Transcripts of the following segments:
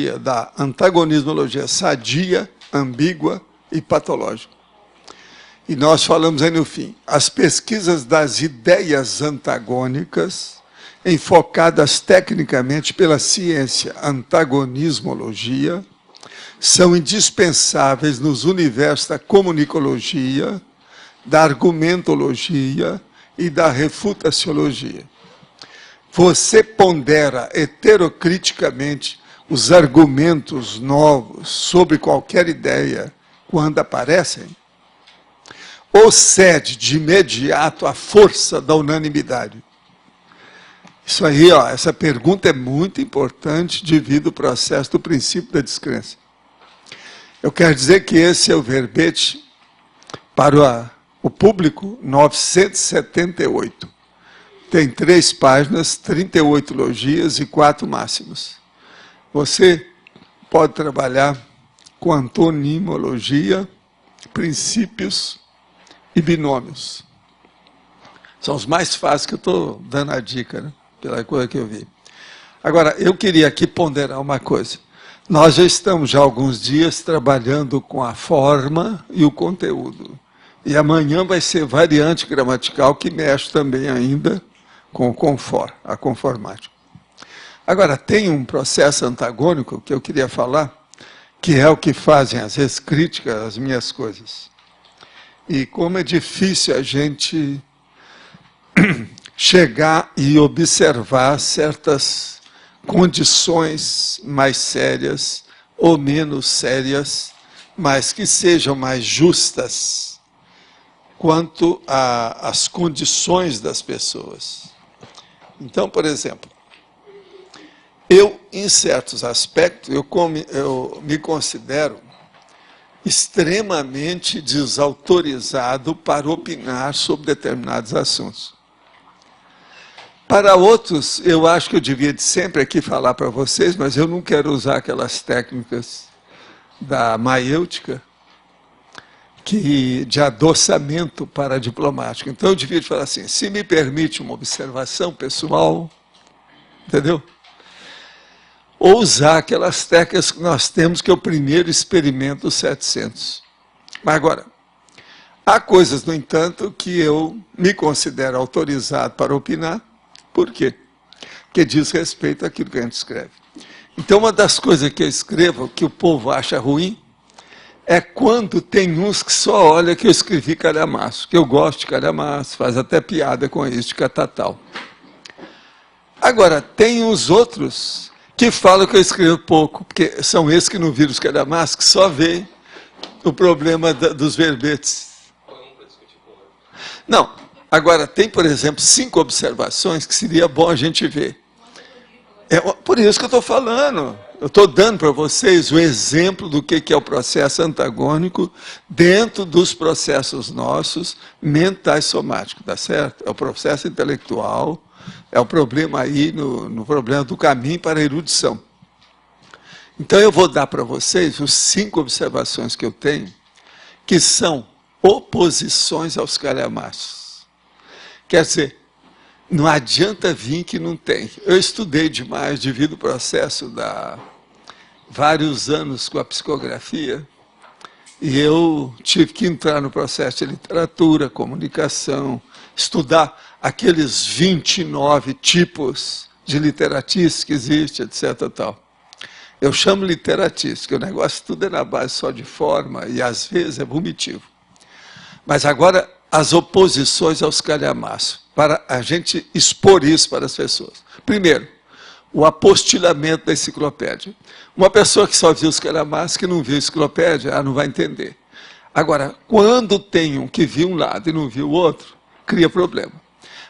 da antagonismologia sadia, ambígua e patológica. E nós falamos aí no fim, as pesquisas das ideias antagônicas, enfocadas tecnicamente pela ciência antagonismologia, são indispensáveis nos universos da comunicologia, da argumentologia e da refutaciologia. Você pondera heterocriticamente os argumentos novos sobre qualquer ideia quando aparecem? Ou cede de imediato à força da unanimidade? Isso aí, ó, essa pergunta é muito importante devido ao processo do princípio da descrença. Eu quero dizer que esse é o verbete para o público 978. Tem 3 páginas, 38 logias e 4 máximos. Você pode trabalhar com antonimologia, princípios e binômios. São os mais fáceis que eu estou dando a dica, né? Pela coisa que eu vi. Agora, eu queria aqui ponderar uma coisa. Nós já estamos há alguns dias trabalhando com a forma e o conteúdo. E amanhã vai ser variante gramatical, que mexe também ainda com o a conformática. Agora, tem um processo antagônico que eu queria falar, que é o que fazem, às vezes, críticas às minhas coisas. E como é difícil a gente chegar e observar certas condições mais sérias ou menos sérias, mas que sejam mais justas quanto às condições das pessoas. Então, por exemplo, eu, em certos aspectos, eu me considero extremamente desautorizado para opinar sobre determinados assuntos. Para outros, eu acho que eu devia sempre aqui falar para vocês, mas eu não quero usar aquelas técnicas da maiêutica de adoçamento para a diplomática. Então, eu devia falar assim, se me permite uma observação pessoal, entendeu? Ou usar aquelas técnicas que nós temos, que é o primeiro experimento dos 700. Mas agora, há coisas, no entanto, que eu me considero autorizado para opinar. Por quê? Porque diz respeito àquilo que a gente escreve. Então, uma das coisas que eu escrevo, que o povo acha ruim, é quando tem uns que só olham que eu escrevi calhamaço, que eu gosto de calhamaço, faz até piada com isso, de catatal. Agora, tem os outros que falam que eu escrevo pouco, porque são esses que não viram os calhamaços, que só veem o problema dos verbetes. Não, agora tem, por exemplo, 5 observações que seria bom a gente ver. É por isso que eu estou falando. Eu estou dando para vocês o exemplo do que é o processo antagônico dentro dos processos nossos mentais somáticos, tá certo? É o processo intelectual, é o problema aí, no problema do caminho para a erudição. Então, eu vou dar para vocês os 5 observações que eu tenho, que são oposições aos calhamaços. Quer dizer, não adianta vir que não tem. Eu estudei demais devido ao processo vários anos com a psicografia, e eu tive que entrar no processo de literatura, comunicação, estudar aqueles 29 tipos de literatice que existe, etc. Tal. Eu chamo literatice, que o negócio tudo é na base só de forma, e às vezes é vomitivo. Mas agora, as oposições aos calhamaços, para a gente expor isso para as pessoas. Primeiro, o apostilamento da enciclopédia. Uma pessoa que só viu os calhamaços, que não viu a enciclopédia, ela não vai entender. Agora, quando tem um que viu um lado e não viu o outro, cria problema.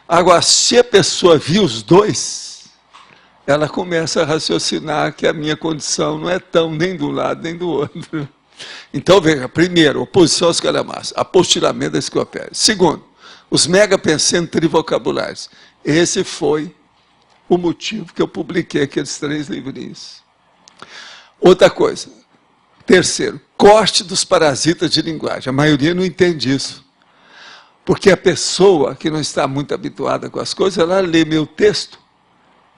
Agora, se a pessoa viu os dois, ela começa a raciocinar que a minha condição não é tão nem de um lado nem do outro. Então, veja, primeiro, oposição aos calhamaços, apostilamento da enciclopédia. Segundo, os megapensantes trivocabulares. Esse foi o motivo que eu publiquei aqueles 3 livrinhos. Outra coisa. Terceiro, corte dos parasitas de linguagem. A maioria não entende isso. Porque a pessoa que não está muito habituada com as coisas, ela lê meu texto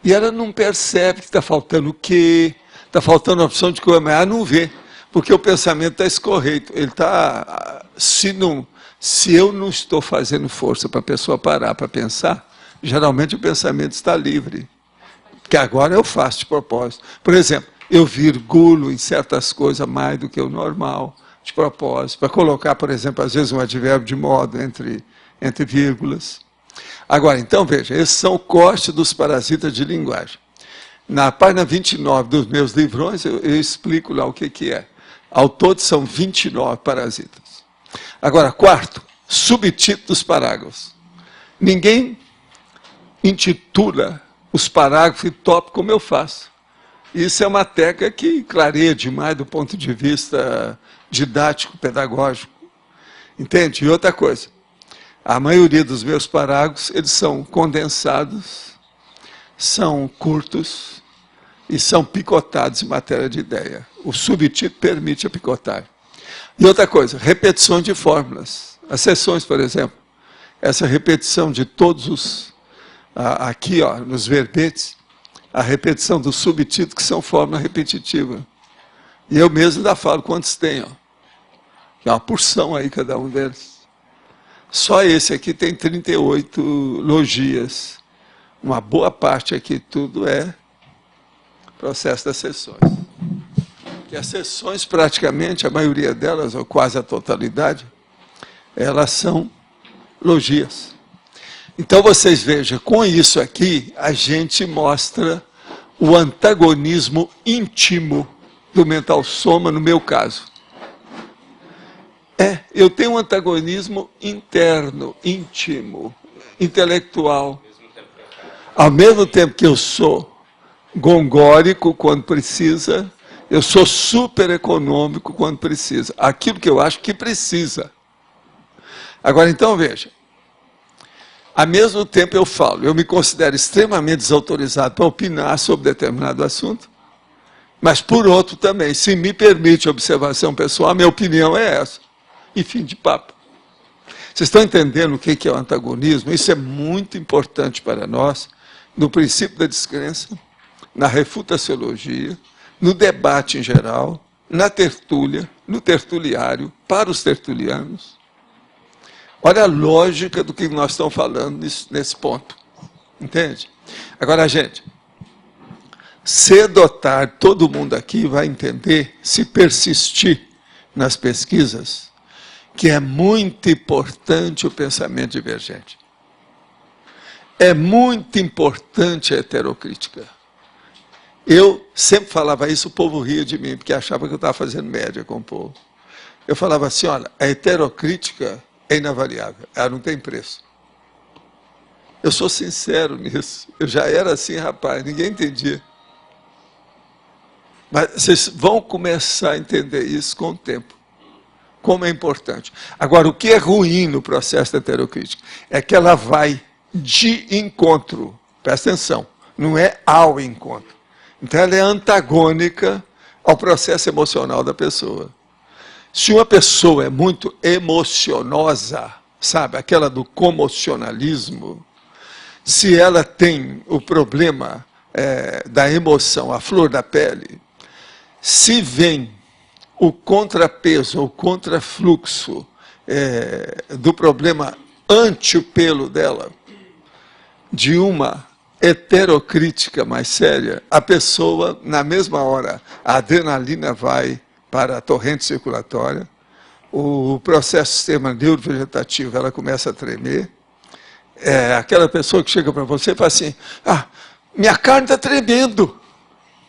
E ela não percebe que está faltando o quê, está faltando a opção de coisa, mas ela não vê, porque o pensamento está escorreito. Ele está, se eu não estou fazendo força para a pessoa parar para pensar, geralmente o pensamento está livre. Porque agora eu faço de propósito. Por exemplo, eu virgulo em certas coisas mais do que o normal, de propósito, para colocar, por exemplo, às vezes um advérbio de modo entre vírgulas. Agora, então, veja, esses são o corte dos parasitas de linguagem. Na página 29 dos meus livrões, eu explico lá o que é. Ao todo, são 29 parasitas. Agora, quarto, subtítulo dos parágrafos. Ninguém intitula os parágrafos e tópicos como eu faço. Isso é uma técnica que clareia demais do ponto de vista didático, pedagógico. Entende? E outra coisa, a maioria dos meus parágrafos, eles são condensados, são curtos e são picotados em matéria de ideia. O subtítulo permite a picotagem. E outra coisa, repetições de fórmulas. As sessões, por exemplo, essa repetição de todos os... Aqui, ó, nos verbetes, a repetição dos subtítulos, que são fórmula repetitiva. E eu mesmo ainda falo quantos tem, ó. É uma porção aí, cada um deles. Só esse aqui tem 38 logias. Uma boa parte aqui, tudo é processo das sessões. E as sessões, praticamente, a maioria delas, ou quase a totalidade, elas são logias. Então, vocês vejam, com isso aqui, a gente mostra o antagonismo íntimo do mental soma, no meu caso. Eu tenho um antagonismo interno, íntimo, intelectual. Ao mesmo tempo que eu sou gongórico quando precisa, eu sou super econômico quando precisa. Aquilo que eu acho que precisa. Agora, então, veja. Ao mesmo tempo eu falo, eu me considero extremamente desautorizado para opinar sobre determinado assunto, mas, por outro, também, se me permite observação pessoal, a minha opinião é essa. E fim de papo. Vocês estão entendendo o que é o antagonismo? Isso é muito importante para nós, no princípio da descrença, na refutaciologia, no debate em geral, na tertúlia, no tertuliário, para os tertulianos. Olha a lógica do que nós estamos falando nesse ponto. Entende? Agora, gente, cedo ou tarde, todo mundo aqui vai entender, se persistir nas pesquisas, que é muito importante o pensamento divergente. É muito importante a heterocrítica. Eu sempre falava isso, o povo ria de mim, porque achava que eu estava fazendo média com o povo. Eu falava assim, olha, a heterocrítica é inavaliável, ela não tem preço. Eu sou sincero nisso, eu já era assim, rapaz, ninguém entendia. Mas vocês vão começar a entender isso com o tempo, como é importante. Agora, o que é ruim no processo da heterocrítica é que ela vai de encontro, presta atenção, não é ao encontro. Então, ela é antagônica ao processo emocional da pessoa. Se uma pessoa é muito emocionosa, sabe, aquela do comocionalismo, se ela tem o problema da emoção, a flor da pele, se vem o contrapeso, o contrafluxo do problema anti-pelo dela, de uma heterocrítica mais séria, a pessoa, na mesma hora, a adrenalina vai para a torrente circulatória, o processo do sistema neurovegetativo, ela começa a tremer. Aquela pessoa que chega para você e fala assim, minha carne está tremendo.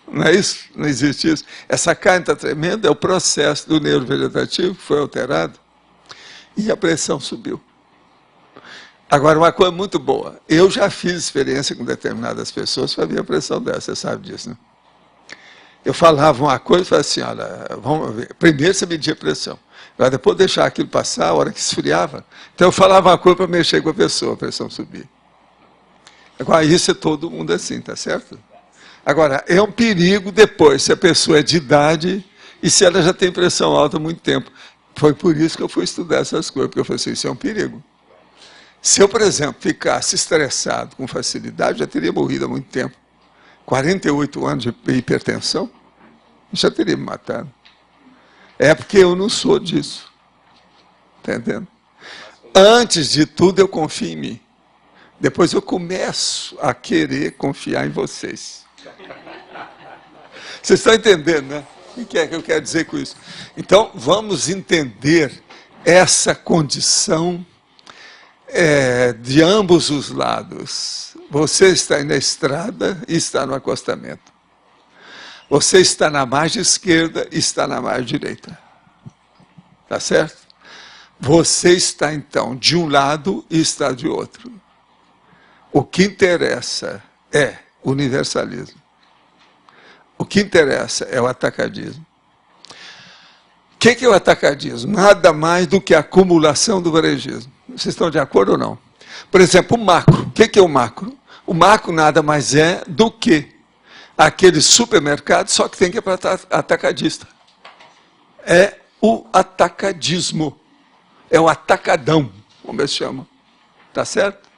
Não é isso? Não existe isso. Essa carne está tremendo, é o processo do neurovegetativo que foi alterado e a pressão subiu. Agora, uma coisa muito boa, eu já fiz experiência com determinadas pessoas para ver a pressão dela, você sabe disso, né? Eu falava uma coisa e falava assim, olha, vamos ver, primeiro você media a pressão, para depois deixar aquilo passar, a hora que esfriava, então eu falava uma coisa para mexer com a pessoa, a pressão subir. Agora, isso é todo mundo assim, tá certo? Agora, é um perigo depois, se a pessoa é de idade e se ela já tem pressão alta há muito tempo. Foi por isso que eu fui estudar essas coisas, porque eu falei assim, isso é um perigo. Se eu, por exemplo, ficasse estressado com facilidade, já teria morrido há muito tempo. 48 anos de hipertensão, já teria me matado. É porque eu não sou disso. Está entendendo? Antes de tudo, eu confio em mim. Depois eu começo a querer confiar em vocês. Vocês estão entendendo, né? O que é que eu quero dizer com isso? Então, vamos entender essa condição de ambos os lados. Você está aí na estrada e está no acostamento. Você está na margem esquerda e está na margem direita. Tá certo? Você está, então, de um lado e está de outro. O que interessa é universalismo. O que interessa é o atacadismo. O que é o atacadismo? Nada mais do que a acumulação do varejismo. Vocês estão de acordo ou não? Por exemplo, o macro. O que é o macro? O macro nada mais é do que aquele supermercado, só que tem que ir para atacadista. É o atacadismo. É o atacadão, como eles chamam. Tá certo?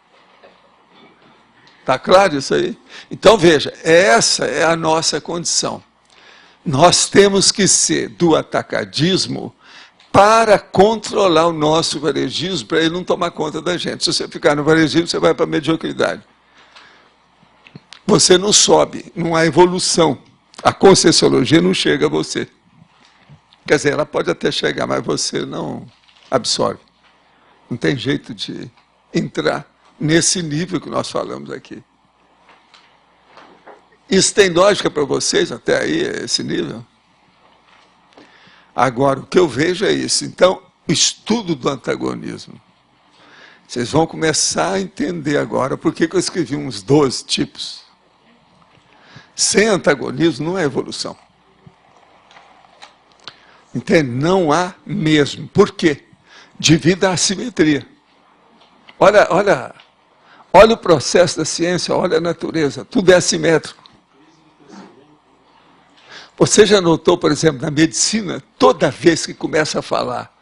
Tá claro isso aí? Então, veja, essa é a nossa condição. Nós temos que ser do atacadismo para controlar o nosso varejismo, para ele não tomar conta da gente. Se você ficar no varejismo, você vai para a mediocridade. Você não sobe, não há evolução. A conscienciologia não chega a você. Quer dizer, ela pode até chegar, mas você não absorve. Não tem jeito de entrar nesse nível que nós falamos aqui. Isso tem lógica para vocês até aí, esse nível? Agora, o que eu vejo é isso. Então, o estudo do antagonismo. Vocês vão começar a entender agora por que eu escrevi uns 12 tipos. Sem antagonismo não é evolução. Entende? Não há mesmo. Por quê? Devido à assimetria. Olha o processo da ciência, olha a natureza, tudo é assimétrico. Você já notou, por exemplo, na medicina, toda vez que começa a falar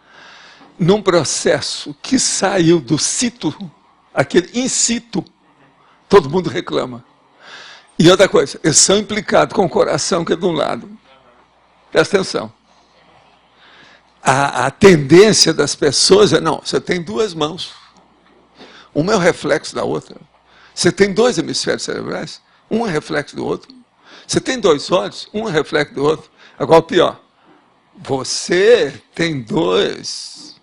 num processo que saiu do situ, aquele in situ, todo mundo reclama. E outra coisa, eles são implicados com o coração que é de um lado. Presta atenção. A tendência das pessoas é, não, você tem duas mãos. Uma é o reflexo da outra. Você tem dois hemisférios cerebrais, um é reflexo do outro. Você tem dois olhos, um é reflexo do outro. Agora, o pior, você tem dois,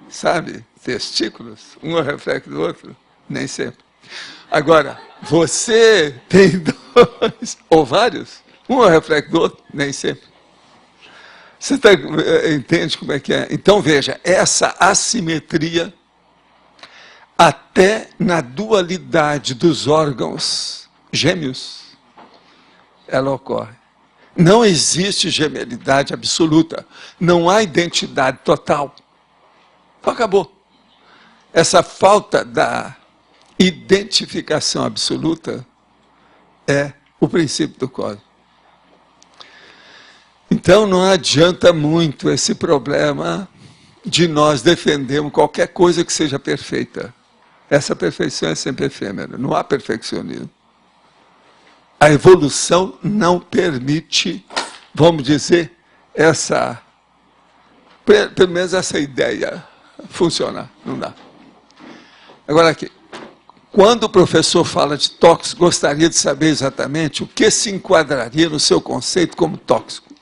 sabe, testículos, um é reflexo do outro, nem sempre. Agora, você tem dois ovários, um é reflexo do outro, nem sempre. Você entende como é que é? Então, veja, essa assimetria até na dualidade dos órgãos gêmeos, ela ocorre. Não existe gemelidade absoluta. Não há identidade total. Então, acabou. Essa falta da identificação absoluta é o princípio do cosmos. Então, não adianta muito esse problema de nós defendermos qualquer coisa que seja perfeita. Essa perfeição é sempre efêmera, não há perfeccionismo. A evolução não permite, vamos dizer, pelo menos essa ideia funcionar, não dá. Agora aqui, quando o professor fala de tóxico, gostaria de saber exatamente o que se enquadraria no seu conceito como tóxico.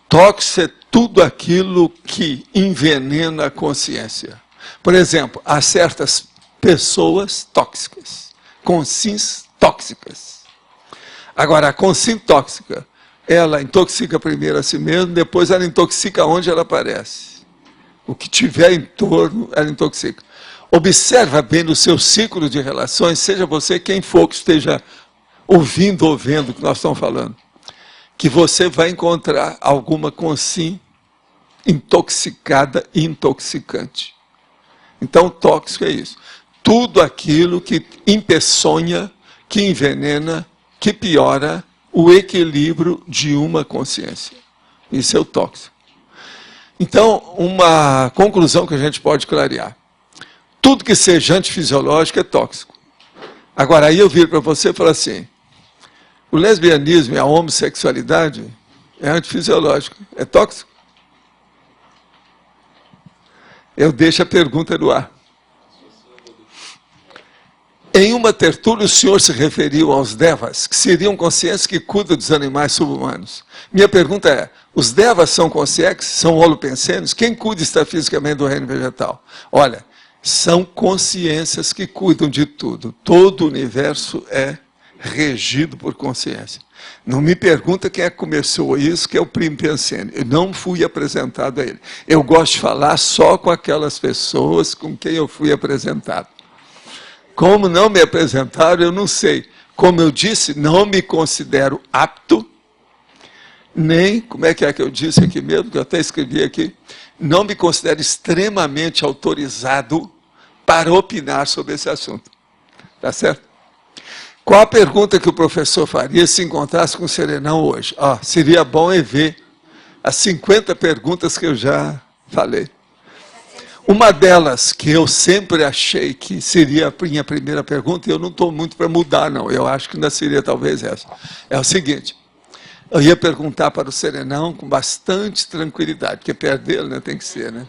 Tóxico é tudo aquilo que envenena a consciência. Por exemplo, há certas pessoas tóxicas, consciências tóxicas. Agora, a consciência tóxica, ela intoxica primeiro a si mesma, depois ela intoxica onde ela aparece. O que tiver em torno, ela intoxica. Observa bem no seu ciclo de relações, seja você quem for que esteja ouvindo ou vendo o que nós estamos falando, que você vai encontrar alguma consciência intoxicada e intoxicante. Então, tóxico é isso. Tudo aquilo que empeçonha, que envenena, que piora o equilíbrio de uma consciência. Isso é o tóxico. Então, uma conclusão que a gente pode clarear. Tudo que seja antifisiológico é tóxico. Agora, aí eu viro para você e falo assim, O lesbianismo e a homossexualidade é antifisiológico, é tóxico. Eu deixo a pergunta no ar. Em uma tertúlia, o senhor se referiu aos devas, que seriam consciências que cuidam dos animais subhumanos. Minha pergunta é, os devas são consciências, são holopensênios? Quem cuida extrafisicamente do reino vegetal? Olha, são consciências que cuidam de tudo. Todo o universo é regido por consciência. Não me pergunta quem é que começou isso, que é o primo pensene. Eu não fui apresentado a ele. Eu gosto de falar só com aquelas pessoas com quem eu fui apresentado. Como não me apresentaram, eu não sei. Como eu disse, não me considero apto, nem, como é que eu disse aqui mesmo, que eu até escrevi aqui, não me considero extremamente autorizado para opinar sobre esse assunto. Tá certo? Qual a pergunta que o professor faria se encontrasse com o Serenão hoje? Seria bom ver as 50 perguntas que eu já falei. Uma delas, que eu sempre achei que seria a minha primeira pergunta, e eu não estou muito para mudar, não, eu acho que ainda seria talvez essa, é o seguinte, eu ia perguntar para o Serenão com bastante tranquilidade, porque perdê-lo, né, tem que ser, né?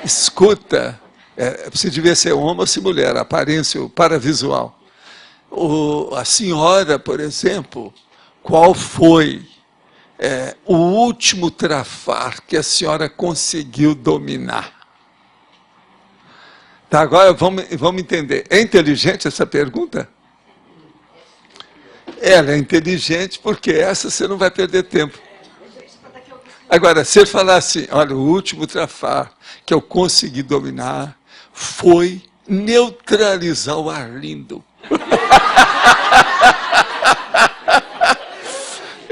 Escuta, você devia ser homem ou se mulher, a aparência, o paravisual. A senhora, por exemplo, qual foi o último trafar que a senhora conseguiu dominar? Tá, agora vamos entender. É inteligente essa pergunta? Ela é inteligente porque essa você não vai perder tempo. Agora, se ele falar assim, olha, o último trafar que eu consegui dominar foi neutralizar o Arlindo.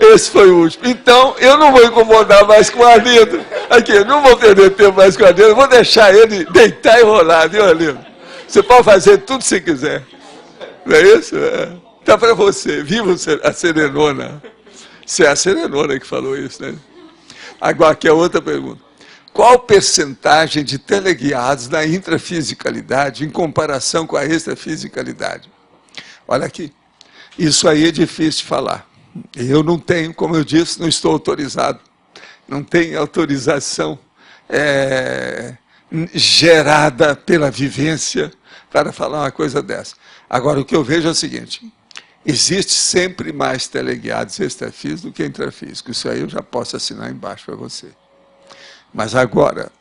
Esse foi o último. Então, eu não vou incomodar mais com o Arlindo. Aqui, não vou perder tempo mais com o Arlindo, vou deixar ele deitar e rolar, viu, Arlindo? Você pode fazer tudo se quiser. Não é isso? Tá para você. Viva a Serenona. Você é a Serenona que falou isso, né? Agora, aqui é outra pergunta. Qual percentagem de teleguiados na intrafisicalidade em comparação com a extrafisicalidade? Olha aqui. Isso aí é difícil de falar. Eu não tenho, como eu disse, não estou autorizado. Não tenho autorização gerada pela vivência para falar uma coisa dessa. Agora, o que eu vejo é o seguinte, existe sempre mais teleguiados extrafísicos do que intrafísicos. Isso aí eu já posso assinar embaixo para você. Mas agora,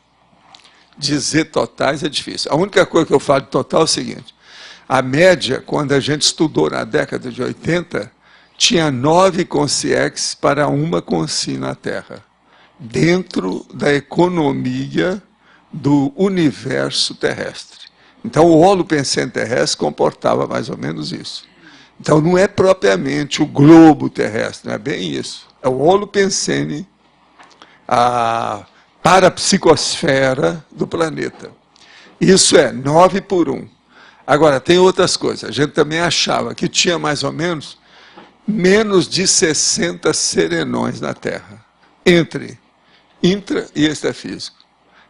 dizer totais é difícil. A única coisa que eu falo de total é o seguinte, a média, quando a gente estudou na década de 80, tinha 9 consciex para uma consci na Terra, dentro da economia do universo terrestre. Então, o holopensene terrestre comportava mais ou menos isso. Então, não é propriamente o globo terrestre, não é bem isso. É o holopensene, a parapsicosfera do planeta. Isso é 9 por 1. Agora, tem outras coisas. A gente também achava que tinha mais ou menos de 60 serenões na Terra, entre intra e extrafísico.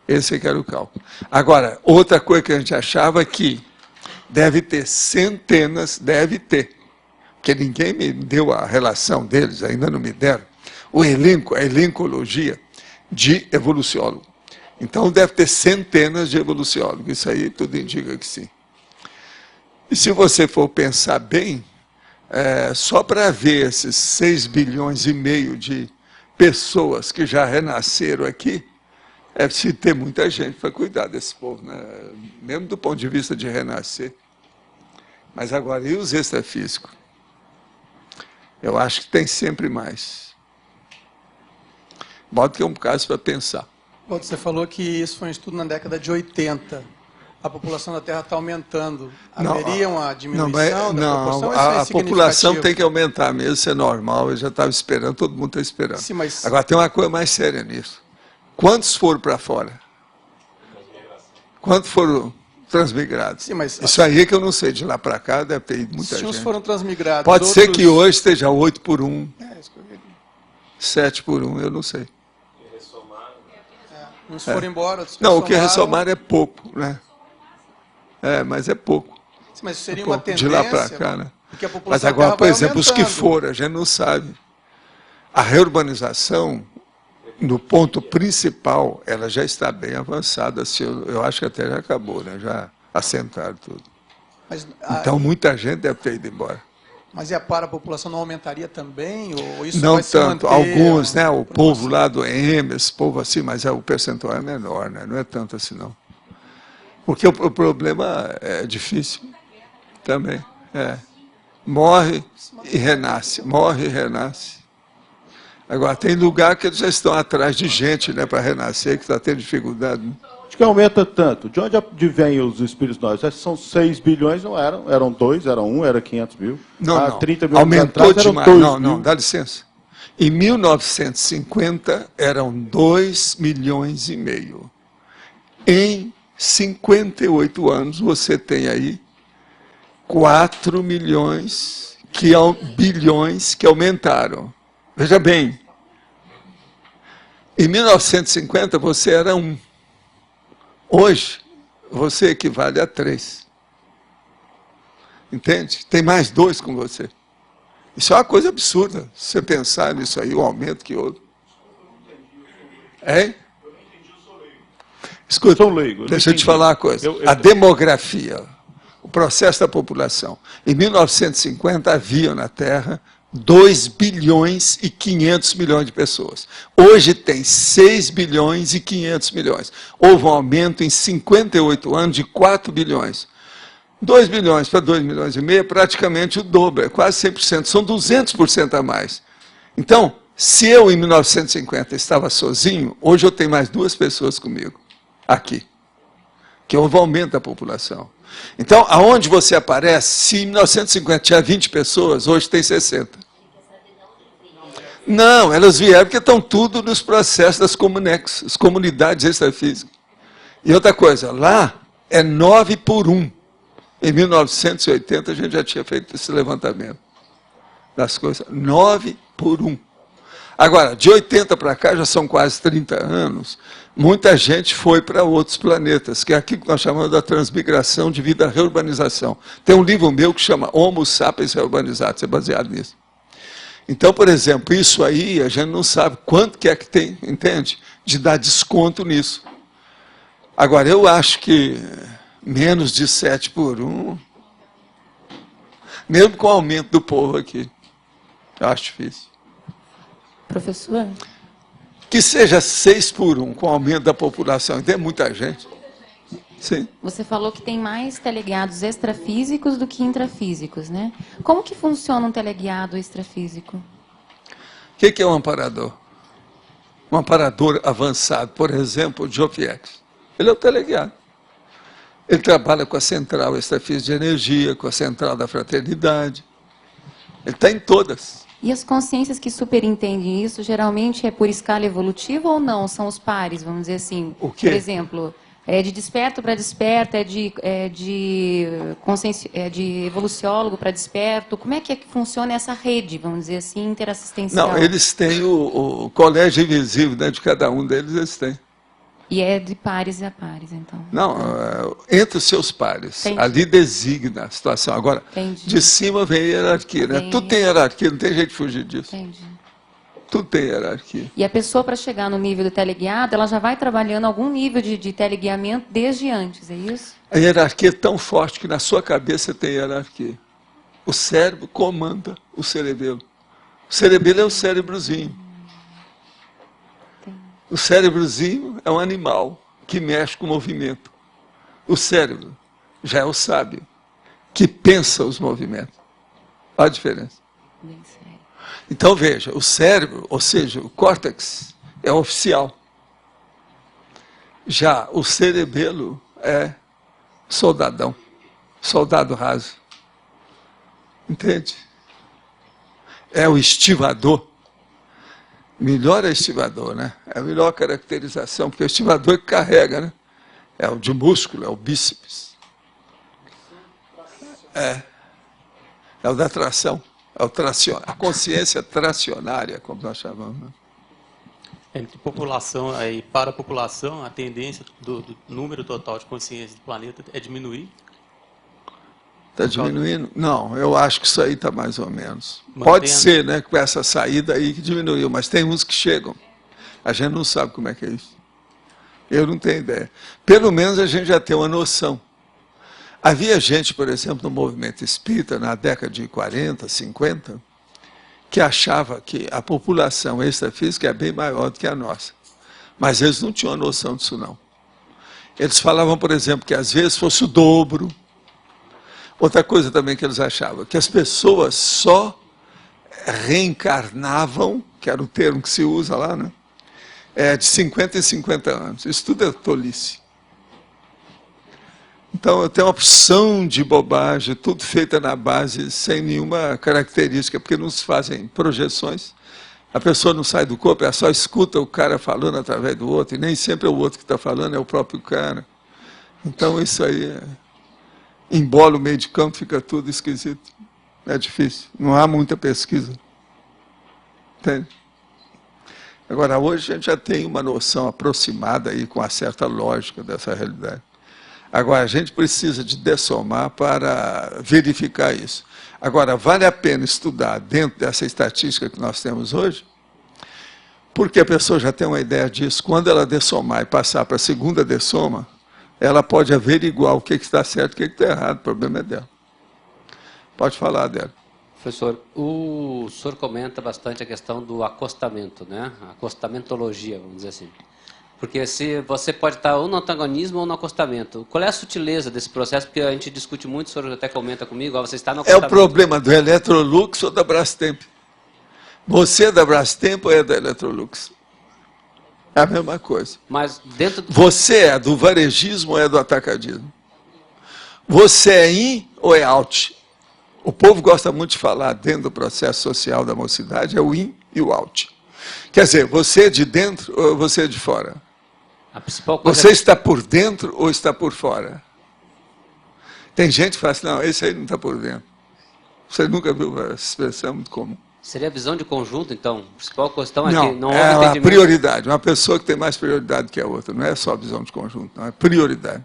Esse é que era o cálculo. Agora, outra coisa que a gente achava que deve ter centenas, porque ninguém me deu a relação deles, ainda não me deram, o elenco, a elencologia de evoluciólogo. Então, deve ter centenas de evoluciólogos, isso aí tudo indica que sim. E se você for pensar bem, só para ver esses 6 bilhões e meio de pessoas que já renasceram aqui, é preciso ter muita gente para cuidar desse povo, né? Mesmo do ponto de vista de renascer. Mas agora, e os extrafísicos? Eu acho que tem sempre mais. Bota que é um caso para pensar. Você falou que isso foi um estudo na década de 80. A população da Terra está aumentando. Haveria uma diminuição da proporção? A população tem que aumentar mesmo, isso é normal, eu já estava esperando, todo mundo está esperando. Sim, mas... Agora, tem uma coisa mais séria nisso. Quantos foram para fora? Quantos foram transmigrados? Sim, mas... Isso aí é que eu não sei, de lá para cá deve ter ido muita gente. Se uns foram transmigrados... Pode ser que hoje esteja 8 por 1, isso que eu vi. 7 por 1, eu não sei. Uns foram embora, outros não, o que ressomaram é pouco, né? Mas é pouco. Sim, mas seria uma tendência... De lá para cá, né? Porque a população Mas da agora, Terra por vai exemplo, os que aumentando. foram, a gente não sabe. A reurbanização, no ponto principal, ela já está bem avançada. Assim, eu acho que até já acabou, né? Já assentaram tudo. Mas, então, muita gente deve ter ido embora. Mas e a população não aumentaria também? Ou isso não vai se tanto. manter? Alguns, né? O povo lá do EM, esse povo assim, mas o percentual é menor, né? Não é tanto assim, não. Porque o problema é difícil também. Morre e renasce, morre e renasce. Agora, tem lugar que eles já estão atrás de gente, né, para renascer, que está tendo dificuldade. Né? Acho que aumenta tanto. De onde vêm os espíritos nós? São 6 bilhões, não eram? Eram 2, era 1, era 500 mil. Não, 30 mil aumentou anos atrás, demais. Eram 2 não, dá licença. Em 1950, eram 2 milhões e meio. Em 58 anos, você tem aí 4 milhões, bilhões que aumentaram. Veja bem, em 1950 você era 1. Hoje, você equivale a 3. Entende? Tem mais 2 com você. Isso é uma coisa absurda, se você pensar nisso aí, o aumento que houve. Hein? Escuta, deixa eu te falar uma coisa. A demografia, o processo da população. Em 1950, havia na Terra 2 bilhões e 500 milhões de pessoas. Hoje tem 6 bilhões e 500 milhões. Houve um aumento em 58 anos de 4 bilhões. 2 bilhões para 2 milhões e meio é praticamente o dobro, é quase 100%, são 200% a mais. Então, se eu em 1950 estava sozinho, hoje eu tenho mais 2 pessoas comigo, aqui, que houve um aumento da população. Então, aonde você aparece, se em 1950 tinha 20 pessoas, hoje tem 60. Não, elas vieram porque estão tudo nos processos das Comunex, as comunidades extrafísicas. E outra coisa, lá é 9 por 1. Em 1980 a gente já tinha feito esse levantamento das coisas. 9 por 1. Agora, de 80 para cá, já são quase 30 anos, muita gente foi para outros planetas, que é aquilo que nós chamamos da transmigração de vida, reurbanização. Tem um livro meu que chama Homo Sapiens Reurbanizados, é baseado nisso. Então, por exemplo, isso aí a gente não sabe quanto que é que tem, entende? De dar desconto nisso. Agora, eu acho que menos de 7 por 1, mesmo com o aumento do povo aqui, eu acho difícil. Professor? Que seja 6 por 1, com o aumento da população, tem muita gente. Sim. Você falou que tem mais teleguiados extrafísicos do que intrafísicos, né? Como que funciona um teleguiado extrafísico? O que é um amparador? Um amparador avançado, por exemplo, o Jofiex. Ele é o teleguiado. Ele trabalha com a central extrafísica de energia, com a central da fraternidade. Ele está em todas. E as consciências que superintendem isso, geralmente é por escala evolutiva ou não? São os pares, vamos dizer assim. O quê? Por exemplo, é de desperto para desperto, é de evoluciólogo para desperto. Como é que funciona essa rede, vamos dizer assim, interassistencial? Não, eles têm o colégio invisível, né, de cada um deles, eles têm. E é de pares a pares, então? Não, entre os seus pares. Entendi. Ali designa a situação. Agora, Entendi. de cima vem a hierarquia, né? Tudo tem hierarquia, não tem jeito de fugir disso. Entendi. Tudo tem hierarquia. E a pessoa, para chegar no nível do teleguiado, ela já vai trabalhando algum nível de teleguiamento desde antes, é isso? A hierarquia é tão forte que na sua cabeça tem hierarquia. O cérebro comanda o cerebelo. O cerebelo é o cérebrozinho. O cérebrozinho é um animal que mexe com o movimento. O cérebro já é o sábio, que pensa os movimentos. Olha a diferença. Bem sério. Então, veja, o cérebro, ou seja, o córtex, é oficial. Já o cerebelo é soldadão, soldado raso. Entende? É o estivador. Melhor é estivador, né? É a melhor caracterização, porque o estivador é que carrega, né? É o de músculo, é o bíceps. É o da tração, é o tracion, a consciência tracionária, como nós chamamos. Né? Entre população e para a população, a tendência do número total de consciência do planeta é diminuir? Está diminuindo? Não, eu acho que isso aí está mais ou menos. Mantendo. Pode ser, né, com essa saída aí que diminuiu, mas tem uns que chegam. A gente não sabe como é que é isso. Eu não tenho ideia. Pelo menos a gente já tem uma noção. Havia gente, por exemplo, no movimento espírita, na década de 40, 50, que achava que a população extrafísica é bem maior do que a nossa. Mas eles não tinham a noção disso, não. Eles falavam, por exemplo, que às vezes fosse o dobro. Outra coisa também que eles achavam, que as pessoas só reencarnavam, que era o termo que se usa lá, né? De 50 em 50 anos. Isso tudo é tolice. Então, eu tenho uma opção de bobagem, tudo feita na base, sem nenhuma característica, porque nos fazem projeções. A pessoa não sai do corpo, ela só escuta o cara falando através do outro, e nem sempre é o outro que está falando, é o próprio cara. Então, isso aí, embola o meio de campo, fica tudo esquisito. É difícil, não há muita pesquisa. Entende? Agora, hoje a gente já tem uma noção aproximada aí, com uma certa lógica dessa realidade. Agora, a gente precisa de dessomar para verificar isso. Agora, vale a pena estudar dentro dessa estatística que nós temos hoje, porque a pessoa já tem uma ideia disso. Quando ela dessomar e passar para a segunda dessoma, ela pode averiguar o que está certo e o que está errado. O problema é dela. Pode falar, Adélio. Professor, o senhor comenta bastante a questão do acostamento, né? Acostamentologia, vamos dizer assim. Porque se você pode estar ou no antagonismo ou no acostamento. Qual é a sutileza desse processo? Porque a gente discute muito, o senhor até comenta comigo, ó, você está no acostamento. É o problema do Electrolux ou da Brastemp. Você é da Brastemp ou é da Electrolux? É a mesma coisa. Mas dentro do... Você é do varejismo ou é do atacadismo? Você é in ou é out? O povo gosta muito de falar, dentro do processo social da mocidade, é o in e o out. Quer dizer, você é de dentro ou você é de fora? A principal coisa Você está por dentro ou está por fora? Tem gente que fala assim, não, esse aí não está por dentro. Você nunca viu essa expressão, é muito comum. Seria a visão de conjunto, então? A principal questão é Não, que não houve é a entendimento. prioridade. Uma pessoa que tem mais prioridade que a outra. Não é só visão de conjunto, não. É prioridade.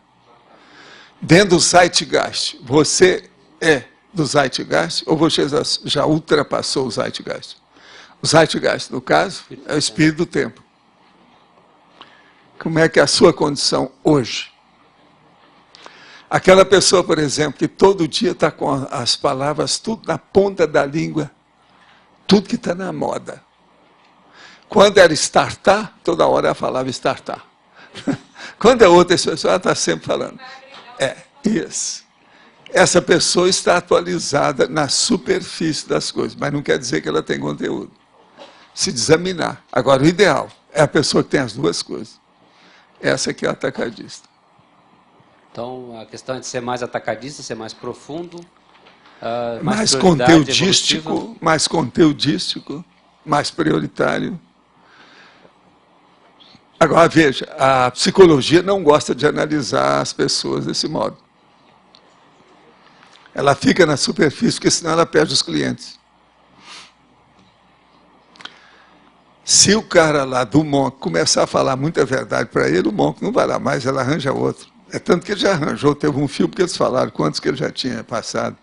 Dentro do Zeitgeist, você é do Zeitgeist ou você já ultrapassou o Zeitgeist? O Zeitgeist, no caso, é o espírito do tempo. Como é que é a sua condição hoje? Aquela pessoa, por exemplo, que todo dia está com as palavras tudo na ponta da língua, tudo que está na moda. Quando era startar, toda hora ela falava startar. Quando é outra pessoa, ela está sempre falando. É, isso. Essa pessoa está atualizada na superfície das coisas, mas não quer dizer que ela tem conteúdo. Se examinar. Agora, o ideal é a pessoa que tem as duas coisas. Essa que é a atacadista. Então, a questão é de ser mais atacadista, ser mais profundo, mais conteudístico, mais prioritário. Agora, veja, a psicologia não gosta de analisar as pessoas desse modo. Ela fica na superfície, porque senão ela perde os clientes. Se o cara lá do Monk começar a falar muita verdade para ele, o Monk não vai lá mais, ela arranja outro. É tanto que ele já arranjou, teve um filme que eles falaram quantos que ele já tinha passado.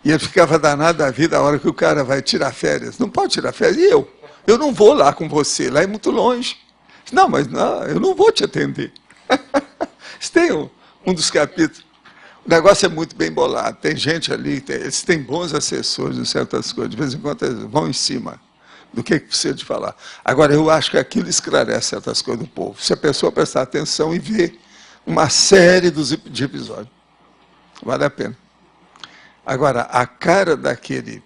E ele ficava danado da vida a hora que o cara vai tirar férias. Não pode tirar férias. E eu? Eu não vou lá com você, lá é muito longe. Não, mas não, eu não vou te atender. Isso tem um dos capítulos. O negócio é muito bem bolado. Tem gente ali, eles têm bons assessores de certas coisas. De vez em quando eles vão em cima do que precisa de falar. Agora, eu acho que aquilo esclarece certas coisas do povo. Se a pessoa prestar atenção e ver uma série de episódios. Vale a pena. Agora, a cara daquele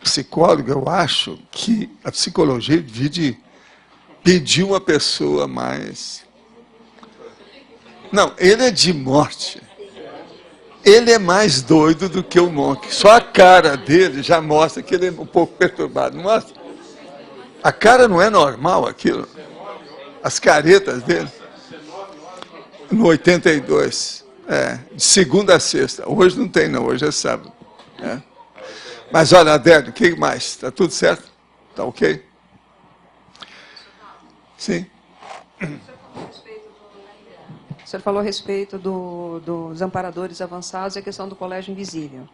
psicólogo, eu acho que a psicologia devia pedir uma pessoa mais... Não, ele é de morte. Ele é mais doido do que o Monk. Só a cara dele já mostra que ele é um pouco perturbado. Não mostra? A cara não é normal aquilo. As caretas dele. No 82. De segunda a sexta. Hoje não tem não, hoje é sábado. Mas olha, Adélio, o que mais? Está tudo certo? Está ok? Sim. senhor falou a respeito dos amparadores avançados e a questão do colégio invisível.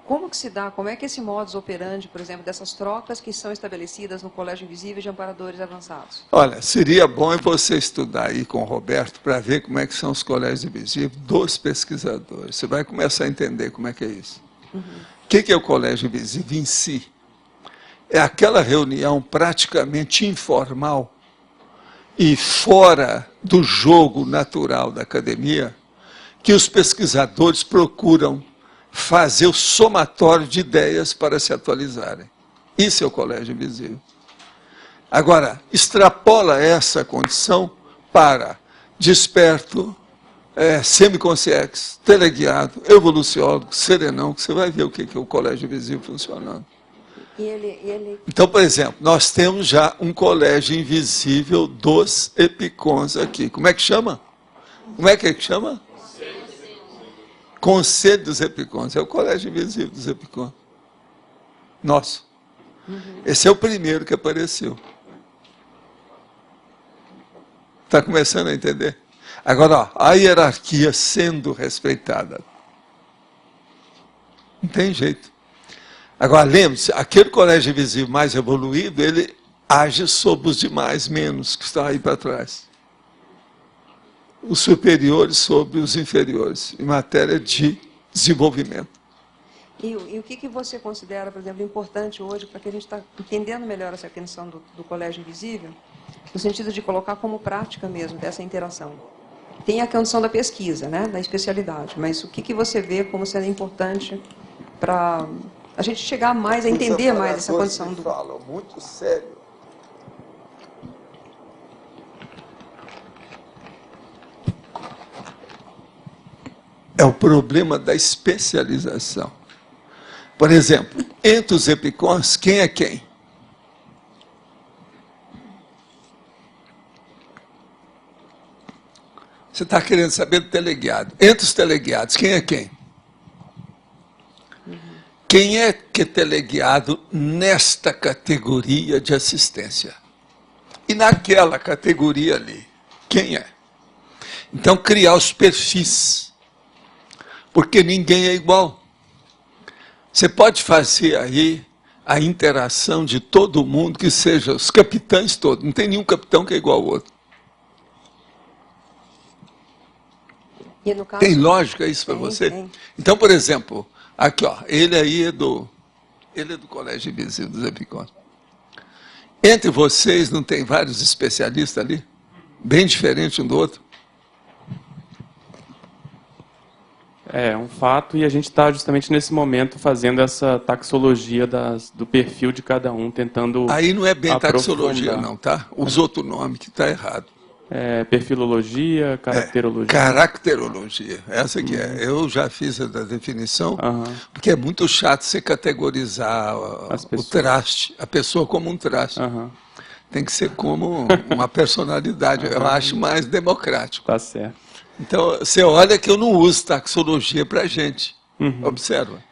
Como que se dá, como é que esse modus operandi, por exemplo, dessas trocas que são estabelecidas no colégio invisível de amparadores avançados? Olha, seria bom você estudar aí com o Roberto para ver como é que são os colégios invisíveis dos pesquisadores. Você vai começar a entender como é que é isso. O que é o colégio invisível em si? É aquela reunião praticamente informal e fora do jogo natural da academia que os pesquisadores procuram fazer o somatório de ideias para se atualizarem. Isso é o colégio invisível. Agora, extrapola essa condição para desperto, semiconsciente, teleguiado, evoluciólogo, serenão, que você vai ver o que é o colégio invisível funcionando. Então, por exemplo, nós temos já um colégio invisível dos epicons aqui. Como é que chama? Como é que chama? Conselho dos Epicons, é o colégio invisível dos Epicons. Nosso. Esse é o primeiro que apareceu. Está começando a entender? Agora, ó, a hierarquia sendo respeitada. Não tem jeito. Agora, lembre-se, aquele colégio invisível mais evoluído, ele age sobre os demais menos que estão aí para trás. Os superiores sobre os inferiores, em matéria de desenvolvimento. E o que você considera, por exemplo, importante hoje, para que a gente está entendendo melhor essa questão do colégio invisível, no sentido de colocar como prática mesmo dessa interação? Tem a condição da pesquisa, né, da especialidade, mas o que você vê como sendo importante para a gente chegar mais, a entender mais essa condição do... falam muito sério. É o problema da especialização. Por exemplo, entre os epicons, quem é quem? Você está querendo saber do teleguiado. Entre os teleguiados, quem é quem? Quem é que é teleguiado nesta categoria de assistência? E naquela categoria ali, quem é? Então, criar os perfis. Porque ninguém é igual. Você pode fazer aí a interação de todo mundo, que seja os capitães todos. Não tem nenhum capitão que é igual ao outro. E no caso, tem lógica isso para você? Tem. Então, por exemplo, aqui, ó, ele aí é do Colégio Invisível dos Epicons. Entre vocês não tem vários especialistas ali? Bem diferente um do outro? É um fato, e a gente está justamente nesse momento fazendo essa taxologia do perfil de cada um, tentando aí não é bem aprofundar. Taxologia não, tá? Usa outro nome que está errado. Perfilologia, caracterologia. Caracterologia, essa que é. Eu já fiz a definição, porque é muito chato você categorizar o traste, a pessoa como um traste. Tem que ser como uma personalidade, eu acho mais democrático. Tá certo. Então, você olha que eu não uso taxologia para a gente. Observa.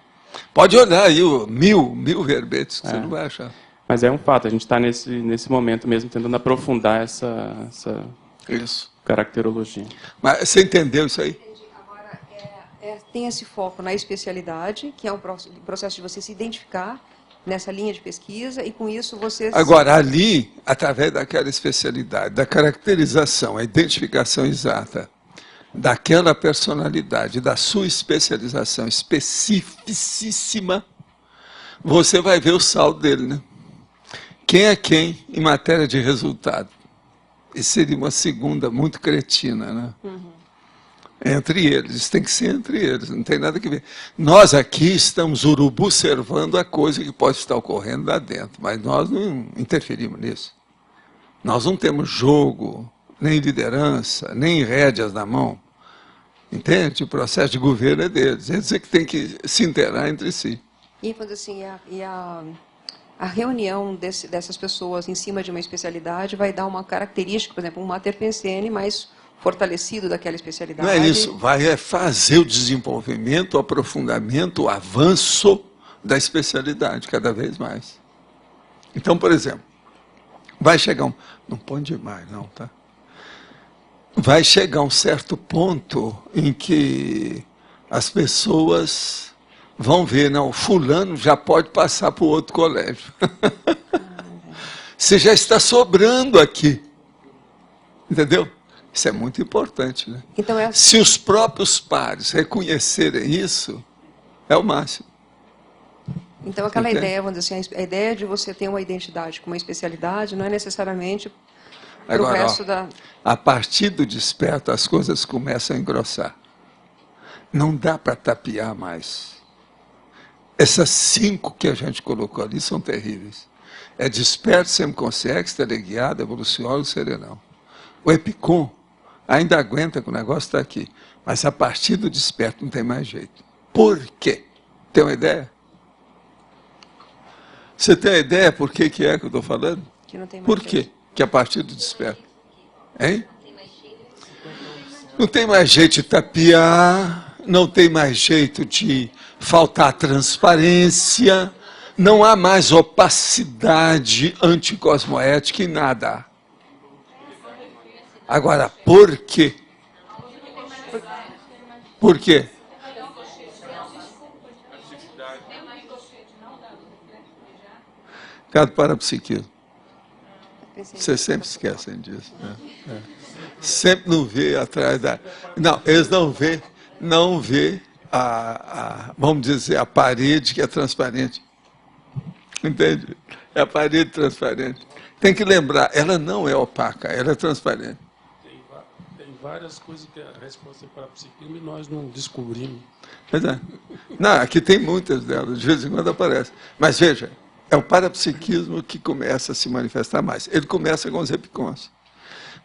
Pode olhar aí mil verbetes que você não vai achar. Mas é um fato, a gente está nesse momento mesmo tentando aprofundar essa caracterologia. Mas você entendeu isso aí? Agora, tem esse foco na especialidade, que é um processo de você se identificar nessa linha de pesquisa, e com isso você... Agora, ali, através daquela especialidade, da caracterização, a identificação exata daquela personalidade, da sua especialização especificíssima, você vai ver o saldo dele, né? Quem é quem em matéria de resultado? E seria uma segunda muito cretina, né? Entre eles, isso tem que ser entre eles, não tem nada que ver. Nós aqui estamos urubu-servando a coisa que pode estar ocorrendo lá dentro, mas nós não interferimos nisso. Nós não temos jogo, nem liderança, nem rédeas na mão. Entende? O processo de governo é deles. Eles é que tem que se interar entre si. E, assim, a reunião dessas pessoas em cima de uma especialidade vai dar uma característica, por exemplo, um mater pensene mais fortalecido daquela especialidade. Não é isso, vai fazer o desenvolvimento, o aprofundamento, o avanço da especialidade cada vez mais. Então, por exemplo, vai chegar não põe demais não, tá? vai chegar um certo ponto em que as pessoas vão ver, não, fulano já pode passar para o outro colégio. Você já está sobrando aqui. Entendeu? Isso é muito importante, né? Então, se os próprios pares reconhecerem isso, é o máximo. Então, aquela ideia, vamos dizer assim, a ideia de você ter uma identidade com uma especialidade não é necessariamente para o resto da... A partir do desperto, as coisas começam a engrossar. Não dá para tapear mais. Essas 5 que a gente colocou ali são terríveis. É desperto, semiconsciente, teleguiado, evoluciólogo, serenão. O Epicom ainda aguenta que o negócio está aqui. Mas a partir do desperto não tem mais jeito. Por quê? Tem uma ideia? Você tem uma ideia por que é que eu estou falando? Que não tem mais por jeito. quê? Que a partir do desperto. Hein? Não tem mais jeito de tapear, não tem mais jeito de faltar transparência, não há mais opacidade anticosmoética em nada. Agora, por quê? Por quê? Cada parapsiquismo. Vocês sempre esquecem disso. Né? Sempre não vê atrás da... Não, eles não vê vamos dizer, a parede que é transparente. Entende? É a parede transparente. Tem que lembrar, ela não é opaca, ela é transparente. Tem várias coisas que a resposta é parapsiquismo e nós não descobrimos. Pois é. Não, aqui tem muitas delas, de vez em quando aparece. Mas veja, é o parapsiquismo que começa a se manifestar mais. Ele começa com os epicons.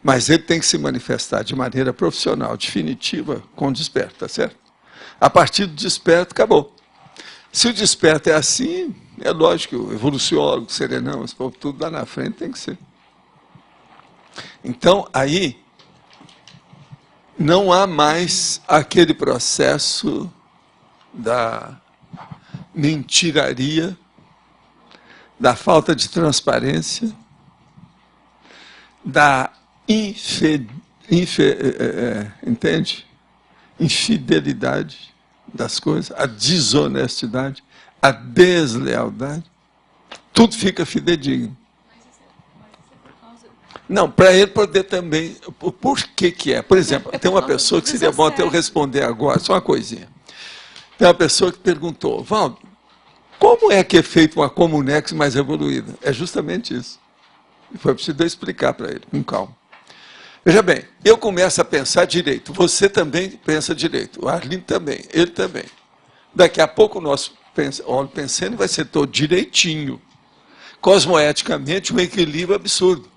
Mas ele tem que se manifestar de maneira profissional, definitiva, com o desperto, tá certo? A partir do desperto, acabou. Se o desperto é assim, é lógico que o evoluciólogo, o serenão, esse povo, tudo lá na frente tem que ser. Então, aí, não há mais aquele processo da mentiraria, da falta de transparência, da entende? Infidelidade das coisas, a desonestidade, a deslealdade, tudo fica fidedigno. Não, para ele poder também... Por que é? Por exemplo, tem uma pessoa que seria bom até eu responder agora, só uma coisinha. Tem uma pessoa que perguntou, Valdo, como é que é feita uma Comunex mais evoluída? É justamente isso. E foi preciso eu explicar para ele, com calma. Veja bem, eu começo a pensar direito, você também pensa direito, o Arlindo também, ele também. Daqui a pouco o nosso pensando vai ser todo direitinho. Cosmoeticamente, um equilíbrio absurdo.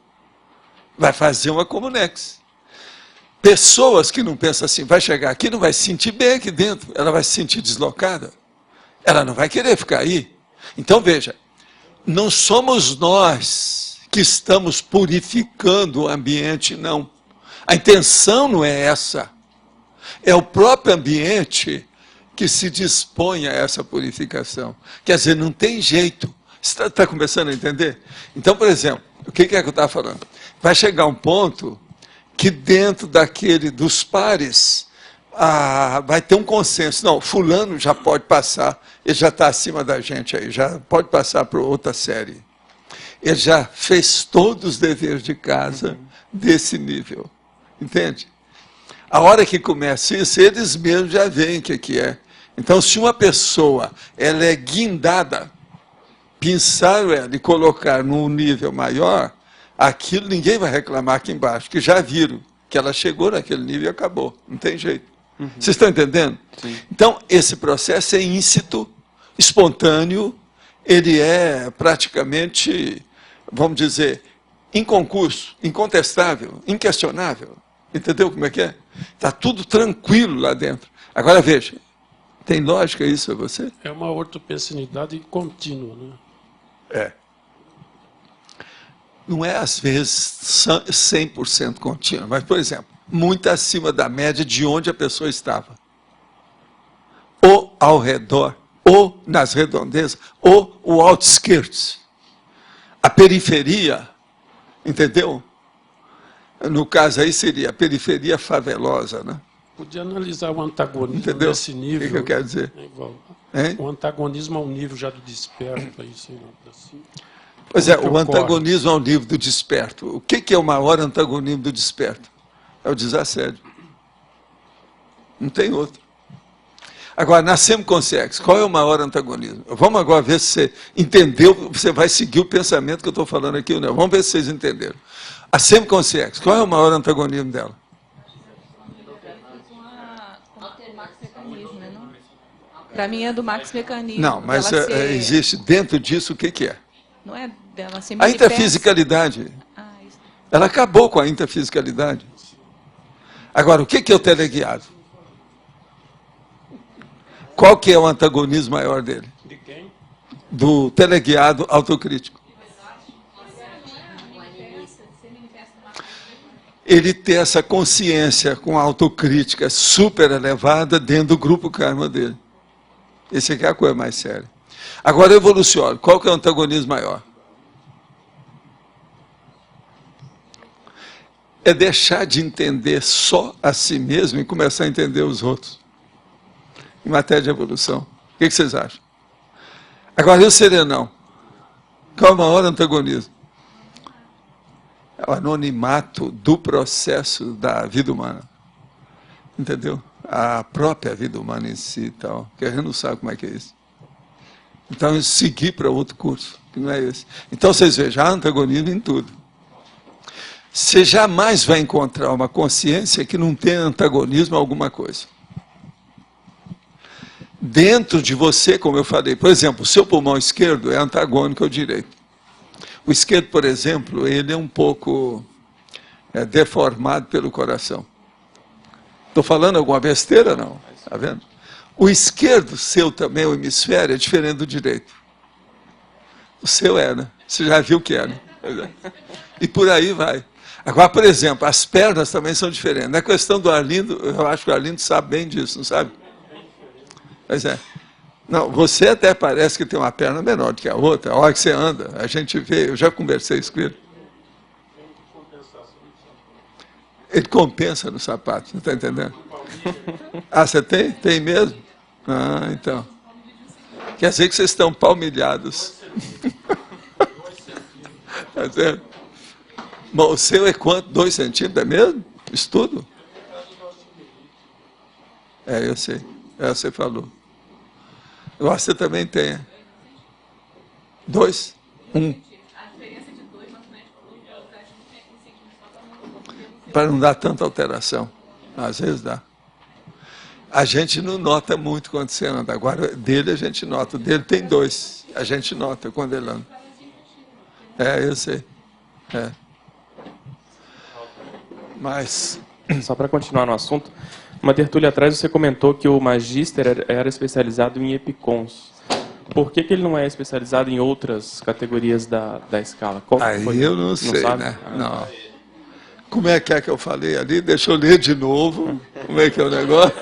Vai fazer uma Comunex. Pessoas que não pensam assim, vai chegar aqui, não vai se sentir bem aqui dentro, ela vai se sentir deslocada, ela não vai querer ficar aí. Então, veja, não somos nós que estamos purificando o ambiente, não. A intenção não é essa. É o próprio ambiente que se dispõe a essa purificação. Quer dizer, não tem jeito. Você está começando a entender? Então, por exemplo, o que é que eu estava falando? Vai chegar um ponto que dentro dos pares vai ter um consenso. Não, fulano já pode passar, ele já está acima da gente aí, já pode passar para outra série. Ele já fez todos os deveres de casa desse nível. Entende? A hora que começa isso, eles mesmos já veem o que é. Então, se uma pessoa ela é guindada, pinçaram ela e colocar num nível maior, aquilo ninguém vai reclamar aqui embaixo, que já viram que ela chegou naquele nível e acabou. Não tem jeito. Vocês estão entendendo? Sim. Então, esse processo é íncito, espontâneo, ele é praticamente, vamos dizer, inconcurso, incontestável, inquestionável. Entendeu como é que é? Está tudo tranquilo lá dentro. Agora, veja, tem lógica isso para você? É uma ortopensinidade contínua, né? É. Não é, às vezes, 100% contínua, mas, por exemplo, muito acima da média de onde a pessoa estava. Ou ao redor, ou nas redondezas, ou o outskirts. A periferia, entendeu? No caso aí seria a periferia favelosa, né? Podia analisar o antagonismo Entendeu? desse nível. O que eu quero dizer? O antagonismo ao nível já do desperto, aí, sei lá, assim. Pois é, o antagonismo ao nível do desperto. O que é o maior antagonismo do desperto? É o desassédio. Não tem outro. Agora, na semiconsciência, qual é o maior antagonismo? Vamos agora ver se você entendeu, você vai seguir o pensamento que eu estou falando aqui ou não. Vamos ver se vocês entenderam. A semiconsciência, qual é o maior antagonismo dela? Para mim é do Max Mecanismo. Não, mas existe dentro disso o que é? Não é dela ser a intrafisicalidade. Ela acabou com a intrafisicalidade. Agora, o que é o teleguiado? Qual que é o antagonismo maior dele? De quem? Do teleguiado autocrítico. Ele tem essa consciência com a autocrítica super elevada dentro do grupo karma dele. Esse aqui é a coisa mais séria. Agora, evoluciona. Qual que é o antagonismo maior? É deixar de entender só a si mesmo e começar a entender os outros. Em matéria de evolução. O que vocês acham? Agora, e o serenão? Qual é o maior antagonismo? É o anonimato do processo da vida humana. Entendeu? A própria vida humana em si e tal. Que a gente não sabe como é que é isso. Então, seguir para outro curso, que não é esse. Então, vocês vejam, há antagonismo em tudo. Você jamais vai encontrar uma consciência que não tenha antagonismo a alguma coisa. Dentro de você, como eu falei, por exemplo, o seu pulmão esquerdo é antagônico ao direito. O esquerdo, por exemplo, ele é um pouco deformado pelo coração. Estou falando alguma besteira? Não. Está vendo? O esquerdo seu também, o hemisfério, é diferente do direito. O seu é, né? Você já viu que é, né? E por aí vai. Agora, por exemplo, as pernas também são diferentes. Na questão do Arlindo, eu acho que o Arlindo sabe bem disso, não sabe? Pois é. Não, você até parece que tem uma perna menor do que a outra. A hora que você anda, a gente vê, eu já conversei isso com ele. Ele compensa no sapato, você está entendendo? Ah, você tem? Tem mesmo? Ah, então. Quer dizer que vocês estão palmilhados. Está certo? Bom, o seu é quanto? 2 centímetros, é mesmo? Estudo? É, eu sei. É, você falou. Agora você também tem. 2? 1. Para não dar tanta alteração. Às vezes dá. A gente não nota muito quando você anda. Agora, dele a gente nota. O dele tem 2. A gente nota quando ele anda. É, eu sei. É. Mas... Só para continuar no assunto, uma tertúlia atrás você comentou que o Magíster era especializado em epicons. Por que ele não é especializado em outras categorias da escala? Aí eu não sei, sabe? Né? Não. Como é que eu falei ali? Deixa eu ler de novo. Como é que é o negócio?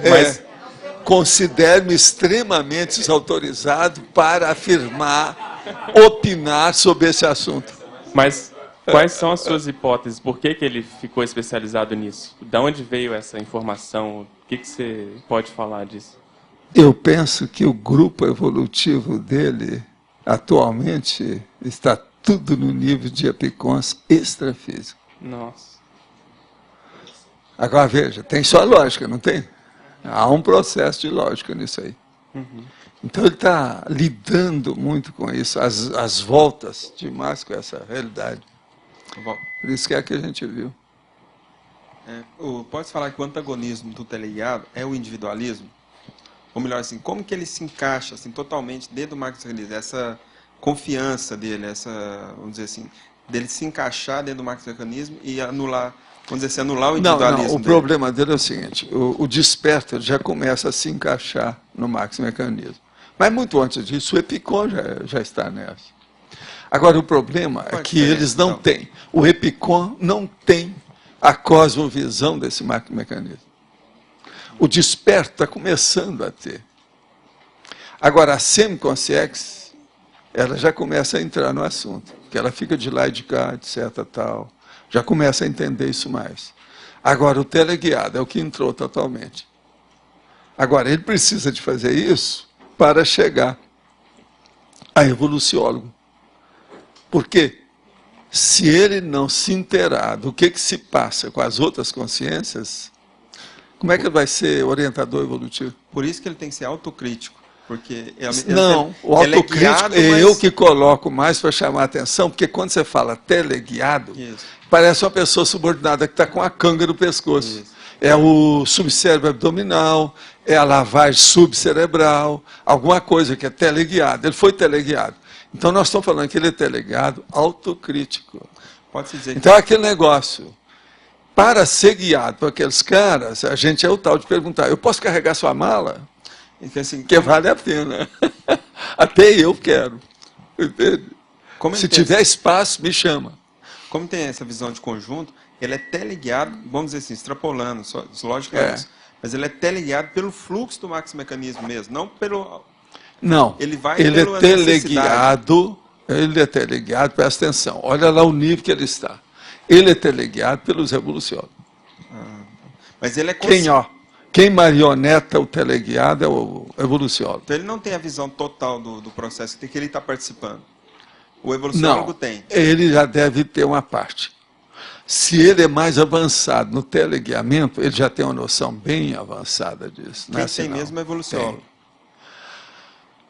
Mas... Considero-me extremamente desautorizado para afirmar, opinar sobre esse assunto. Mas quais são as suas hipóteses? Por que ele ficou especializado nisso? De onde veio essa informação? O que você pode falar disso? Eu penso que o grupo evolutivo dele, atualmente, está tudo no nível de epicons extrafísico. Nossa. Agora, veja, tem só lógica, não tem? Há um processo de lógica nisso aí. Uhum. Então, ele está lidando muito com isso, as voltas demais com essa realidade. Por isso que é que a gente viu. Pode falar que o antagonismo do teleguiado é o individualismo? Ou melhor, assim, como que ele se encaixa assim, totalmente dentro do marxismo? Essa confiança dele, vamos dizer assim, dele se encaixar dentro do marxismo e anular, vamos dizer assim, anular o individualismo. Não, o problema dele é o seguinte, o desperto já começa a se encaixar no mecanismo. Mas muito antes disso, o epicon já está nessa. Agora, o problema é que eles não têm. O epicon não tem a cosmovisão desse mecanismo. O desperto está começando a ter. Agora, a semiconsciência ela já começa a entrar no assunto, porque ela fica de lá e de cá, etc. Tal, já começa a entender isso mais. Agora, o teleguiado é o que entrou totalmente. Agora, ele precisa de fazer isso para chegar a evoluciólogo. Porque se ele não se inteirar do que se passa com as outras consciências, como é que ele vai ser orientador evolutivo? Por isso que ele tem que ser autocrítico. Porque não, o autocrítico é eu que coloco mais para chamar a atenção, porque quando você fala teleguiado, parece uma pessoa subordinada que está com a canga no pescoço. Isso. É o subcérebro abdominal, é a lavagem subcerebral, alguma coisa que é teleguiado. Ele foi teleguiado. Então, nós estamos falando que ele é teleguiado autocrítico. Pode-se dizer então, aquele negócio, para ser guiado por aqueles caras, a gente é o tal de perguntar, eu posso carregar sua mala? Assim, que vale a pena. Até eu quero. Se tiver espaço, me chama. Como tem essa visão de conjunto, ele é teleguiado, vamos dizer assim, extrapolando, logicamente. Mas ele é teleguiado pelo fluxo do maxi-mecanismo mesmo, não pelo... Não, ele é teleguiado, presta atenção, olha lá o nível que ele está. Ele é teleguiado pelos revoluciólogos. Mas ele é Quem marioneta o teleguiado é o evoluciólogo. Então ele não tem a visão total do processo que ele está participando. O evoluciólogo tem. Ele já deve ter uma parte. Se ele é mais avançado no teleguiamento, ele já tem uma noção bem avançada disso. Quem tem mesmo é evoluciólogo. Tem.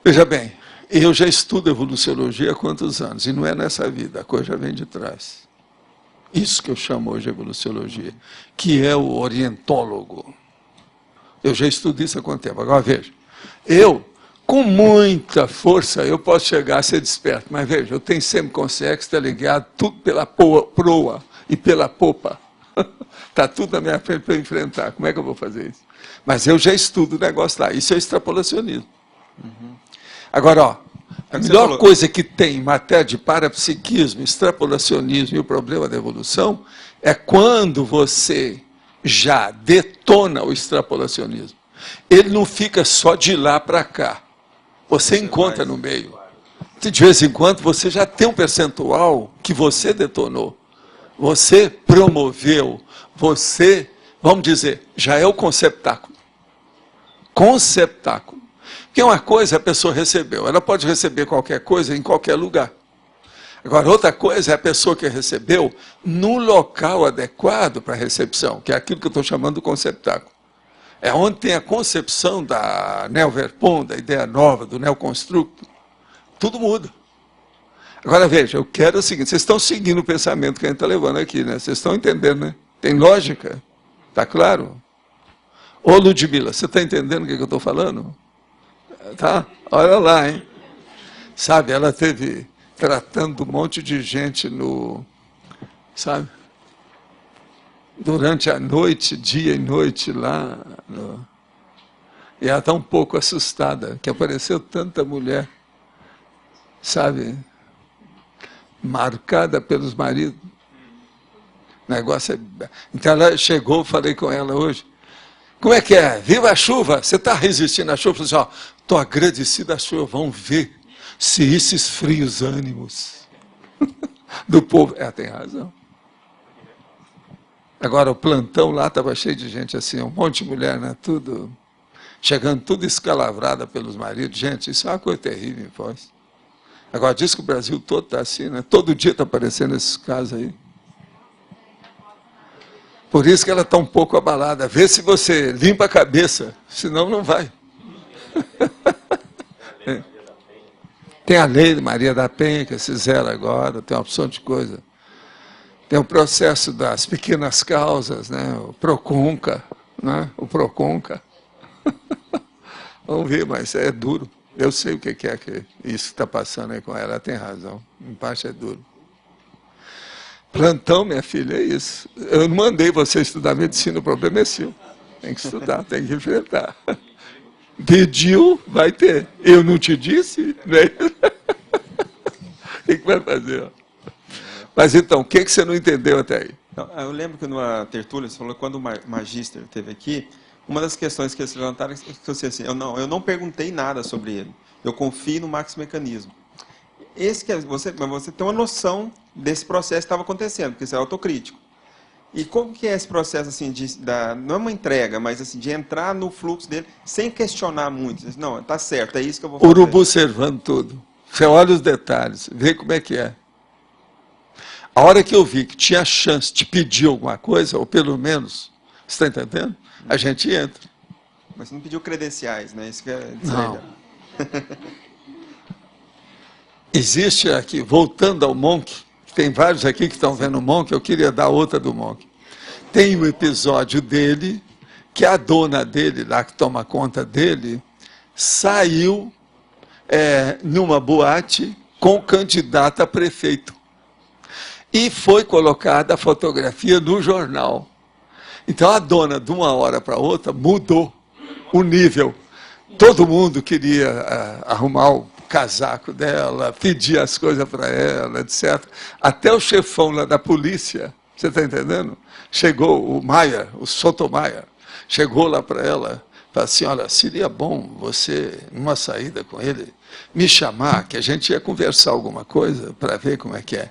Veja bem, eu já estudo evoluciologia há quantos anos? E não é nessa vida, a coisa já vem de trás. Isso que eu chamo hoje de evoluciologia, que é o orientólogo. Eu já estudo isso há quanto tempo? Agora, veja, eu, com muita força, eu posso chegar a ser desperto, mas veja, eu tenho sempre consciência que está ligado tudo pela proa e pela popa. Está tudo na minha frente para enfrentar. Como é que eu vou fazer isso? Mas eu já estudo o negócio lá. Isso é extrapolacionismo. Agora, ó, a melhor coisa que tem em matéria de parapsiquismo, extrapolacionismo e o problema da evolução é quando você já detona o extrapolacionismo. Ele não fica só de lá para cá. Você encontra no meio. De vez em quando você já tem um percentual que você detonou. Você promoveu. Você, vamos dizer, já é o conceptáculo. Conceptáculo. Porque uma coisa a pessoa recebeu. Ela pode receber qualquer coisa em qualquer lugar. Agora, outra coisa é a pessoa que recebeu no local adequado para a recepção, que é aquilo que eu estou chamando de conceptáculo. É onde tem a concepção da Neo-Verpon, da ideia nova, do neoconstructo. Tudo muda. Agora, veja, eu quero o seguinte, vocês estão seguindo o pensamento que a gente está levando aqui, né? Vocês estão entendendo, né? Tem lógica? Está claro? Ô, Ludmila, você está entendendo o que eu estou falando? Tá? Olha lá, hein? Sabe, ela teve tratando um monte de gente sabe? Durante a noite, dia e noite lá. E ela está um pouco assustada, que apareceu tanta mulher, sabe? Marcada pelos maridos. O negócio é... Então ela chegou, falei com ela hoje. Como é que é? Viva a chuva! Você está resistindo à chuva? Eu falei assim, estou agradecido à chuva, vamos ver se isso esfria os ânimos do povo. Tem razão. Agora, o plantão lá estava cheio de gente assim, um monte de mulher, né? Tudo, chegando tudo escalavrada pelos maridos. Gente, isso é uma coisa terrível em Foz. Agora, diz que o Brasil todo está assim, né? Todo dia está aparecendo esses casos aí. Por isso que ela está um pouco abalada. Vê se você limpa a cabeça, senão não vai. Tem a lei de Maria da Penha, que fizeram agora, tem uma opção de coisa. Tem o processo das pequenas causas, né? O PROCONCA, né? O PROCONCA. Vamos ver, mas é duro. Eu sei o que é que isso que está passando aí com ela, ela tem razão. Em parte é duro. Plantão, minha filha, é isso. Eu não mandei você estudar medicina, o problema é seu. Tem que estudar, tem que enfrentar. Pediu, vai ter. Eu não te disse? Né? O que vai fazer? Mas então, o que você não entendeu até aí? Não, eu lembro que numa tertúlia, você falou que quando o Magister esteve aqui, uma das questões que eles levantaram é que você assim, eu não perguntei nada sobre ele. Eu confio no maxi-mecanismo. Esse que você tem uma noção desse processo que estava acontecendo, porque você é autocrítico. E como que é esse processo, assim, não é uma entrega, mas assim, de entrar no fluxo dele sem questionar muito? Não, está certo, é isso que eu vou fazer. Urubu servando tudo. Você olha os detalhes, vê como é que é. A hora que eu vi que tinha chance de pedir alguma coisa, ou pelo menos, você está entendendo? A gente entra. Mas você não pediu credenciais, né? Isso que é não. Existe aqui, voltando ao Monk, tem vários aqui que estão vendo o Monk, eu queria dar outra do Monk. Tem um episódio dele, que a dona dele, lá que toma conta dele, saiu numa boate com o candidato a prefeito. E foi colocada a fotografia no jornal. Então a dona, de uma hora para outra, mudou o nível. Todo mundo queria arrumar o casaco dela, pedir as coisas para ela, etc. Até o chefão lá da polícia, você está entendendo? Chegou o Maia, o Sotomayor, chegou lá para ela, falou assim, olha, seria bom você, numa saída com ele, me chamar, que a gente ia conversar alguma coisa para ver como é que é.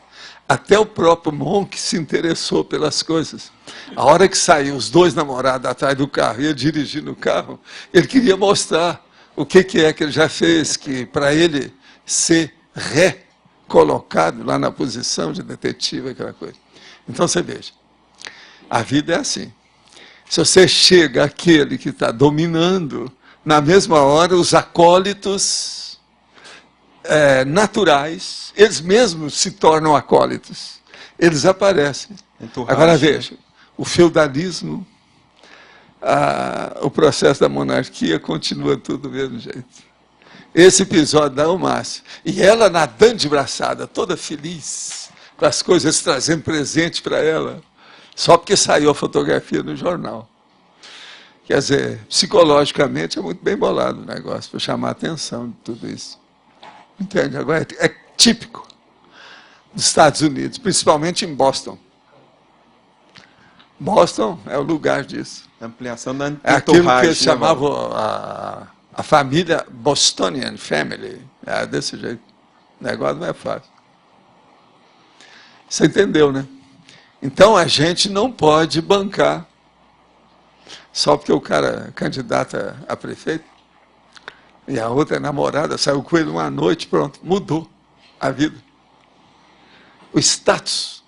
Até o próprio Monk se interessou pelas coisas. A hora que saiu os dois namorados atrás do carro, ia dirigindo o carro, ele queria mostrar o que é que ele já fez, que para ele ser recolocado lá na posição de detetive, aquela coisa. Então você veja, a vida é assim. Se você chega àquele que está dominando, na mesma hora os acólitos naturais, eles mesmos se tornam acólitos. Eles aparecem. Agora veja, o feudalismo, o processo da monarquia continua tudo do mesmo jeito. Esse episódio da Almácia. E ela nadando de braçada, toda feliz, com as coisas trazendo presente para ela, só porque saiu a fotografia no jornal. Quer dizer, psicologicamente é muito bem bolado o negócio, para chamar a atenção de tudo isso. Entende? Agora é típico dos Estados Unidos, principalmente em Boston. Boston é o lugar disso. Ampliação da é aquilo que eles chamavam a família Bostonian Family. É desse jeito. O negócio não é fácil. Você entendeu, né? Então a gente não pode bancar só porque o cara é candidato a prefeito. E a outra namorada saiu com ele uma noite, pronto, mudou a vida. O status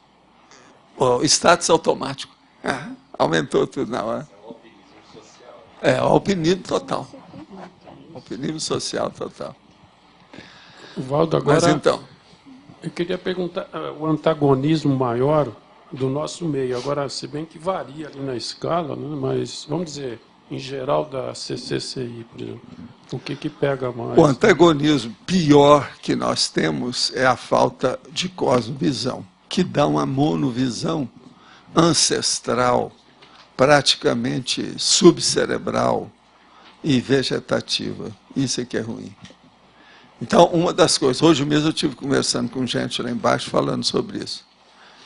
automático, aumentou tudo na hora. É, o alpinismo total. O alpinismo social total. Valdo, agora, mas então, eu queria perguntar, o antagonismo maior do nosso meio, agora, se bem que varia ali na escala, né, mas, vamos dizer, em geral da CCCI, por exemplo, o que pega mais? O antagonismo pior que nós temos é a falta de cosmovisão, que dá uma monovisão ancestral, praticamente subcerebral e vegetativa. Isso é que é ruim. Então, uma das coisas, hoje mesmo eu estive conversando com gente lá embaixo falando sobre isso.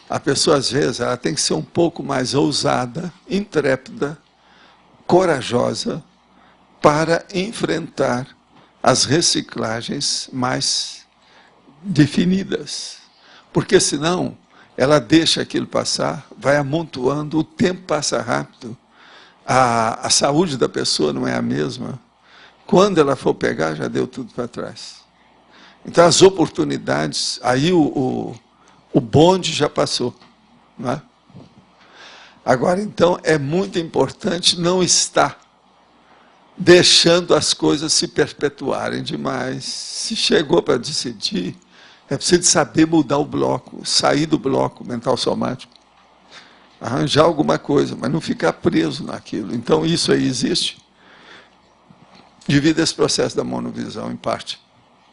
A pessoa, às vezes, ela tem que ser um pouco mais ousada, intrépida, corajosa, para enfrentar as reciclagens mais definidas. Porque, senão, ela deixa aquilo passar, vai amontoando, o tempo passa rápido, a saúde da pessoa não é a mesma. Quando ela for pegar, já deu tudo para trás. Então, as oportunidades, aí o bonde já passou, não é? Agora, então, é muito importante não estar deixando as coisas se perpetuarem demais. Se chegou para decidir, é preciso saber mudar o bloco, sair do bloco mental somático, arranjar alguma coisa, mas não ficar preso naquilo. Então, isso aí existe devido a esse processo da monovisão, em parte.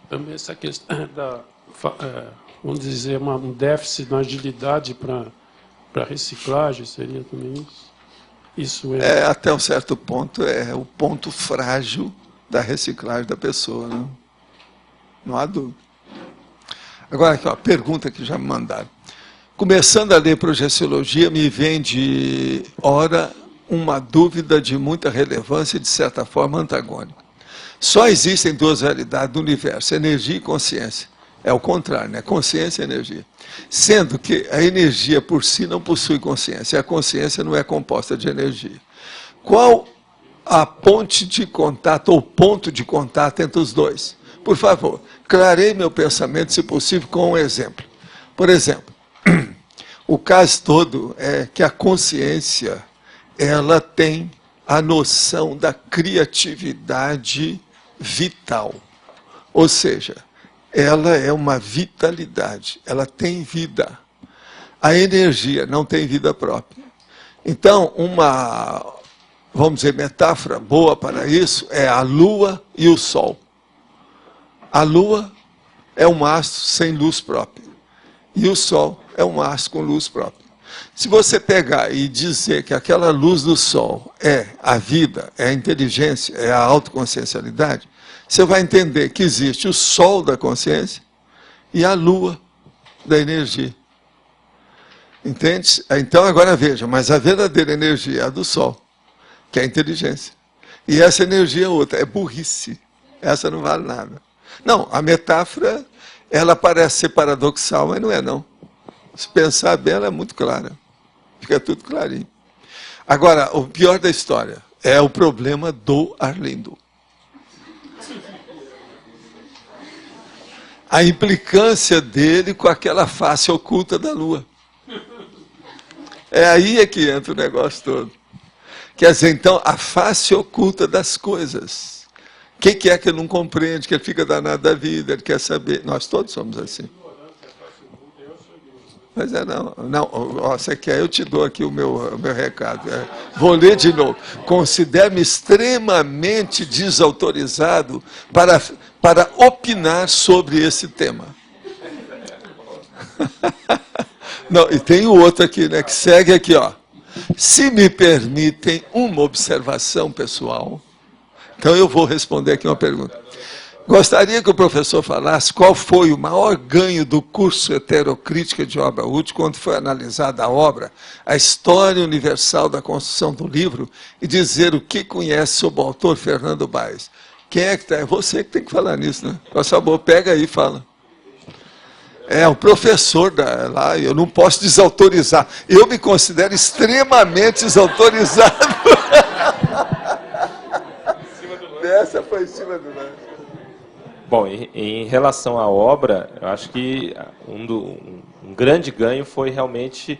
Também essa questão vamos dizer, um déficit na agilidade para reciclagem, seria também isso? Isso até um certo ponto, é o ponto frágil da reciclagem da pessoa, né? Não há dúvida. Agora, aqui, ó, pergunta que já me mandaram. Começando a ler projeciologia, me vem de hora uma dúvida de muita relevância e, de certa forma, antagônica. Só existem duas realidades do universo, energia e consciência. É o contrário, né? Consciência e energia. Sendo que a energia por si não possui consciência. A consciência não é composta de energia. Qual a ponte de contato ou ponto de contato entre os dois? Por favor, clareie meu pensamento, se possível, com um exemplo. Por exemplo, o caso todo é que a consciência, ela tem a noção da criatividade vital. Ou seja, ela é uma vitalidade, ela tem vida. A energia não tem vida própria. Então, uma, vamos dizer, metáfora boa para isso é a Lua e o Sol. A Lua é um astro sem luz própria. E o Sol é um astro com luz própria. Se você pegar e dizer que aquela luz do Sol é a vida, é a inteligência, é a autoconsciencialidade, você vai entender que existe o Sol da consciência e a Lua da energia. Entende? Então agora veja, mas a verdadeira energia é a do Sol, que é a inteligência. E essa energia outra é burrice. Essa não vale nada. Não, a metáfora, ela parece ser paradoxal, mas não é não. Se pensar bem, ela é muito clara. Fica tudo clarinho. Agora, o pior da história é o problema do Arlindo. A implicância dele com aquela face oculta da Lua. É aí é que entra o negócio todo. Quer dizer, então, a face oculta das coisas. O que é que ele não compreende, que ele fica danado da vida, ele quer saber. Nós todos somos assim. Mas não, você quer, eu te dou aqui o meu recado. Vou ler de novo. Considero-me extremamente desautorizado para opinar sobre esse tema. Não, e tem o outro aqui, né, que segue aqui, ó. Se me permitem uma observação pessoal, então eu vou responder aqui uma pergunta. Gostaria que o professor falasse qual foi o maior ganho do curso Heterocrítica de Obra Útil quando foi analisada a obra, a história universal da construção do livro, e dizer o que conhece sobre o autor Fernando Baez. Quem é que está? É você que tem que falar nisso, né? Por favor, pega aí e fala. É, o professor lá, eu não posso desautorizar. Eu me considero extremamente desautorizado. Essa foi em cima do lance. Bom, em relação à obra, eu acho que um grande ganho foi realmente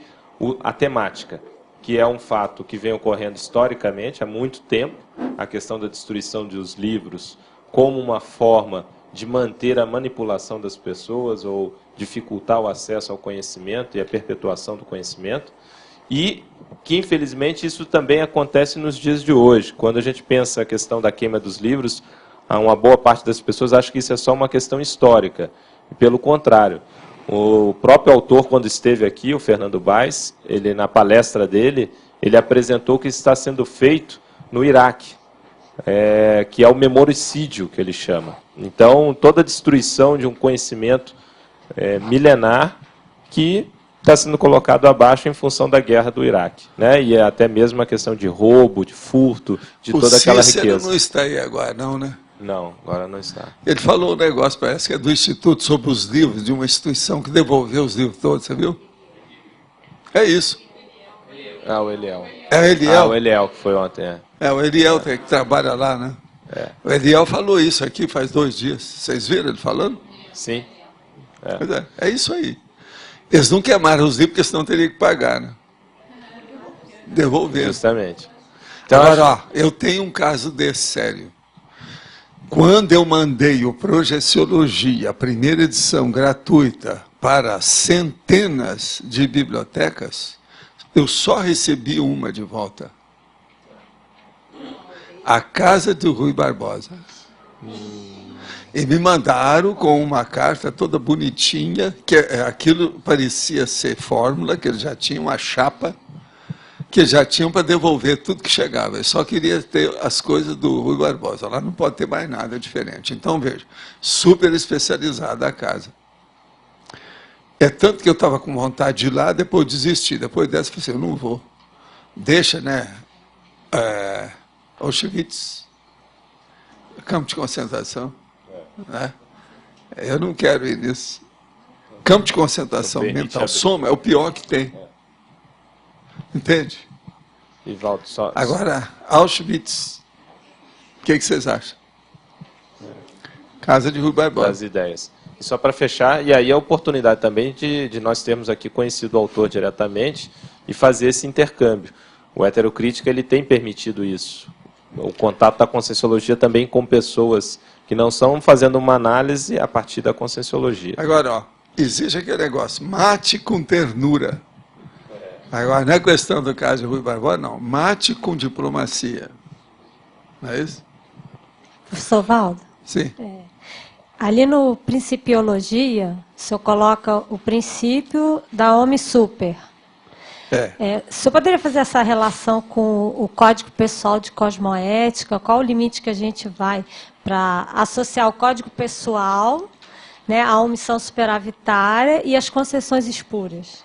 a temática, que é um fato que vem ocorrendo historicamente há muito tempo, a questão da destruição dos livros como uma forma de manter a manipulação das pessoas ou dificultar o acesso ao conhecimento e a perpetuação do conhecimento, e que, infelizmente, isso também acontece nos dias de hoje. Quando a gente pensa a questão da queima dos livros, uma boa parte das pessoas acha que isso é só uma questão histórica. E, pelo contrário, o próprio autor, quando esteve aqui, o Fernando Baez, ele, na palestra dele, ele apresentou o que está sendo feito no Iraque, que é o memoricídio, que ele chama. Então, toda a destruição de um conhecimento milenar que está sendo colocado abaixo em função da guerra do Iraque, né? E até mesmo a questão de roubo, de furto, de toda aquela riqueza. O Cícero não está aí agora, não, né? Não, agora não está. Ele falou um negócio, parece que é do Instituto sobre os livros, de uma instituição que devolveu os livros todos, você viu? É isso. Ah, o Eliel. É o Eliel? Ah, o Eliel, que foi ontem. O Eliel que trabalha lá, né? O Eliel falou isso aqui faz 2 dias. Vocês viram ele falando? Sim. Pois é isso aí. Eles não queimaram os livros, porque senão teria que pagar, né? Devolver. Justamente. Então, agora, eu tenho um caso desse sério. Quando eu mandei o Projeciologia, a primeira edição gratuita, para centenas de bibliotecas, eu só recebi uma de volta. A Casa do Rui Barbosa. E me mandaram com uma carta toda bonitinha, que aquilo parecia ser fórmula, que eles já tinham a chapa, que já tinham para devolver tudo que chegava. Eu só queria ter as coisas do Rui Barbosa. Lá não pode ter mais nada diferente. Então, veja, super especializada a casa. É tanto que eu estava com vontade de ir lá, depois desisti. Depois dessa, eu falei assim, eu não vou. Deixa, né? Auschwitz, campo de concentração. Né? Eu não quero ir nisso. Campo de concentração mental, soma, é o pior que tem. Entende? Ivaldo, só... Agora, Auschwitz, o que vocês acham? Casa de Rui Barbosa. Das ideias. E só para fechar, e aí a oportunidade também de nós termos aqui conhecido o autor diretamente e fazer esse intercâmbio. O Heterocrítica ele tem permitido isso. O contato da Conscienciologia também com pessoas que não são fazendo uma análise a partir da Conscienciologia. Agora, ó, existe aquele negócio, mate com ternura. Agora, não é questão do caso de Rui Barbosa, não. Mate com diplomacia. Não é isso? Professor Valdo? Sim. Ali no Principiologia, o senhor coloca o princípio da Homem Super. O senhor poderia fazer essa relação com o Código Pessoal de Cosmoética? Qual o limite que a gente vai para associar o Código Pessoal, né, à omissão superavitária e às concessões espuras?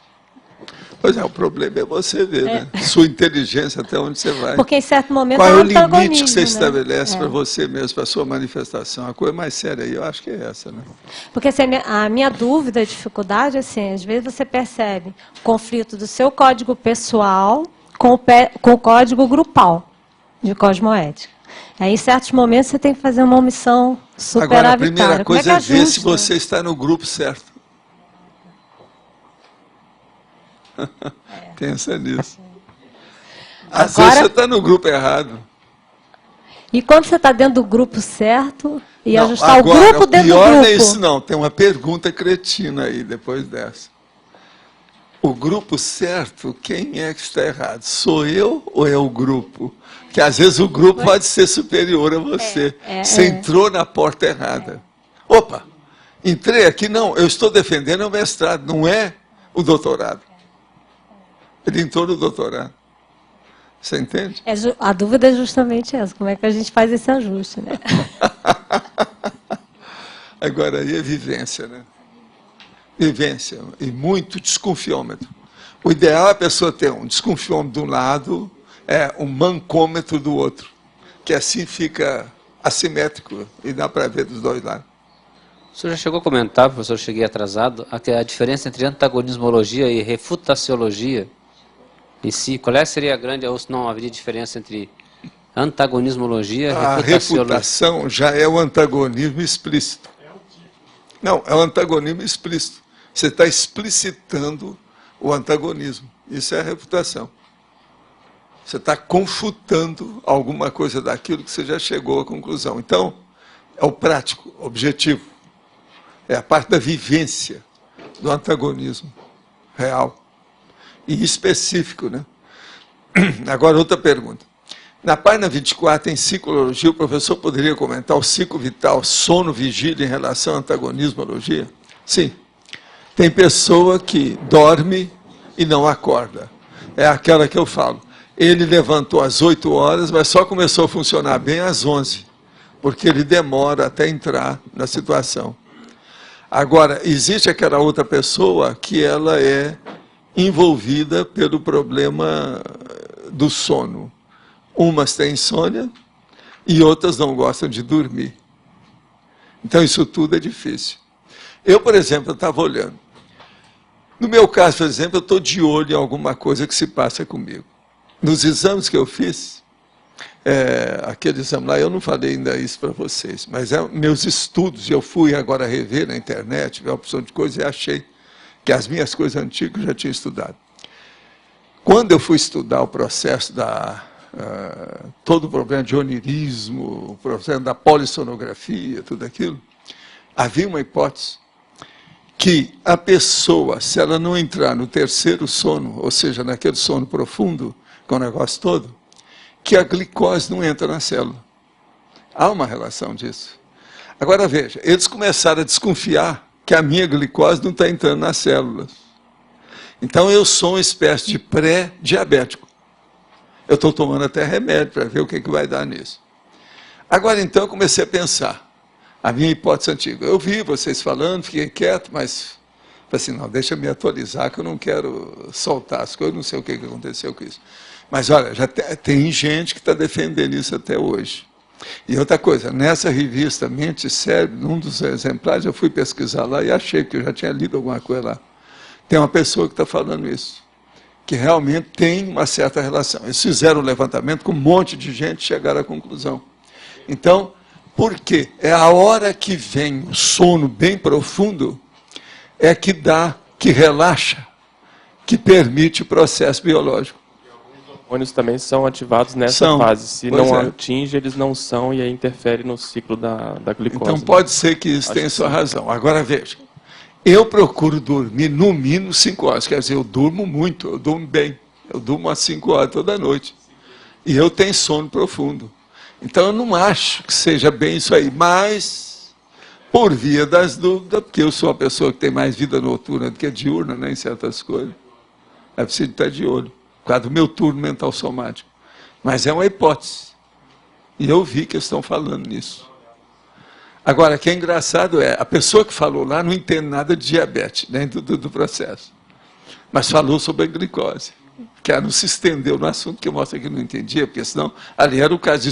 Pois é, o problema é você ver, né? Sua inteligência, até onde você vai. Porque em certo momento qual é o antagonismo, limite que você estabelece né? para você mesmo, para a sua manifestação? A coisa mais séria aí, eu acho que é essa, né? Porque assim, a minha dúvida, a dificuldade, assim, às vezes você percebe o conflito do seu código pessoal com o código grupal de cosmoética. Aí, em certos momentos, você tem que fazer uma omissão superavitária. Agora, a primeira coisa é ver se ajusta? você está no grupo certo. Pensa nisso. Às vezes você está no grupo errado. E quando você está dentro do grupo certo e Não, ajustar agora, o grupo dentro do grupo? O pior não é isso, não. Tem uma pergunta cretina aí, depois dessa. O grupo certo, quem é que está errado? Sou eu ou é o grupo? Porque às vezes o grupo pode ser superior a você. Você entrou na porta errada. Opa, entrei aqui, não, eu estou defendendo o mestrado, não é o doutorado. Ele entrou no doutorado. Você entende? A dúvida é justamente essa, como é que a gente faz esse ajuste, né? Agora, aí é vivência, né? Vivência e muito desconfiômetro. O ideal é a pessoa ter um desconfiômetro de um lado, um mancômetro do outro, que assim fica assimétrico e dá para ver dos dois lados. O senhor já chegou a comentar, professor, eu cheguei atrasado, a diferença entre antagonismologia e refutaciologia em si. Qual seria a grande, ou se não haveria diferença entre antagonismologia e refutaciologia? A refutação já é o antagonismo explícito. Não, é o antagonismo explícito. Você está explicitando o antagonismo. Isso é a refutação. Você está confutando alguma coisa daquilo que você já chegou à conclusão. Então, é o prático, objetivo. É a parte da vivência do antagonismo real e específico, né? Agora, outra pergunta. Na página 24, em ciclologia, o professor poderia comentar o ciclo vital, sono, vigília, em relação à antagonismologia? Sim. Tem pessoa que dorme e não acorda. É aquela que eu falo. Ele levantou às 8 horas, mas só começou a funcionar bem às 11, porque ele demora até entrar na situação. Agora, existe aquela outra pessoa que ela é envolvida pelo problema do sono. Umas têm insônia e outras não gostam de dormir. Então, isso tudo é difícil. Eu, por exemplo, estava olhando. No meu caso, por exemplo, eu estou de olho em alguma coisa que se passa comigo. Nos exames que eu fiz, aquele exame lá, eu não falei ainda isso para vocês, mas meus estudos, eu fui agora rever na internet, ver uma opção de coisa e achei que as minhas coisas antigas eu já tinha estudado. Quando eu fui estudar o processo todo o problema de onirismo, o processo da polissonografia, tudo aquilo, havia uma hipótese que a pessoa, se ela não entrar no terceiro sono, ou seja, naquele sono profundo, com o negócio todo, que a glicose não entra na célula. Há uma relação disso. Agora veja, eles começaram a desconfiar que a minha glicose não está entrando nas células. Então eu sou uma espécie de pré-diabético. Eu estou tomando até remédio para ver o que vai dar nisso. Agora então eu comecei a pensar. A minha hipótese antiga. Eu vi vocês falando, fiquei quieto, mas falei assim, não, deixa eu me atualizar que eu não quero soltar as coisas, não sei o que aconteceu com isso. Mas olha, já tem gente que está defendendo isso até hoje. E outra coisa, nessa revista Mente e Cérebro, num dos exemplares, eu fui pesquisar lá e achei que eu já tinha lido alguma coisa lá. Tem uma pessoa que está falando isso, que realmente tem uma certa relação. Eles fizeram um levantamento com um monte de gente e chegaram à conclusão. Então, por quê? É a hora que vem o sono bem profundo, é que dá, que relaxa, que permite o processo biológico. Os hormônios também são ativados nessa fase. Se não atinge, eles não são e aí interfere no ciclo da glicose. Então pode ser que isso tenha sua razão. Agora veja, eu procuro dormir no mínimo 5 horas. Quer dizer, eu durmo muito, eu durmo bem. Eu durmo às 5 horas toda noite. E eu tenho sono profundo. Então eu não acho que seja bem isso aí, mas por via das dúvidas, porque eu sou uma pessoa que tem mais vida noturna do que diurna, né, em certas coisas, é preciso estar de olho, por causa do meu turno mental somático. Mas é uma hipótese. E eu vi que eles estão falando nisso. Agora, o que é engraçado é, a pessoa que falou lá não entende nada de diabetes, nem do processo. Mas falou sobre a glicose. Que ela não se estendeu no assunto, que eu mostro que não entendia, porque senão ali era o caso de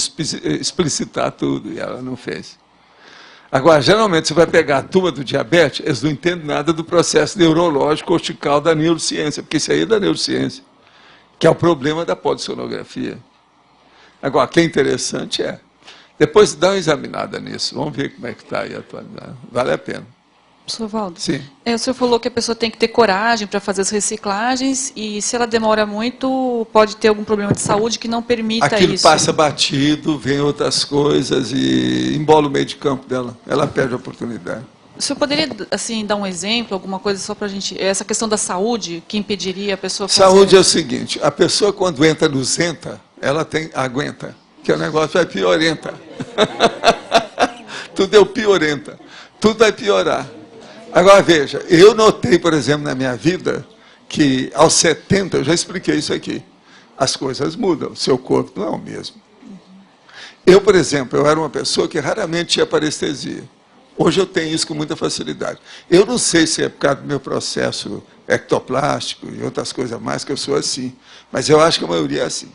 explicitar tudo, e ela não fez. Agora, geralmente, você vai pegar a turma do diabetes, eles não entendem nada do processo neurológico cortical da neurociência, porque isso aí é da neurociência, que é o problema da polissonografia. Agora, o que é interessante é, depois dá uma examinada nisso, vamos ver como é que está aí atualizado. Vale a pena. Professor Valdo, sim. O senhor falou que a pessoa tem que ter coragem para fazer as reciclagens e se ela demora muito, pode ter algum problema de saúde que não permita Aquilo isso. passa batido, vem outras coisas e embola o meio de campo dela. Ela perde a oportunidade. O senhor poderia assim, dar um exemplo, alguma coisa só para a gente... Essa questão da saúde, que impediria a pessoa... Saúde é o seguinte, a pessoa quando entra no Zenta, ela aguenta, que o negócio vai piorenta. Tudo é o piorenta. Tudo vai piorar. Agora, veja, eu notei, por exemplo, na minha vida, que aos 70, eu já expliquei isso aqui, as coisas mudam, o seu corpo não é o mesmo. Eu, por exemplo, eu era uma pessoa que raramente tinha parestesia. Hoje eu tenho isso com muita facilidade. Eu não sei se é por causa do meu processo ectoplástico e outras coisas mais que eu sou assim, mas eu acho que a maioria é assim.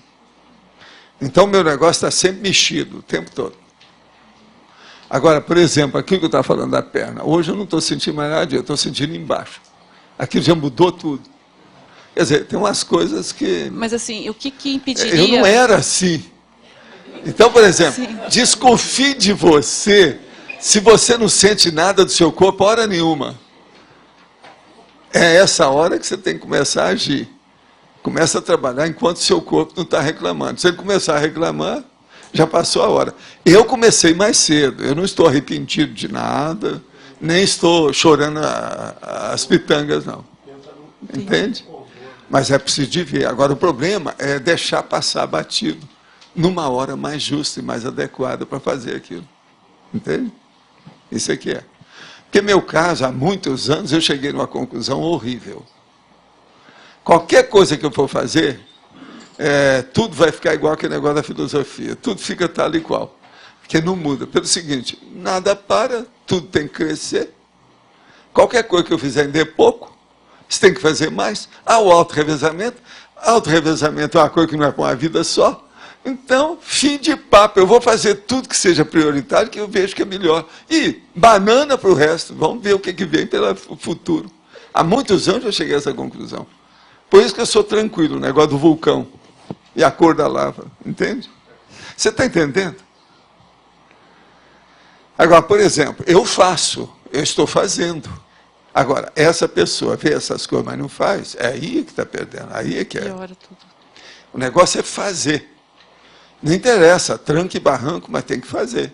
Então, meu negócio está sempre mexido o tempo todo. Agora, por exemplo, aquilo que eu estava falando da perna, hoje eu não estou sentindo mais nada, eu estou sentindo embaixo. Aquilo já mudou tudo. Quer dizer, tem umas coisas que... Mas assim, o que impediria... Eu não era assim. Então, por exemplo, desconfie de você se você não sente nada do seu corpo, hora nenhuma. É essa hora que você tem que começar a agir. Começa a trabalhar enquanto o seu corpo não está reclamando. Se ele começar a reclamar, já passou a hora. Eu comecei mais cedo, eu não estou arrependido de nada, nem estou chorando as pitangas, não. Entende? Mas é preciso de ver. Agora, o problema é deixar passar batido numa hora mais justa e mais adequada para fazer aquilo. Entende? Isso aqui é. Porque, meu caso, há muitos anos, eu cheguei numa conclusão horrível. Qualquer coisa que eu for fazer... tudo vai ficar igual aquele negócio da filosofia. Tudo fica tal e qual. Porque não muda. Pelo seguinte, nada para, tudo tem que crescer. Qualquer coisa que eu fizer ainda é pouco. Você tem que fazer mais. Há o auto-revezamento. Auto-revezamento é uma coisa que não é para uma vida só. Então, fim de papo. Eu vou fazer tudo que seja prioritário, que eu vejo que é melhor. E banana para o resto. Vamos ver o que vem pelo futuro. Há muitos anos eu cheguei a essa conclusão. Por isso que eu sou tranquilo, o negócio do vulcão. E a cor da lava, entende? Você está entendendo? Agora, por exemplo, eu estou fazendo. Agora, essa pessoa vê essas coisas, mas não faz, é aí que está perdendo, aí é que é. O negócio é fazer. Não interessa, tranco e barranco, mas tem que fazer.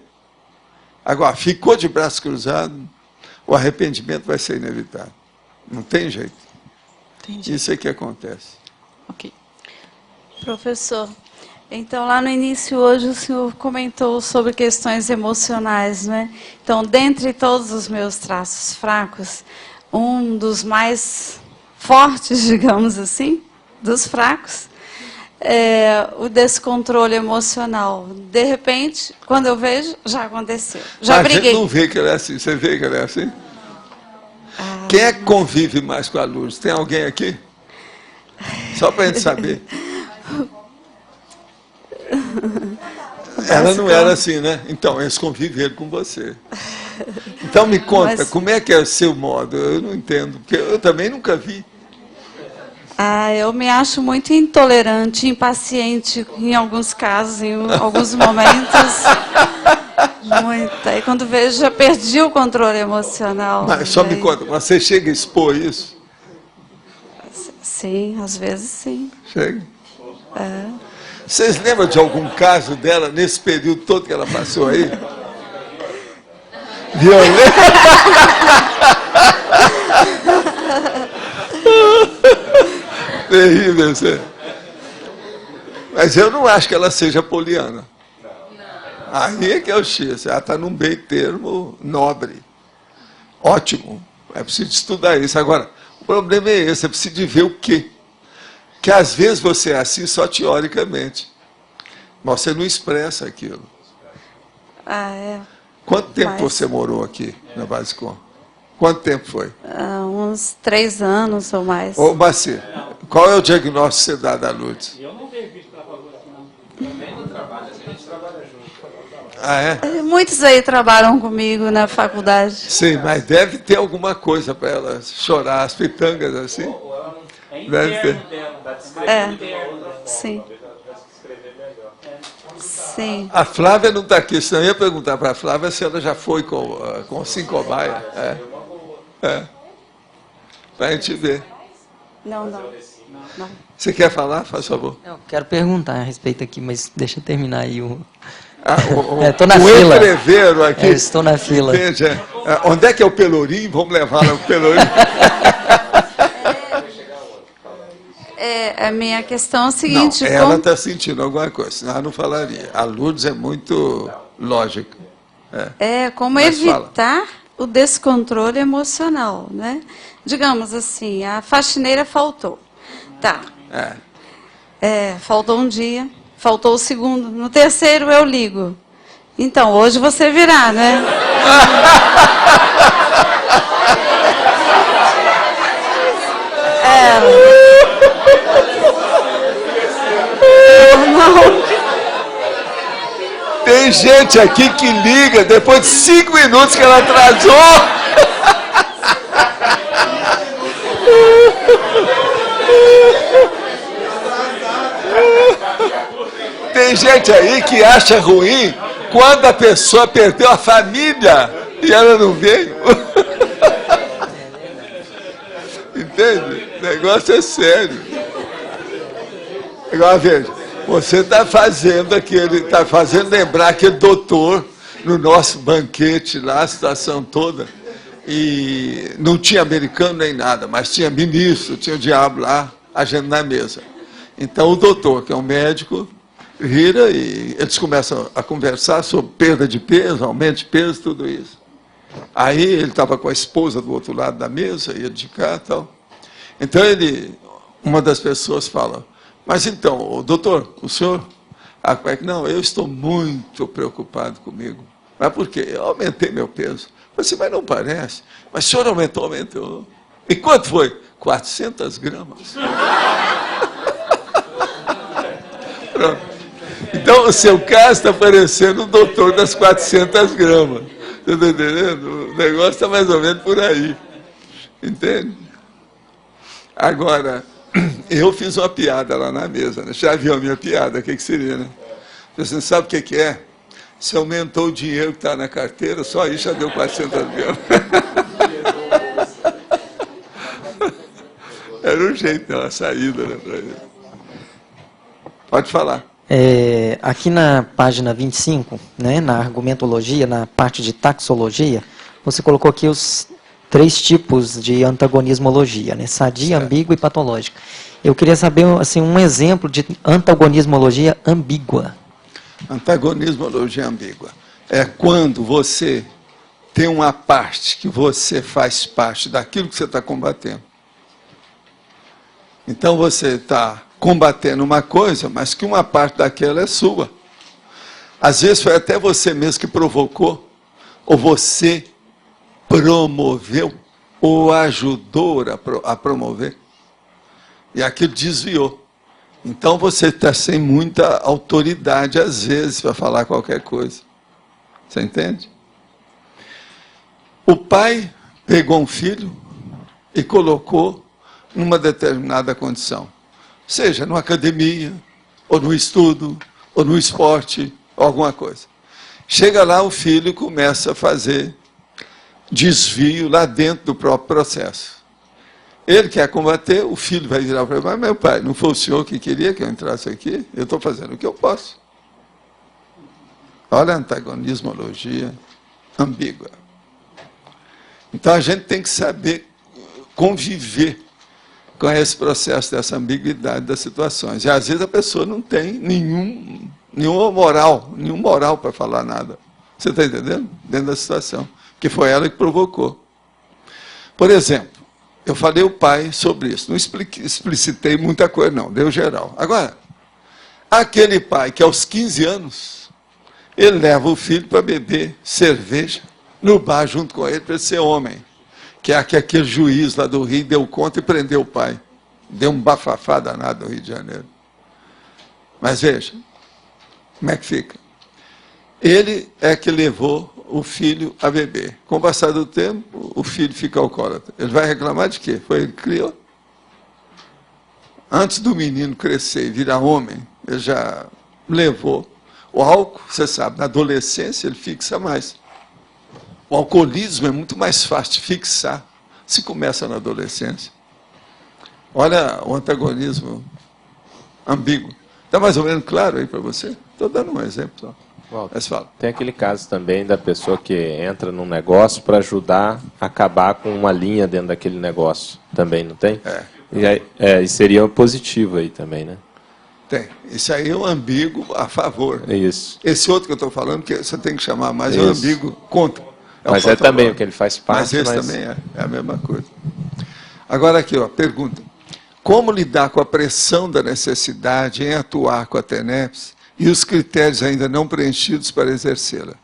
Agora, ficou de braço cruzado, o arrependimento vai ser inevitável. Não tem jeito. Entendi. Isso é que acontece. Ok. Professor, então lá no início hoje o senhor comentou sobre questões emocionais, né? Então, dentre todos os meus traços fracos, um dos mais fortes, digamos assim, dos fracos, é o descontrole emocional. De repente, quando eu vejo, já aconteceu. Já briguei. A gente não vê que ele é assim. Você vê que ele é assim? Quem é que convive mais com a Lourdes? Tem alguém aqui? Só para a gente saber. Ela não era assim, né? Então, eles conviveram com você. Então, me conta, como é que é o seu modo? Eu não entendo, porque eu também nunca vi. Eu me acho muito intolerante, impaciente em alguns casos, em alguns momentos. Muito. Aí quando vejo, já perdi o controle emocional. Mas só me conta, você chega a expor isso? Sim, às vezes sim. Chega? Vocês lembram de algum caso dela nesse período todo que ela passou aí? Violência? Terrível, você. Mas eu não acho que ela seja poliana. Aí é que é o X. Ela está num meio termo nobre. Ótimo. É preciso estudar isso. Agora, o problema é esse. É preciso ver o quê? Que às vezes você é assim só teoricamente. Mas você não expressa aquilo. Quanto tempo você morou aqui na Basicom? Quanto tempo foi? Uns 3 anos ou mais. Ô, Bacê, qual é o diagnóstico que você dá da Lourdes? Eu não tenho visto ela falou assim, não. Também não trabalha, a gente trabalha junto. Ah, é? Muitos aí trabalham comigo na faculdade. Sim, mas deve ter alguma coisa para ela chorar, as pitangas assim. Deve ter. Sim. Sim. A Flávia não está aqui, senão eu ia perguntar para a Flávia se ela já foi com 5 cobaias. Para a gente ver. Não. Você quer falar? Faz favor. Eu quero perguntar a respeito aqui, mas deixa eu terminar aí o... Estou na fila. O entreveiro aqui. Estou na fila. Entende? Onde é que é o Pelourinho? Vamos levar lá o Pelourinho. A minha questão é o seguinte... Não, ela está sentindo alguma coisa, senão ela não falaria. A Lourdes é muito lógica. Como evitar o descontrole emocional, né? Digamos assim, a faxineira faltou. Tá. Faltou um dia, faltou o segundo. No terceiro eu ligo. Então, hoje você virá, né? Tem gente aqui que liga depois de 5 minutos que ela atrasou. Tem gente aí que acha ruim quando a pessoa perdeu a família e ela não veio. Entende? O negócio é sério. Agora veja, você está fazendo lembrar aquele doutor no nosso banquete lá, a situação toda, e não tinha americano nem nada, mas tinha ministro, tinha o diabo lá, agindo na mesa. Então o doutor, que é um médico, vira e eles começam a conversar sobre perda de peso, aumento de peso, tudo isso. Aí ele estava com a esposa do outro lado da mesa, ia de cá e tal. Então uma das pessoas fala, mas então, doutor, o senhor... Não, eu estou muito preocupado comigo. Mas por quê? Eu aumentei meu peso. Você, mas não parece. Mas o senhor aumentou. E quanto foi? 400 gramas. Pronto. Então, o seu caso está parecendo o doutor das 400 gramas. Você está entendendo? O negócio está mais ou menos por aí. Entende? Agora, eu fiz uma piada lá na mesa. Né? Já viu a minha piada? O que seria, né? Você sabe o que é? Se aumentou o dinheiro que está na carteira, só aí já deu 400 gramas. Era um jeito, uma saída, né, para ele. Pode falar. Aqui na página 25, né, na argumentologia, na parte de taxologia, você colocou aqui os 3 tipos de antagonismologia, né, sadia, ambígua e patológica. Eu queria saber assim, um exemplo de antagonismologia ambígua. Antagonismologia ambígua é quando você tem uma parte que você faz parte daquilo que você está combatendo. Então você está combatendo uma coisa, mas que uma parte daquela é sua. Às vezes foi até você mesmo que provocou, ou você promoveu, ou ajudou a promover. E aquilo desviou. Então você está sem muita autoridade, às vezes, para falar qualquer coisa. Você entende? O pai pegou um filho e colocou numa determinada condição. Seja numa academia, ou no estudo, ou no esporte, ou alguma coisa. Chega lá, o filho começa a fazer desvio lá dentro do próprio processo. Ele quer combater, o filho vai virar para ele, mas meu pai, não foi o senhor que queria que eu entrasse aqui? Eu estou fazendo o que eu posso. Olha a antagonismologia ambígua. Então a gente tem que saber conviver com esse processo dessa ambiguidade das situações. E às vezes a pessoa não tem nenhuma moral para falar nada. Você está entendendo? Dentro da situação. Que foi ela que provocou. Por exemplo, eu falei o pai sobre isso. Não explicitei muita coisa, não. Deu geral. Agora, aquele pai que aos 15 anos, ele leva o filho para beber cerveja no bar junto com ele, para ele ser homem. Que é aquele juiz lá do Rio deu conta e prendeu o pai. Deu um bafafá danado no Rio de Janeiro. Mas veja, como é que fica? Ele é que levou o filho a beber. Com o passar do tempo, o filho fica alcoólatra. Ele vai reclamar de quê? Foi ele que criou. Antes do menino crescer e virar homem, ele já levou. O álcool, você sabe, na adolescência ele fixa mais. O alcoolismo é muito mais fácil de fixar se começa na adolescência. Olha o antagonismo ambíguo. Está mais ou menos claro aí para você? Estou dando um exemplo só. Walter, tem aquele caso também da pessoa que entra num negócio para ajudar a acabar com uma linha dentro daquele negócio. Também, não tem? E seria positivo aí também, né? Tem. Isso aí é um ambíguo a favor. Isso. Esse outro que eu estou falando, que você tem que chamar mais, é um ambíguo contra. Mas é também o que ele faz parte. Mas esse também é a mesma coisa. Agora aqui, ó, pergunta. Como lidar com a pressão da necessidade em atuar com a TENEPS e os critérios ainda não preenchidos para exercê-la?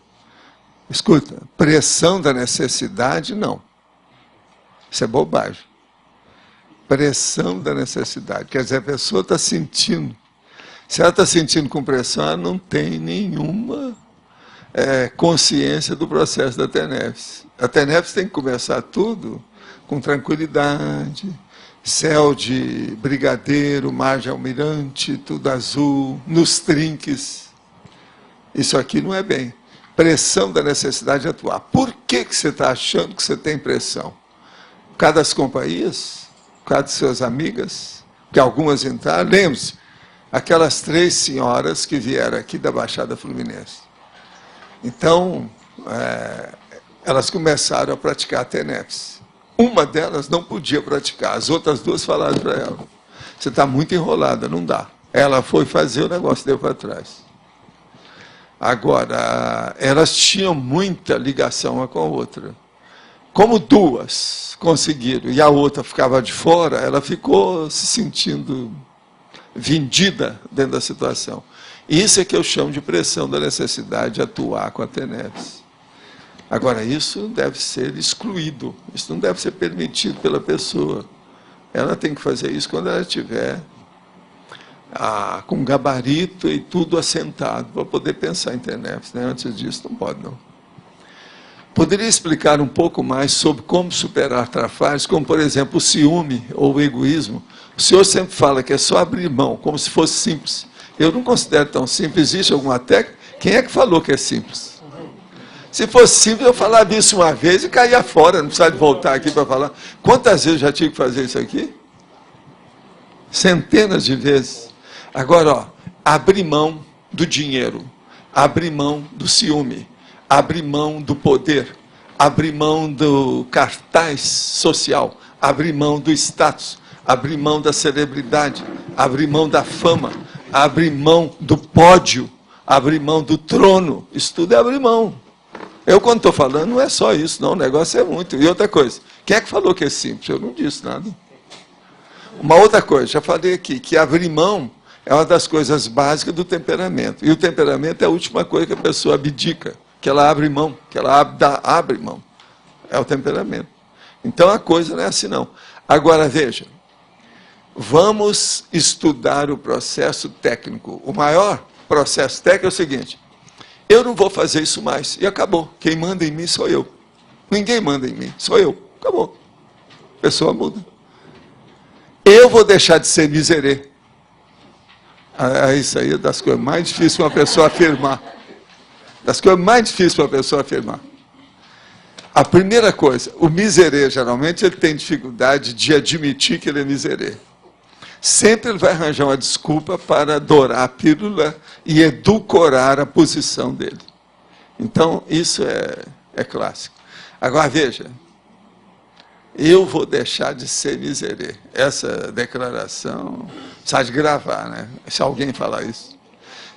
Escuta, pressão da necessidade, não. Isso é bobagem. Pressão da necessidade. Quer dizer, a pessoa está sentindo. Se ela está sentindo com pressão, ela não tem nenhuma consciência do processo da TENEPS. A TENEPS tem que começar tudo com tranquilidade, céu de brigadeiro, mar de almirante, tudo azul, nos trinques. Isso aqui não é bem. Pressão da necessidade de atuar. Por que você está achando que você tem pressão? Por causa das companhias? Por causa de suas amigas? Que algumas entraram? Lembre-se, aquelas 3 senhoras que vieram aqui da Baixada Fluminense. Então, elas começaram a praticar a TENEPS. Uma delas não podia praticar, as outras 2 falaram para ela: você está muito enrolada, não dá. Ela foi fazer, o negócio deu para trás. Agora, elas tinham muita ligação uma com a outra. Como 2 conseguiram e a outra ficava de fora, ela ficou se sentindo vendida dentro da situação. Isso é que eu chamo de pressão da necessidade de atuar com a TENEPS. Agora, isso deve ser excluído, isso não deve ser permitido pela pessoa. Ela tem que fazer isso quando ela estiver com gabarito e tudo assentado, para poder pensar em TENEPS, né? Antes disso, não pode, não. Poderia explicar um pouco mais sobre como superar trafares, como, por exemplo, o ciúme ou o egoísmo? O senhor sempre fala que é só abrir mão, como se fosse simples. Eu não considero tão simples. Existe alguma técnica? Quem é que falou que é simples? Se fosse simples, eu falava isso uma vez e caía fora, não precisava de voltar aqui para falar. Quantas vezes eu já tive que fazer isso aqui? Centenas de vezes. Agora, ó, abrir mão do dinheiro, abrir mão do ciúme, abrir mão do poder, abrir mão do cartaz social, abrir mão do status, abrir mão da celebridade, abrir mão da fama, abrir mão do pódio, abrir mão do trono. Isso tudo é abrir mão. Eu, quando estou falando, não é só isso, não. O negócio é muito. E outra coisa, quem é que falou que é simples? Eu não disse nada. Uma outra coisa, já falei aqui, que abrir mão é uma das coisas básicas do temperamento. E o temperamento é a última coisa que a pessoa abdica, que ela abre mão, que ela abre mão. É o temperamento. Então, a coisa não é assim, não. Agora, veja, vamos estudar o processo técnico. O maior processo técnico é o seguinte: eu não vou fazer isso mais, e acabou. Quem manda em mim sou eu. Ninguém manda em mim, sou eu. Acabou. A pessoa muda. Eu vou deixar de ser miserê. Isso aí é das coisas mais difíceis para uma pessoa afirmar. Das coisas mais difíceis para uma pessoa afirmar. A primeira coisa, o miserê, geralmente, ele tem dificuldade de admitir que ele é miserê. Sempre ele vai arranjar uma desculpa para adorar a pílula e edulcorar a posição dele. Então, isso é clássico. Agora, veja, eu vou deixar de ser miserê. Essa declaração, precisa de gravar, né? Se alguém falar isso.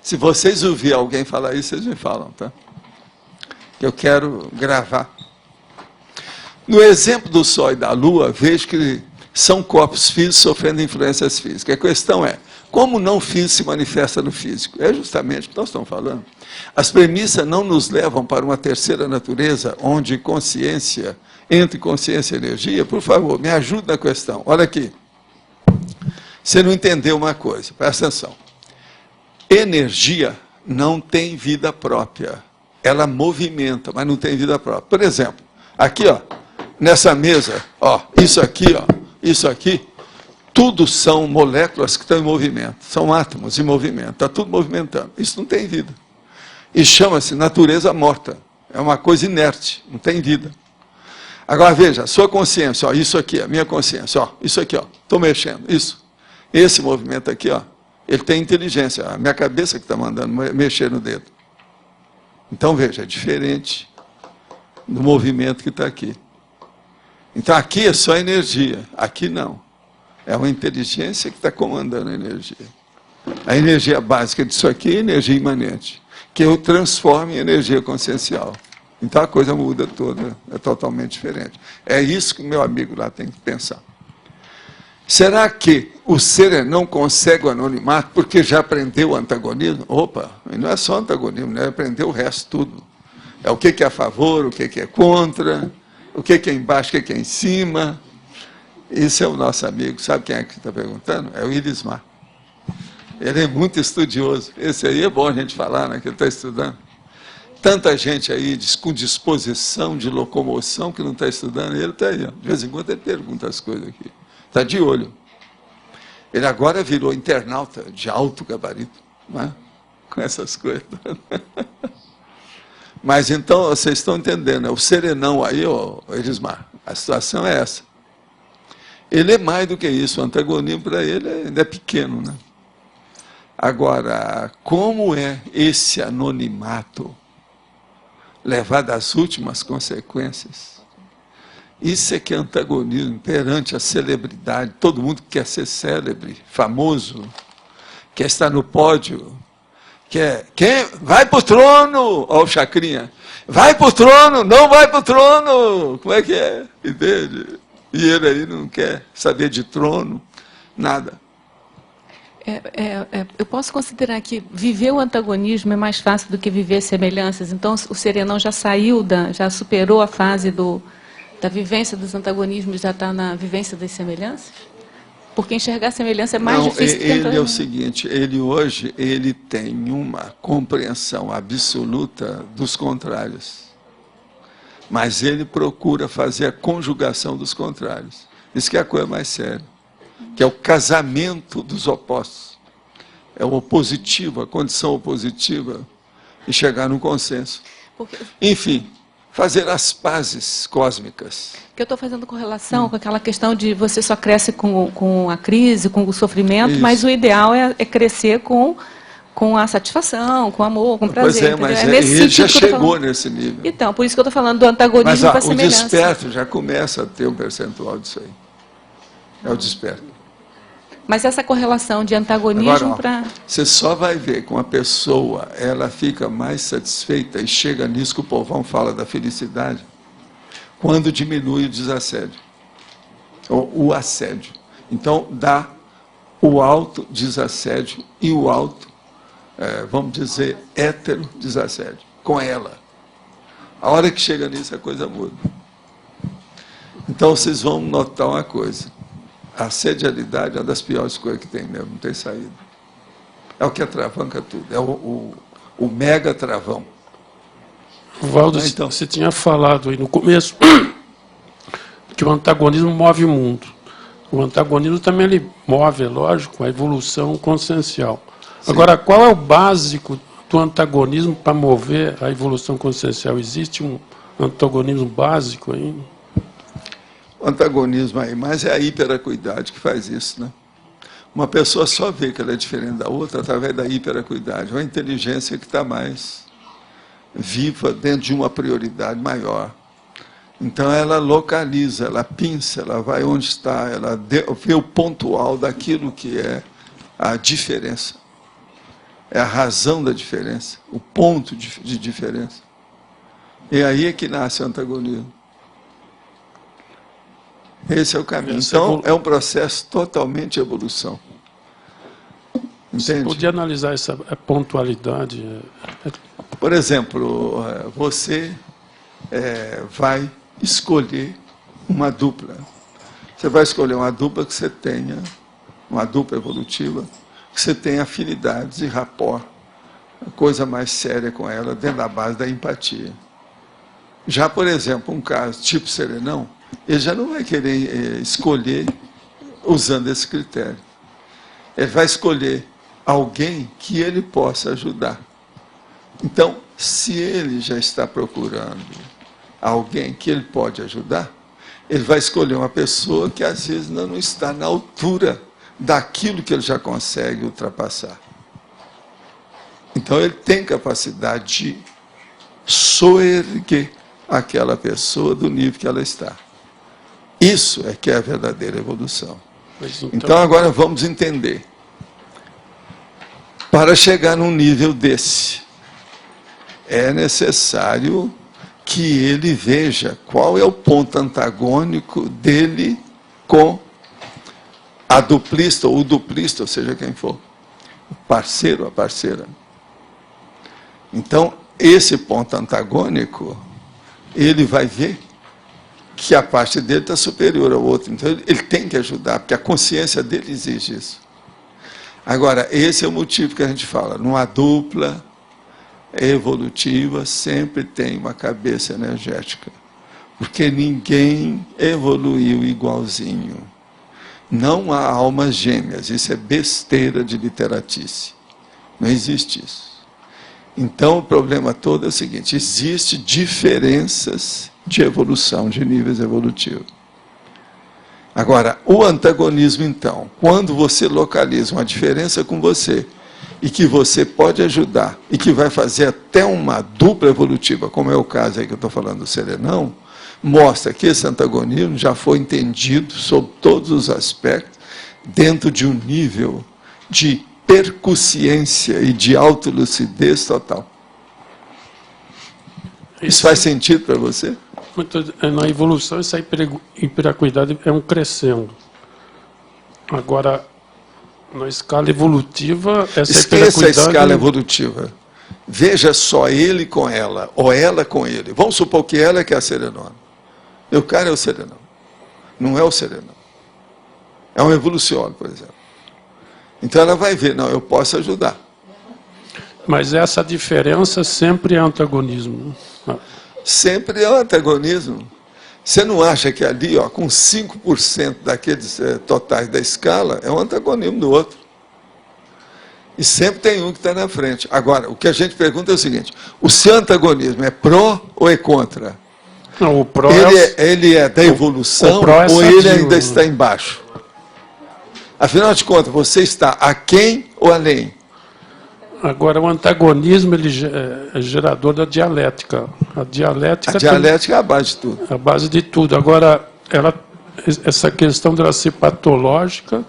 Se vocês ouvirem alguém falar isso, vocês me falam, tá? Eu quero gravar. No exemplo do Sol e da Lua, vejo que são corpos físicos sofrendo influências físicas. A questão é, como o não físico se manifesta no físico? É justamente o que nós estamos falando. As premissas não nos levam para uma terceira natureza, onde consciência, entre consciência e energia. Por favor, me ajude na questão. Olha aqui. Você não entendeu uma coisa, presta atenção. Energia não tem vida própria. Ela movimenta, mas não tem vida própria. Por exemplo, aqui, ó, nessa mesa, ó, isso aqui, tudo são moléculas que estão em movimento, são átomos em movimento, está tudo movimentando. Isso não tem vida. E chama-se natureza morta. É uma coisa inerte, não tem vida. Agora veja, a sua consciência, ó, isso aqui, a minha consciência, ó, isso aqui, ó, estou mexendo, isso. Esse movimento aqui, ó, ele tem inteligência, a minha cabeça que está mandando mexer no dedo. Então veja, é diferente do movimento que está aqui. Então aqui é só energia, aqui não. É uma inteligência que está comandando a energia. A energia básica disso aqui é energia imanente, que eu transformo em energia consciencial. Então a coisa muda toda, é totalmente diferente. É isso que o meu amigo lá tem que pensar. Será que o ser não consegue o anonimato porque já aprendeu o antagonismo? Opa, não é só antagonismo, né? Aprendeu o resto tudo. É o que é a favor, o que é contra, o que é embaixo, o que é em cima. Esse é o nosso amigo. Sabe quem é que está perguntando? É o Irismar. Ele é muito estudioso. Esse aí é bom a gente falar, né? Que ele está estudando. Tanta gente aí com disposição de locomoção que não está estudando. Ele está aí. Ó. De vez em quando ele pergunta as coisas aqui. Está de olho. Ele agora virou internauta de alto gabarito, não é? Com essas coisas. Mas então, vocês estão entendendo, né? O serenão aí, ó, Elismar, a situação é essa. Ele é mais do que isso, o antagonismo para ele ainda é pequeno, né? Agora, como é esse anonimato levado às últimas consequências? Isso é que é antagonismo perante a celebridade. Todo mundo quer ser célebre, famoso, quer estar no pódio, quer vai para o trono, ó o Chacrinha, vai para o trono, não vai para o trono, como é que é? Entende? E ele aí não quer saber de trono, nada. Eu posso considerar que viver o antagonismo é mais fácil do que viver semelhanças. Então, o serenão já saiu, já superou a fase da vivência dos antagonismos, já está na vivência das semelhanças? Porque enxergar a semelhança é mais difícil que ele é o seguinte, ele hoje tem uma compreensão absoluta dos contrários. Mas ele procura fazer a conjugação dos contrários. Isso que é a coisa mais séria. Que é o casamento dos opostos. É o opositivo, a condição opositiva, e chegar num consenso. Enfim, fazer as pazes cósmicas. Que eu estou fazendo correlação com aquela questão de você só cresce com a crise, com o sofrimento, isso. Mas o ideal é crescer com a satisfação, com o amor, com o prazer. Pois mas ele já chegou nesse nível. Então, por isso que eu estou falando do antagonismo com a semelhança. O desperto já começa a ter um percentual disso aí. É o desperto. Mas essa correlação de antagonismo para... Você só vai ver com a pessoa, ela fica mais satisfeita e chega nisso que o povão fala da felicidade, quando diminui o desassédio, ou o assédio. Então, dá o alto desassédio e o alto, vamos dizer, hétero desassédio, com ela. A hora que chega nisso, a coisa muda. Então, vocês vão notar uma coisa. A sedialidade é uma das piores coisas que tem mesmo, não tem saída. É o que atravanca tudo, é o mega travão. Valdo, então, você tinha falado aí no começo que o antagonismo move o mundo. O antagonismo também ele move, é lógico, a evolução consciencial. Sim. Agora, qual é o básico do antagonismo para mover a evolução consciencial? Existe um antagonismo básico aí? O antagonismo aí, mas é a hiperacuidade que faz isso, né? Uma pessoa só vê que ela é diferente da outra através da hiperacuidade, uma inteligência que está mais viva dentro de uma prioridade maior. Então ela localiza, ela pinça, ela vai onde está, ela vê o pontual daquilo que é a diferença. É a razão da diferença, o ponto de diferença. E aí é que nasce o antagonismo. Esse é o caminho. Então, é um processo totalmente de evolução. Entende? Você podia analisar essa pontualidade? Por exemplo, você vai escolher uma dupla. Você vai escolher uma dupla que você tenha, uma dupla evolutiva, que você tenha afinidades e rapport, coisa mais séria com ela, dentro da base da empatia. Já, por exemplo, um caso tipo serenão, ele já não vai querer escolher usando esse critério. Ele vai escolher alguém que ele possa ajudar. Então, se ele já está procurando alguém que ele pode ajudar, ele vai escolher uma pessoa que às vezes não está na altura daquilo que ele já consegue ultrapassar. Então, ele tem capacidade de soerguer aquela pessoa do nível que ela está. Isso é que é a verdadeira evolução. Então, agora vamos entender. Para chegar num nível desse, é necessário que ele veja qual é o ponto antagônico dele com a duplista ou o duplista, ou seja, quem for, o parceiro, a parceira. Então, esse ponto antagônico, ele vai ver que a parte dele está superior ao outro. Então, ele tem que ajudar, porque a consciência dele exige isso. Agora, esse é o motivo que a gente fala. Numa dupla evolutiva, sempre tem uma cabeça energética. Porque ninguém evoluiu igualzinho. Não há almas gêmeas. Isso é besteira de literatice. Não existe isso. Então, o problema todo é o seguinte: existem diferenças de evolução, de níveis evolutivos. Agora, o antagonismo, então, quando você localiza uma diferença com você, e que você pode ajudar, e que vai fazer até uma dupla evolutiva, como é o caso aí que eu estou falando do serenão, mostra que esse antagonismo já foi entendido sob todos os aspectos, dentro de um nível de percussiência e de autolucidez total. Isso faz sentido para você? Na evolução, essa hiperacuidade é um crescendo. Agora, na escala evolutiva, essa esqueça a escala evolutiva. Veja só ele com ela, ou ela com ele. Vamos supor que ela é que é a serenona. E o cara é o serenão. Não é o serenão. É um evoluciólogo, por exemplo. Então ela vai ver, não, eu posso ajudar. Mas essa diferença sempre é antagonismo. Sempre é um antagonismo. Você não acha que ali, ó, com 5% daqueles totais da escala, é um antagonismo do outro? E sempre tem um que está na frente. Agora, o que a gente pergunta é o seguinte: o seu antagonismo é pró ou é contra? Não, o pró ele é da evolução ou ele ainda está embaixo? Afinal de contas, você está aquém ou além? Agora, o antagonismo ele é gerador da dialética. A dialética é a base de tudo. A base de tudo. Agora, essa questão dela ser patológica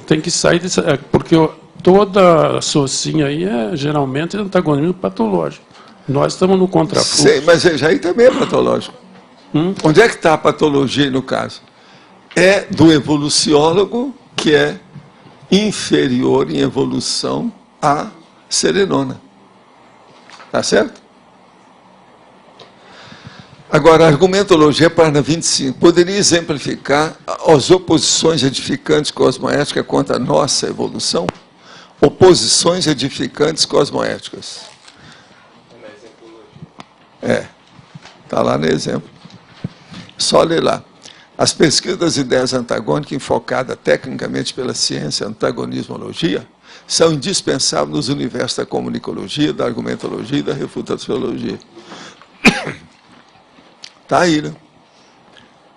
tem que sair disso, porque toda socinha aí é geralmente antagonismo patológico. Nós estamos no contrafluxo. Sei, mas já aí também é patológico. Onde é que está a patologia no caso? É do evoluciólogo, que é inferior em evolução a serenona. Tá certo? Agora, a argumentologia, página 25, poderia exemplificar as oposições edificantes cosmoéticas contra a nossa evolução? Oposições edificantes cosmoéticas. Está lá no exemplo. Só ler lá. As pesquisas das ideias antagônicas, enfocadas tecnicamente pela ciência, antagonismologia, são indispensáveis nos universos da comunicologia, da argumentologia e da refutaciologia. Está aí, né?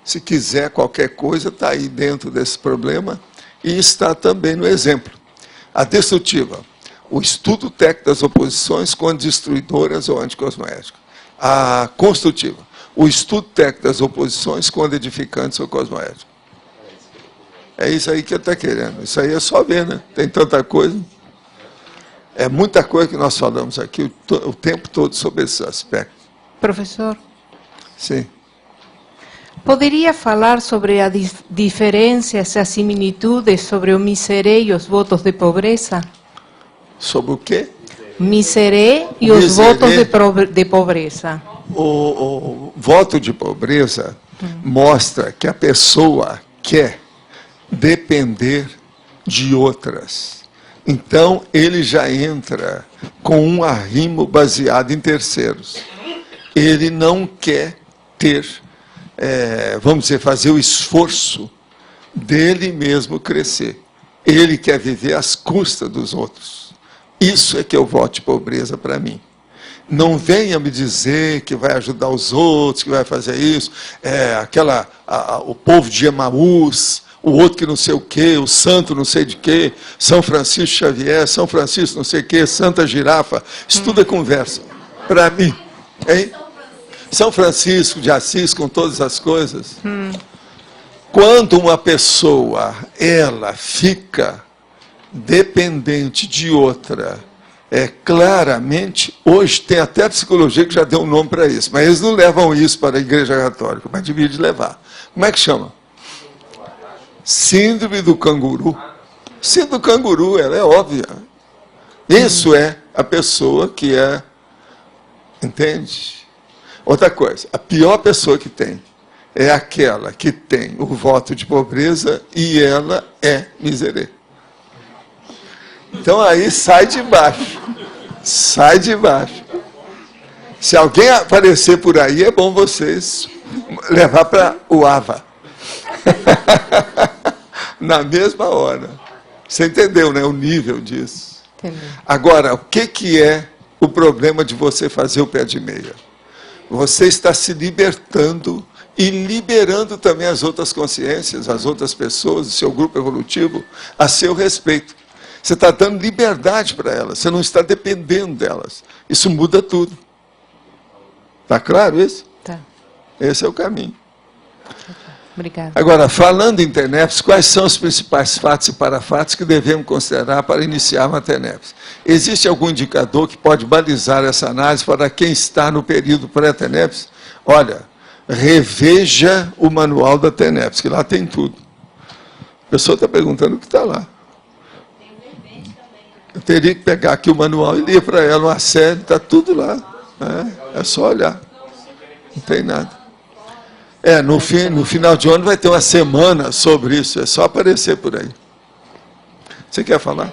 Se quiser qualquer coisa, está aí dentro desse problema e está também no exemplo. A destrutiva, o estudo técnico das oposições quando destruidoras ou anticosmoéticas. A construtiva, o estudo técnico das oposições quando edificantes ou cosmoéticas. É isso aí que ele está querendo. Isso aí é só ver, né? Tem tanta coisa. É muita coisa que nós falamos aqui o tempo todo sobre esses aspectos. Professor. Sim. Poderia falar sobre as diferenças, as similitudes sobre o miseré e os votos de pobreza? Sobre o quê? Miseré e os votos de pobreza. O voto de pobreza mostra que a pessoa quer depender de outras. Então, ele já entra com um arrimo baseado em terceiros. Ele não quer ter, vamos dizer, fazer o esforço dele mesmo crescer. Ele quer viver às custas dos outros. Isso é que é o voto de pobreza para mim. Não venha me dizer que vai ajudar os outros, que vai fazer isso. O povo de Emaús, o outro que não sei o quê, o santo não sei de quê, São Francisco Xavier, São Francisco não sei o quê, Santa Girafa. Isso tudo é conversa. Para mim. Hein? São Francisco de Assis, com todas as coisas. Quando uma pessoa, ela fica dependente de outra, claramente, hoje tem até psicologia que já deu um nome para isso, mas eles não levam isso para a Igreja Católica, mas devia de levar. Como é que chama? Síndrome do canguru. Síndrome do canguru, ela é óbvia. Isso é a pessoa que entende? Outra coisa, a pior pessoa que tem é aquela que tem o voto de pobreza e ela é miserê. Então aí sai de baixo. Sai de baixo. Se alguém aparecer por aí, é bom vocês levar para o AVA. Na mesma hora. Você entendeu, né? O nível disso. Entendi. Agora, o que é o problema de você fazer o pé de meia? Você está se libertando e liberando também as outras consciências, as outras pessoas, o seu grupo evolutivo, a seu respeito. Você está dando liberdade para elas, você não está dependendo delas. Isso muda tudo. Está claro isso? Tá. Esse é o caminho. Obrigada. Agora, falando em TENEPS, quais são os principais fatos e parafatos que devemos considerar para iniciar uma TENEPS? Existe algum indicador que pode balizar essa análise para quem está no período pré-TENEPS? Olha, reveja o manual da TENEPS, que lá tem tudo. A pessoa está perguntando o que está lá. Eu teria que pegar aqui o manual e ler para ela uma série, está tudo lá. É só olhar. Não tem nada. No final de ano vai ter uma semana sobre isso, é só aparecer por aí. Você quer falar?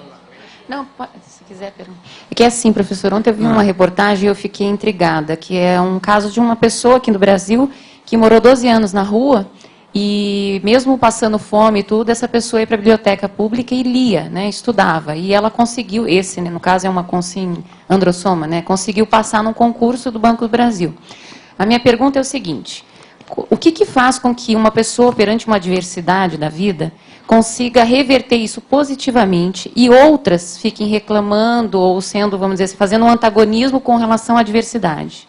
Não, se quiser perguntar. É que é assim, professor, ontem eu vi uma reportagem e eu fiquei intrigada, que é um caso de uma pessoa aqui no Brasil que morou 12 anos na rua e mesmo passando fome e tudo, essa pessoa ia para a biblioteca pública e lia, né, estudava. E ela conseguiu, no caso é uma Consim Androssoma, né, conseguiu passar num concurso do Banco do Brasil. A minha pergunta é o seguinte: o que faz com que uma pessoa, perante uma adversidade da vida, consiga reverter isso positivamente e outras fiquem reclamando ou sendo, vamos dizer assim, fazendo um antagonismo com relação à adversidade?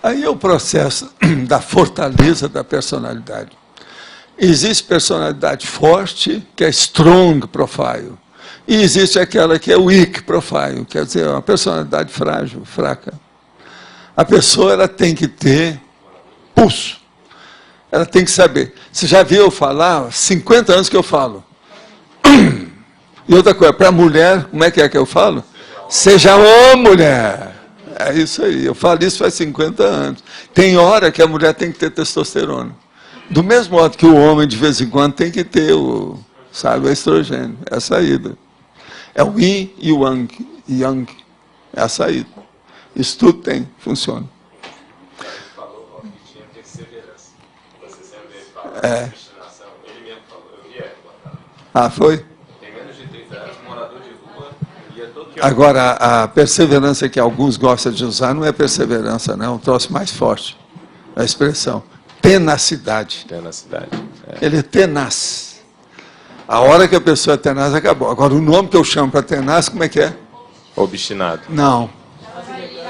Aí é o processo da fortaleza da personalidade. Existe personalidade forte, que é strong profile, e existe aquela que é weak profile, quer dizer, uma personalidade frágil, fraca. A pessoa ela tem que ter pulso. Ela tem que saber. Você já viu eu falar? 50 anos que eu falo. E outra coisa, para a mulher, como é que eu falo? Seja uma mulher. É isso aí. Eu falo isso faz 50 anos. Tem hora que a mulher tem que ter testosterona. Do mesmo modo que o homem, de vez em quando, tem que ter o estrogênio. É a saída. É o yin e o yang. É a saída. Isso tudo tem, funciona. É. Ah, foi? Agora, a perseverança que alguns gostam de usar não é perseverança, não. É um troço mais forte. A expressão. Tenacidade. Tenacidade. É. Ele é tenaz. A hora que a pessoa é tenaz, acabou. Agora, o nome que eu chamo para tenaz, como é que é? Obstinado. Não.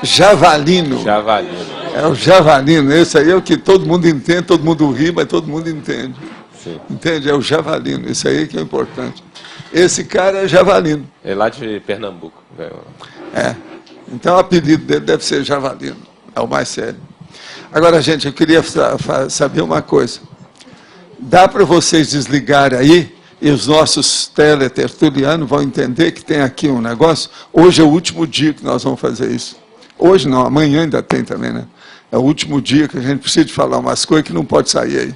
Javalino. Javalino. É o javalino. Esse aí é o que todo mundo entende, todo mundo ri, mas todo mundo entende. Sim. Entende? É o javalino. Esse aí que é importante. Esse cara é javalino. É lá de Pernambuco. É. Então o apelido dele deve ser javalino. É o mais sério. Agora, gente, eu queria saber uma coisa. Dá para vocês desligarem aí, e os nossos teletertulianos vão entender que tem aqui um negócio. Hoje é o último dia que nós vamos fazer isso. Hoje não, amanhã ainda tem também, né? É o último dia que a gente precisa de falar umas coisas que não pode sair aí.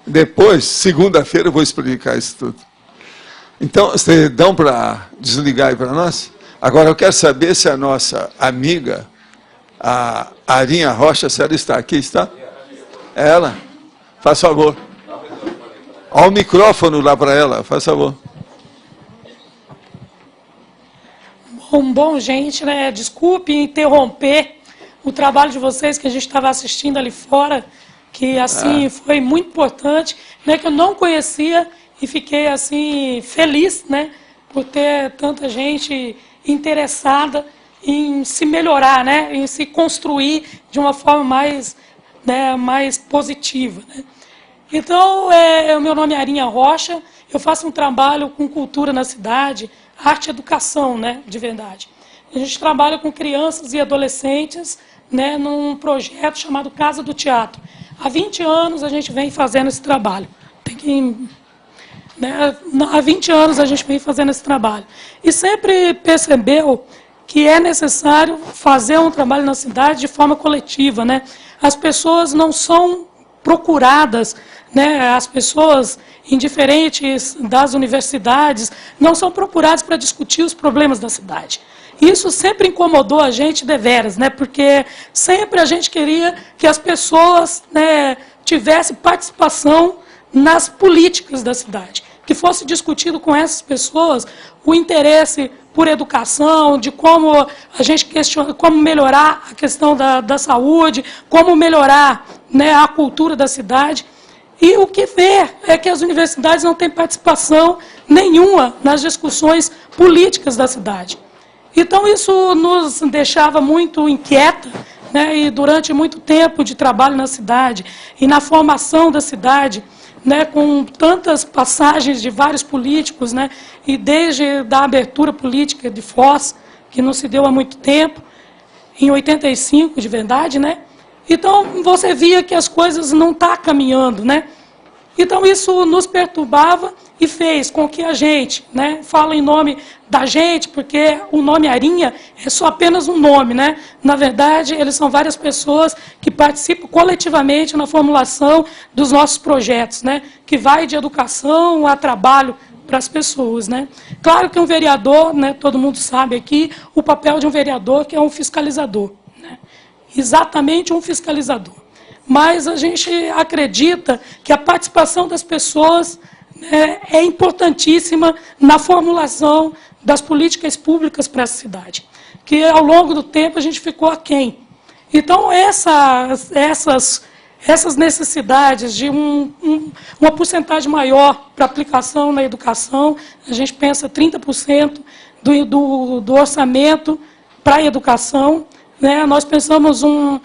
Depois, segunda-feira, eu vou explicar isso tudo. Então, vocês dão para desligar aí para nós? Agora, eu quero saber se a nossa amiga, a Arinha Rocha, se ela está aqui, está? Ela? Faz favor. Olha o microfone lá para ela, faz favor. Bom, gente, né? Desculpe interromper o trabalho de vocês que a gente estava assistindo ali fora, que assim foi muito importante, né? Que eu não conhecia e fiquei assim feliz, né? Por ter tanta gente interessada em se melhorar, né? Em se construir de uma forma mais, né, mais positiva, né? Então, o meu nome é Arinha Rocha, eu faço um trabalho com cultura na cidade, arte e educação, né, de verdade. A gente trabalha com crianças e adolescentes, né, num projeto chamado Casa do Teatro. Há 20 anos a gente vem fazendo esse trabalho. Há 20 anos a gente vem fazendo esse trabalho. E sempre percebeu que é necessário fazer um trabalho na cidade de forma coletiva, né? As pessoas não são procuradas, né? As pessoas indiferentes das universidades não são procuradas para discutir os problemas da cidade. Isso sempre incomodou a gente deveras, né? Porque sempre a gente queria que as pessoas, né, tivessem participação nas políticas da cidade, que fosse discutido com essas pessoas o interesse por educação, de como a gente questiona, como melhorar a questão da saúde, como melhorar, né, a cultura da cidade. E o que vê é que as universidades não têm participação nenhuma nas discussões políticas da cidade. Então, isso nos deixava muito inquieta, né, e durante muito tempo de trabalho na cidade e na formação da cidade, né, com tantas passagens de vários políticos, né, e desde a abertura política de Foz, que não se deu há muito tempo, em 85, de verdade, né? Então, você via que as coisas não estão caminhando, né? Então, isso nos perturbava e fez com que a gente, né, falo em nome da gente, porque o nome Arinha é só apenas um nome, né? Na verdade, eles são várias pessoas que participam coletivamente na formulação dos nossos projetos, né? Que vai de educação a trabalho para as pessoas, né? Claro que um vereador, né, todo mundo sabe aqui, o papel de um vereador que é um fiscalizador, né? Exatamente um fiscalizador. Mas a gente acredita que a participação das pessoas, né, é importantíssima na formulação das políticas públicas para essa cidade, que ao longo do tempo a gente ficou aquém. Então, essas necessidades de uma porcentagem maior para aplicação na educação, a gente pensa 30% do orçamento para a educação, né? Nós pensamos um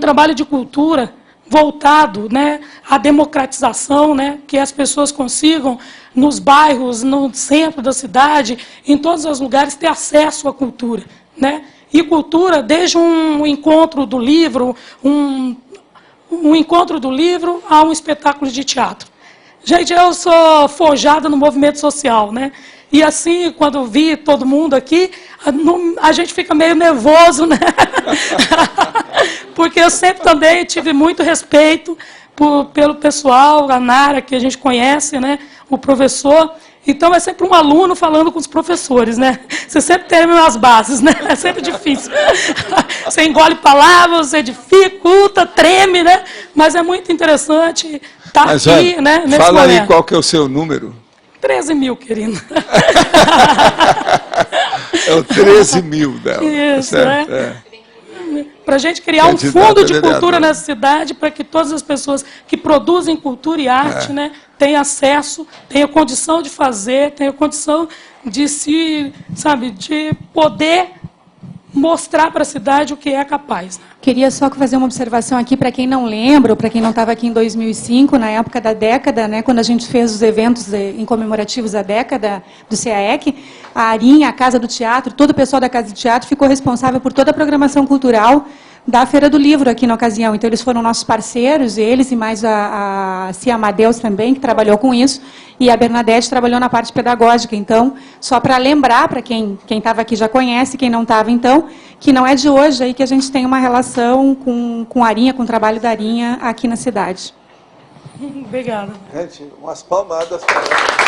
trabalho de cultura voltado, né, à democratização, né, que as pessoas consigam, nos bairros, no centro da cidade, em todos os lugares, ter acesso à cultura, né? E cultura, desde um encontro do livro, um encontro do livro a um espetáculo de teatro. Gente, eu sou forjada no movimento social, né? E assim, quando vi todo mundo aqui, a gente fica meio nervoso, né? Porque eu sempre também tive muito respeito pelo pessoal, a Nara, que a gente conhece, né? O professor. Então, é sempre um aluno falando com os professores, né? Você sempre termina as bases, né? É sempre difícil. Você engole palavras, você dificulta, treme, né? Mas é muito interessante estar aqui, olha, né? Nesse fala momento. aí qual que é o seu número. 13 mil, querido. É o 13 mil dela. Isso, certo? né? Para a gente criar um fundo de cultura nessa cidade, para que todas as pessoas que produzem cultura e arte, né, tenham acesso, tenham condição de fazer, tenham condição de de poder mostrar para a cidade o que é capaz. Queria só fazer uma observação aqui para quem não lembra, ou para quem não estava aqui em 2005, na época da década, né, quando a gente fez os eventos em comemorativos da década do CAEC, a Arinha, a Casa do Teatro, todo o pessoal da Casa do Teatro ficou responsável por toda a programação cultural da Feira do Livro aqui na ocasião. Então, eles foram nossos parceiros, eles e mais a Cia Amadeus também, que trabalhou com isso, e a Bernadette trabalhou na parte pedagógica. Então, só para lembrar, para quem estava aqui já conhece, quem não estava, então, que não é de hoje aí que a gente tem uma relação com a Arinha, com o trabalho da Arinha aqui na cidade. Obrigada. Gente, umas palmadas para ela.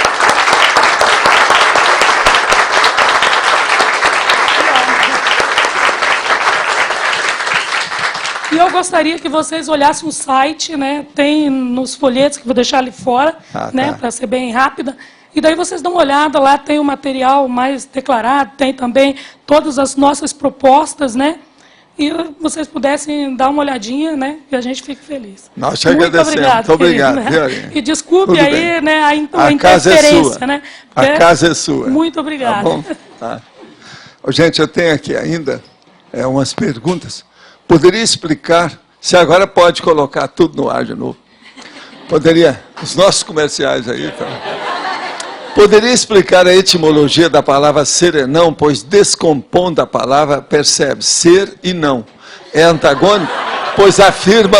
E eu gostaria que vocês olhassem o site, né? Tem nos folhetos, que vou deixar ali fora, né? Para ser bem rápida. E daí vocês dão uma olhada, lá tem o material mais declarado, tem também todas as nossas propostas, né? E vocês pudessem dar uma olhadinha, né? Que a gente fique feliz. Nós te agradecemos. Muito obrigado, né? E desculpe Tudo aí, bem. né? A casa interferência, é sua. né? A casa é sua. Muito obrigado. Tá bom? Tá. Gente, eu tenho aqui ainda umas perguntas. Poderia explicar, se agora pode colocar tudo no ar de novo. Poderia, os nossos comerciais aí, então. Poderia explicar a etimologia da palavra ser e não, pois descompondo a palavra, percebe ser e não. É antagônico, pois afirma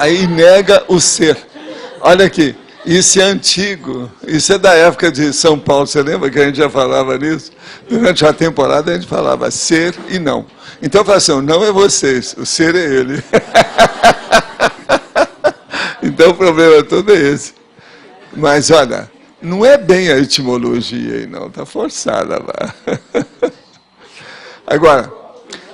e nega o ser. Olha aqui, isso é antigo, isso é da época de São Paulo, você lembra que a gente já falava nisso? Durante a temporada a gente falava ser e não. Então eu falo assim, não é vocês, o ser é ele. Então o problema todo é esse. Mas olha, não é bem a etimologia aí não, está forçada lá. Agora,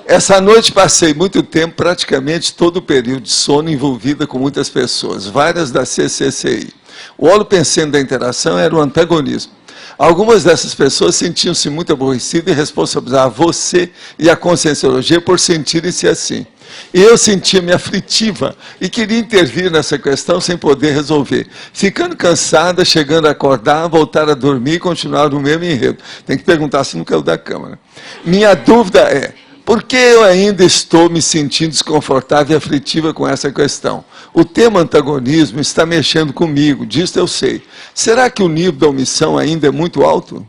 essa noite passei muito tempo, praticamente todo o período de sono envolvida com muitas pessoas, várias da CCCI. O holopensene da interação era o antagonismo. Algumas dessas pessoas sentiam-se muito aborrecidas e responsabilizavam você e a conscienciologia por sentirem-se assim. E eu sentia-me aflitiva e queria intervir nessa questão sem poder resolver. Ficando cansada, chegando a acordar, voltar a dormir e continuar no mesmo enredo. Tem que perguntar se não caiu da cama, né? Minha dúvida é, por que eu ainda estou me sentindo desconfortável e aflitiva com essa questão? O tema antagonismo está mexendo comigo, disso eu sei. Será que o nível da omissão ainda é muito alto?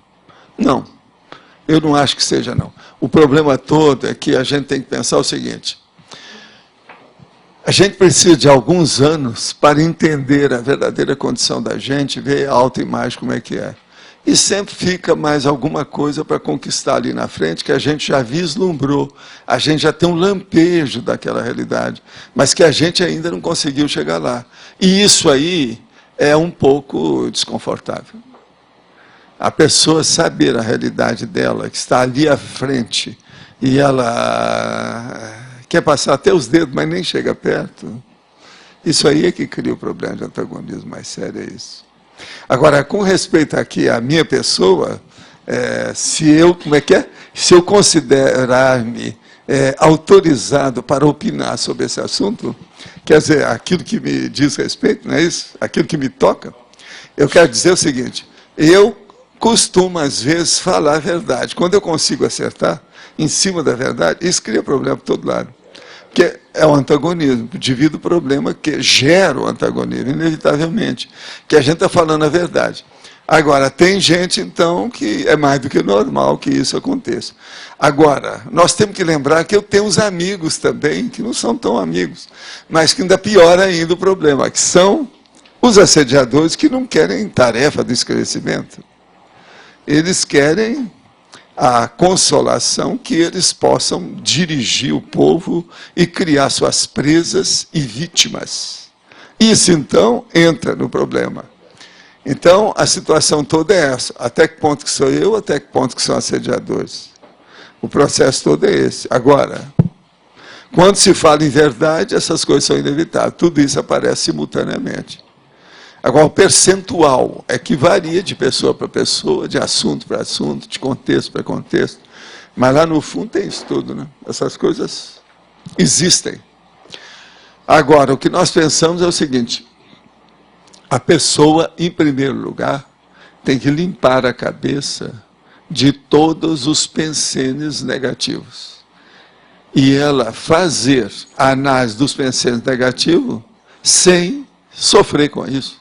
Não, eu não acho que seja não. O problema todo é que a gente tem que pensar o seguinte, a gente precisa de alguns anos para entender a verdadeira condição da gente, ver a autoimagem como é que é. E sempre fica mais alguma coisa para conquistar ali na frente, que a gente já vislumbrou, a gente já tem um lampejo daquela realidade, mas que a gente ainda não conseguiu chegar lá. E isso aí é um pouco desconfortável. A pessoa saber a realidade dela, que está ali à frente, e ela quer passar até os dedos, mas nem chega perto, isso aí é que cria o problema de antagonismo mais sério, é isso. Agora, com respeito aqui à minha pessoa, se eu considerar-me autorizado para opinar sobre esse assunto, quer dizer, aquilo que me diz respeito, não é isso? Aquilo que me toca, eu quero dizer o seguinte, eu costumo, às vezes, falar a verdade. Quando eu consigo acertar em cima da verdade, isso cria problema por todo lado. Que é o antagonismo, devido ao problema que gera o antagonismo, inevitavelmente, que a gente está falando a verdade. Agora, tem gente, então, que é mais do que normal que isso aconteça. Agora, nós temos que lembrar que eu tenho uns amigos também, que não são tão amigos, mas que ainda pior ainda o problema, que são os assediadores que não querem tarefa do esclarecimento. Eles querem a consolação que eles possam dirigir o povo e criar suas presas e vítimas. Isso, então, entra no problema. Então, a situação toda é essa. Até que ponto que sou eu, até que ponto que são assediadores. O processo todo é esse. Agora, quando se fala em verdade, essas coisas são inevitáveis. Tudo isso aparece simultaneamente. Agora, o percentual é que varia de pessoa para pessoa, de assunto para assunto, de contexto para contexto. Mas lá no fundo tem isso tudo, né? Essas coisas existem. Agora, o que nós pensamos é o seguinte: a pessoa, em primeiro lugar, tem que limpar a cabeça de todos os pensenes negativos. E ela fazer a análise dos pensenes negativos sem sofrer com isso,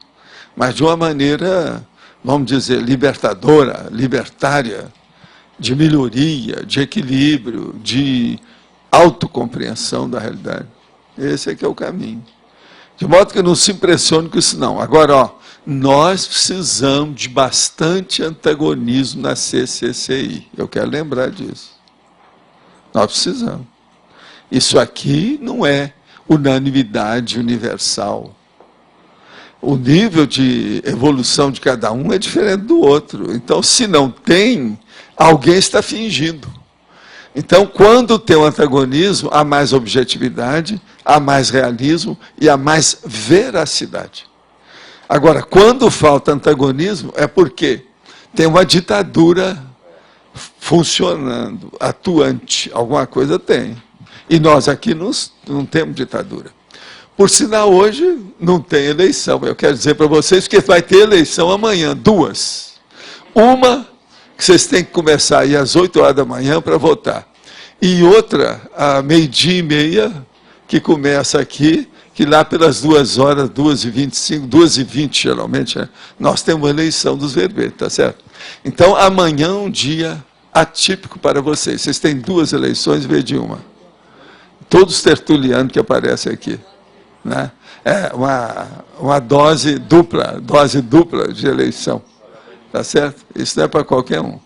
mas de uma maneira, vamos dizer, libertadora, libertária, de melhoria, de equilíbrio, de autocompreensão da realidade. Esse é que é o caminho. De modo que não se impressione com isso, não. Agora, ó, nós precisamos de bastante antagonismo na CCCI. Eu quero lembrar disso. Nós precisamos. Isso aqui não é unanimidade universal. O nível de evolução de cada um é diferente do outro. Então, se não tem, alguém está fingindo. Então, quando tem o antagonismo, há mais objetividade, há mais realismo e há mais veracidade. Agora, quando falta antagonismo, é porque tem uma ditadura funcionando, atuante, alguma coisa tem. E nós aqui não temos ditadura. Por sinal, hoje não tem eleição. Eu quero dizer para vocês que vai ter eleição amanhã, duas. Uma, que vocês têm que começar aí às 8 horas da manhã para votar. E outra, a 12h30, que começa aqui, que lá pelas 2 horas, 2h25, 2h20 geralmente, nós temos uma eleição dos vermelhos, tá certo? Então, amanhã é um dia atípico para vocês. Vocês têm 2 eleições em vez de uma. Todos os tertulianos que aparecem aqui. Né? É uma dose dupla de eleição. Tá certo? Isso não é para qualquer um.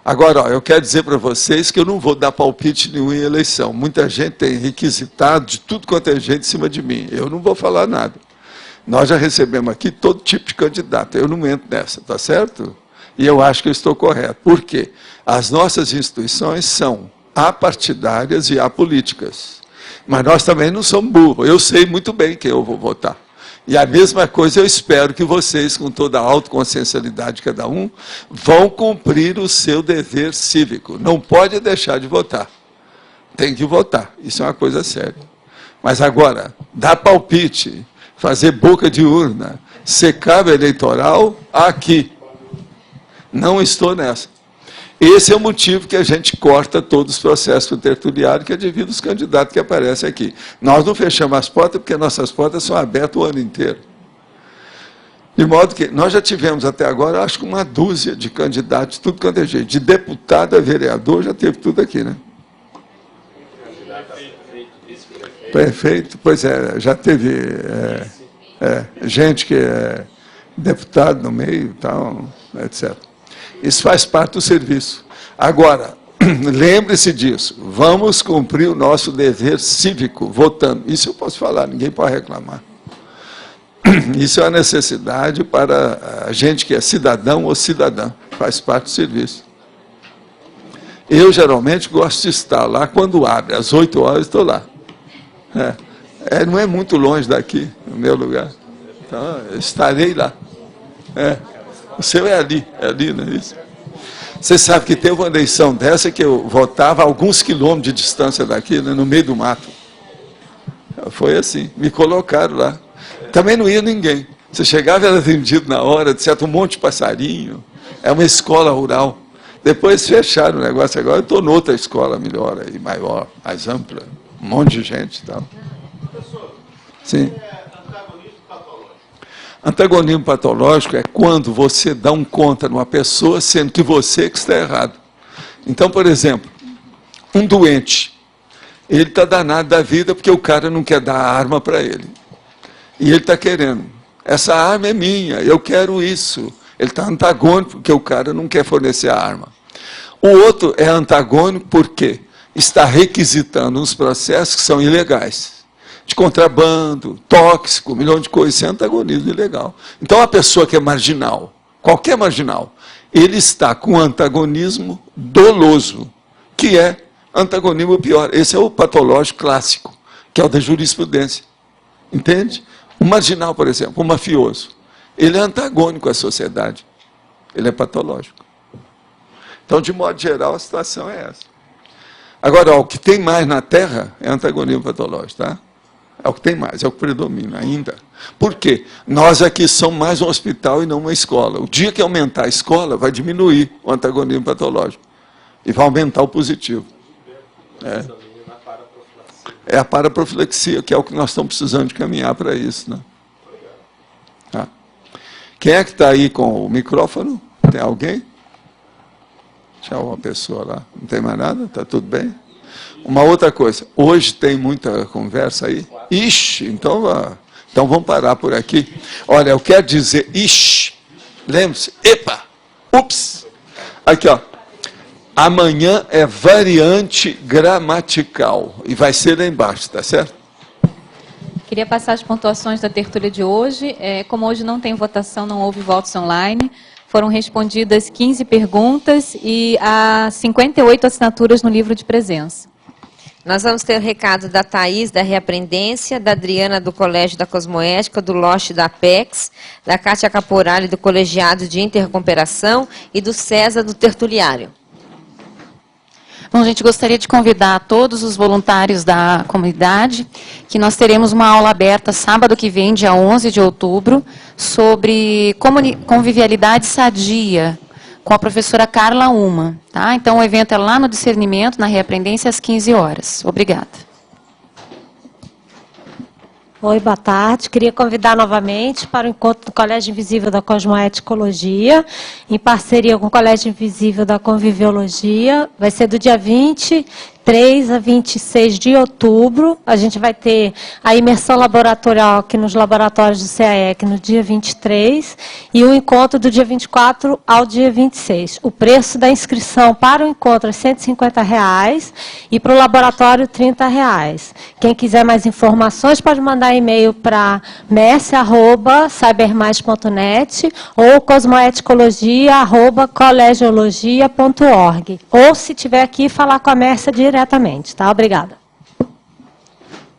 Agora, ó, eu quero dizer para vocês que eu não vou dar palpite nenhum em eleição. Muita gente tem requisitado de tudo quanto é gente em cima de mim. Eu não vou falar nada. Nós já recebemos aqui todo tipo de candidato. Eu não entro nessa, tá certo? E eu acho que eu estou correto. Por quê? As nossas instituições são apartidárias e apolíticas. Mas nós também não somos burros. Eu sei muito bem quem eu vou votar. E a mesma coisa eu espero que vocês, com toda a autoconsciencialidade de cada um, vão cumprir o seu dever cívico. Não pode deixar de votar. Tem que votar. Isso é uma coisa séria. Mas agora, dar palpite, fazer boca de urna, ser cabo eleitoral, aqui. Não estou nessa. Esse é o motivo que a gente corta todos os processos do tertuliário, que é devido aos candidatos que aparecem aqui. Nós não fechamos as portas, porque nossas portas são abertas o ano inteiro. De modo que nós já tivemos até agora, acho que uma dúzia de candidatos, tudo quanto é jeito. De deputado a vereador, já teve tudo aqui, né? Prefeito, pois é, já teve gente que é deputado no meio, tal, etc. Isso faz parte do serviço. Agora, lembre-se disso, vamos cumprir o nosso dever cívico, votando. Isso eu posso falar, ninguém pode reclamar. Isso é uma necessidade para a gente que é cidadão ou cidadã, faz parte do serviço. Eu, geralmente, gosto de estar lá quando abre, às 8 horas estou lá. Não é muito longe daqui, no meu lugar. Então, eu estarei lá. O seu é ali, não é isso? Você sabe que teve uma eleição dessa que eu votava a alguns quilômetros de distância daqui, né, no meio do mato. Foi assim, me colocaram lá. Também não ia ninguém. Você chegava e era vendido na hora, de certo, um monte de passarinho. É uma escola rural. Depois fecharam o negócio, agora eu estou noutra escola melhor, aí, maior, mais ampla. Um monte de gente e tal. Professor, sim. Antagonismo patológico. Antagonismo patológico é quando você dá um contra numa pessoa, sendo que você que está errado. Então, por exemplo, um doente, ele está danado da vida porque o cara não quer dar a arma para ele. E ele está querendo. Essa arma é minha, eu quero isso. Ele está antagônico porque o cara não quer fornecer a arma. O outro é antagônico porque está requisitando uns processos que são ilegais. De contrabando, tóxico, 1 milhão de coisas, isso é antagonismo ilegal. Então, a pessoa que é marginal, qualquer marginal, ele está com antagonismo doloso, que é antagonismo pior. Esse é o patológico clássico, que é o da jurisprudência. Entende? O marginal, por exemplo, o mafioso, ele é antagônico à sociedade. Ele é patológico. Então, de modo geral, a situação é essa. Agora, ó, o que tem mais na Terra é antagonismo patológico, tá? É o que tem mais, é o que predomina ainda. Por quê? Nós aqui somos mais um hospital e não uma escola. O dia que aumentar a escola, vai diminuir o antagonismo patológico. E vai aumentar o positivo. É a paraprofilaxia, que é o que nós estamos precisando de caminhar para isso. Né? Tá. Quem é que está aí com o microfone? Tem alguém? Tinha uma pessoa lá. Não tem mais nada? Está tudo bem? Uma outra coisa. Hoje tem muita conversa aí? Ixi, então vamos parar por aqui. Olha, eu quero dizer, ixi, lembre-se, epa, ups. Aqui, ó. Amanhã é variante gramatical. E vai ser lá embaixo, tá certo? Queria passar as pontuações da tertúlia de hoje. Como hoje não tem votação, não houve votos online, foram respondidas 15 perguntas e há 58 assinaturas no livro de presença. Nós vamos ter o recado da Thaís, da Reaprendência, da Adriana, do Colégio da Cosmoética, do Loche, da Apex, da Cátia Caporali, do Colegiado de Intercooperação e do César, do Tertuliário. Bom, gente, gostaria de convidar todos os voluntários da comunidade, que nós teremos uma aula aberta sábado que vem, dia 11 de outubro, sobre convivialidade sadia, com a professora Carla Uma. Tá? Então, o evento é lá no Discernimento, na Reaprendência, às 15 horas. Obrigada. Oi, boa tarde. Queria convidar novamente para o encontro do Colégio Invisível da Cosmoeticologia, em parceria com o Colégio Invisível da Conviviologia. Vai ser do dia 23 a 26 de outubro. A gente vai ter a imersão laboratorial aqui nos laboratórios do CAEC no dia 23 e o encontro do dia 24 ao dia 26. O preço da inscrição para o encontro é R$ 150 e para o laboratório R$ 30. Quem quiser mais informações pode mandar e-mail para messi@cybermais.net ou cosmoeticologia@colegiologia.org. Ou, se tiver aqui, falar com a Mércia diretamente. Tá? Obrigada.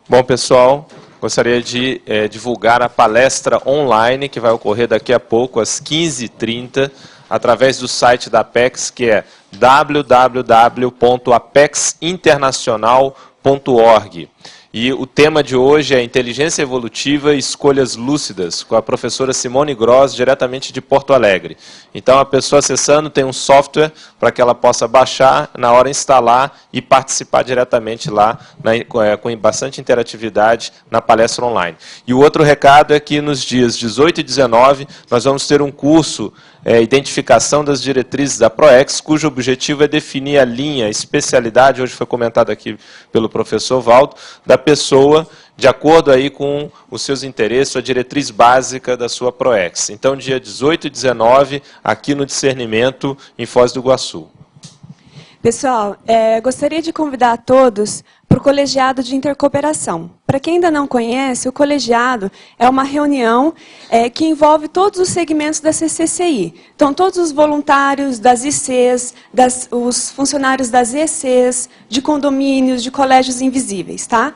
Bom, pessoal, gostaria de divulgar a palestra online que vai ocorrer daqui a pouco, às 15h30, através do site da Apex, que é www.apexinternacional.org. E o tema de hoje é Inteligência Evolutiva e Escolhas Lúcidas, com a professora Simone Gross, diretamente de Porto Alegre. Então, a pessoa acessando tem um software para que ela possa baixar, na hora instalar e participar diretamente lá, com bastante interatividade, na palestra online. E o outro recado é que nos dias 18 e 19, nós vamos ter um curso, Identificação das Diretrizes da PROEX, cujo objetivo é definir a linha, a especialidade, hoje foi comentado aqui pelo professor Valdo, da pessoa, de acordo aí com os seus interesses, a diretriz básica da sua PROEX. Então, dia 18 e 19, aqui no Discernimento, em Foz do Iguaçu. Pessoal, gostaria de convidar a todos para o Colegiado de Intercooperação. Para quem ainda não conhece, o colegiado é uma reunião que envolve todos os segmentos da CCCI. Então, todos os voluntários das ICs, os funcionários das ECs, de condomínios, de colégios invisíveis. Tá?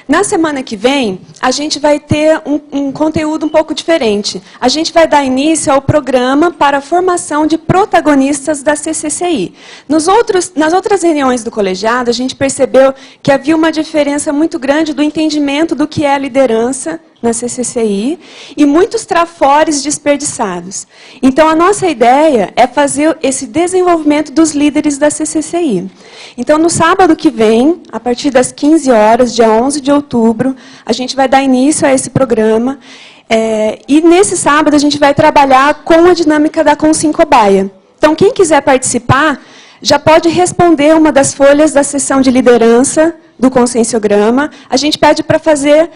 Na semana que vem, a gente vai ter um conteúdo um pouco diferente. A gente vai dar início ao programa para a formação de protagonistas da CCCI. Nas outras reuniões do colegiado, a gente percebeu que havia uma diferença muito grande do entendimento do que é a liderança na CCCI e muitos trafores desperdiçados. Então, a nossa ideia é fazer esse desenvolvimento dos líderes da CCCI. Então, no sábado que vem, a partir das 15 horas, dia 11 de outubro, a gente vai dar início a esse programa. E nesse sábado, a gente vai trabalhar com a dinâmica da Consim Cobaia. Então, quem quiser participar, já pode responder uma das folhas da sessão de liderança do conscienciograma. A gente pede para fazer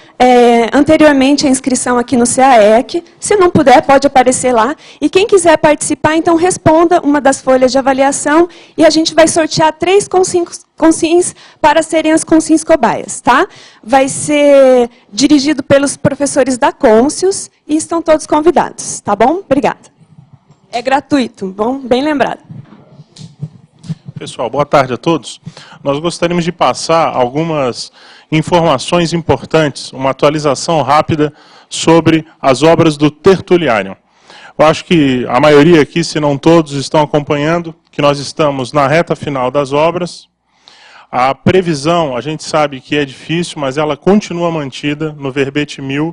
anteriormente a inscrição aqui no CAEC. Se não puder, pode aparecer lá. E quem quiser participar, então responda uma das folhas de avaliação e a gente vai sortear 3 consciências para serem as consciências cobaias. Tá? Vai ser dirigido pelos professores da Conscius e estão todos convidados. Tá bom? Obrigada. É gratuito, bom? Bem lembrado. Pessoal, boa tarde a todos. Nós gostaríamos de passar algumas informações importantes, uma atualização rápida sobre as obras do Tertuliário. Eu acho que a maioria aqui, se não todos, estão acompanhando que nós estamos na reta final das obras. A previsão, a gente sabe que é difícil, mas ela continua mantida no verbete 1000,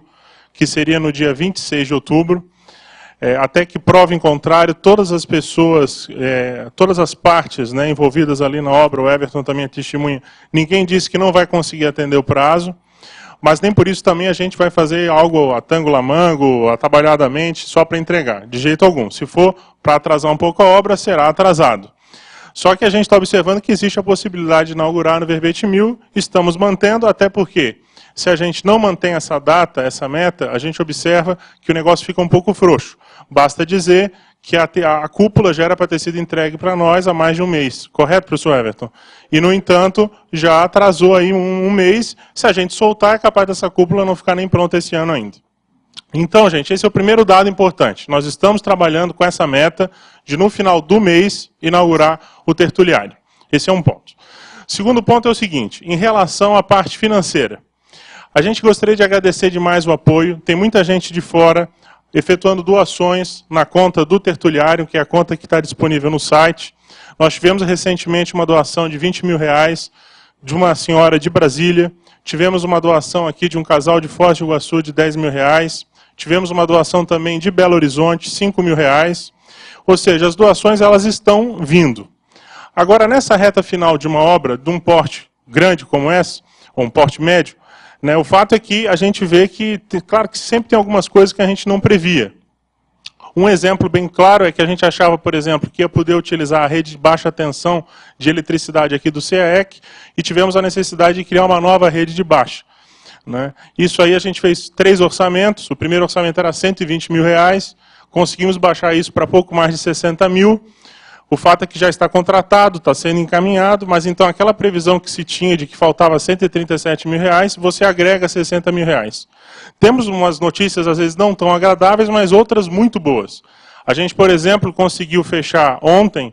que seria no dia 26 de outubro. Até que prova em contrário, todas as pessoas, todas as partes, né, envolvidas ali na obra, o Everton também é testemunha, ninguém disse que não vai conseguir atender o prazo, mas nem por isso também a gente vai fazer algo a tango-lamango, atabalhadamente, só para entregar, de jeito algum. Se for para atrasar um pouco a obra, será atrasado. Só que a gente está observando que existe a possibilidade de inaugurar no verbete 1000, estamos mantendo, até porque se a gente não mantém essa data, essa meta, a gente observa que o negócio fica um pouco frouxo. Basta dizer que a cúpula já era para ter sido entregue para nós há mais de um mês. Correto, professor Everton? E, no entanto, já atrasou aí um mês. Se a gente soltar, é capaz dessa cúpula não ficar nem pronta esse ano ainda. Então, gente, esse é o primeiro dado importante. Nós estamos trabalhando com essa meta de, no final do mês, inaugurar o Tertuliário. Esse é um ponto. Segundo ponto é o seguinte, em relação à parte financeira. A gente gostaria de agradecer demais o apoio. Tem muita gente de fora efetuando doações na conta do Tertuliário, que é a conta que está disponível no site. Nós tivemos recentemente uma doação de R$20 mil de uma senhora de Brasília. Tivemos uma doação aqui de um casal de Foz do Iguaçu de R$10 mil. Tivemos uma doação também de Belo Horizonte, R$5 mil. Ou seja, as doações elas estão vindo. Agora, nessa reta final de uma obra de um porte grande como essa, ou um porte médio, né, o fato é que a gente vê que, claro que sempre tem algumas coisas que a gente não previa. Um exemplo bem claro é que a gente achava, por exemplo, que ia poder utilizar a rede de baixa tensão de eletricidade aqui do CAEC e tivemos a necessidade de criar uma nova rede de baixa. Né? Isso aí a gente fez 3 orçamentos, o primeiro orçamento era R$120 mil, conseguimos baixar isso para pouco mais de 60 mil. O fato é que já está contratado, está sendo encaminhado, mas então aquela previsão que se tinha de que faltava R$137 mil, você agrega R$60 mil. Temos umas notícias, às vezes, não tão agradáveis, mas outras muito boas. A gente, por exemplo, conseguiu fechar ontem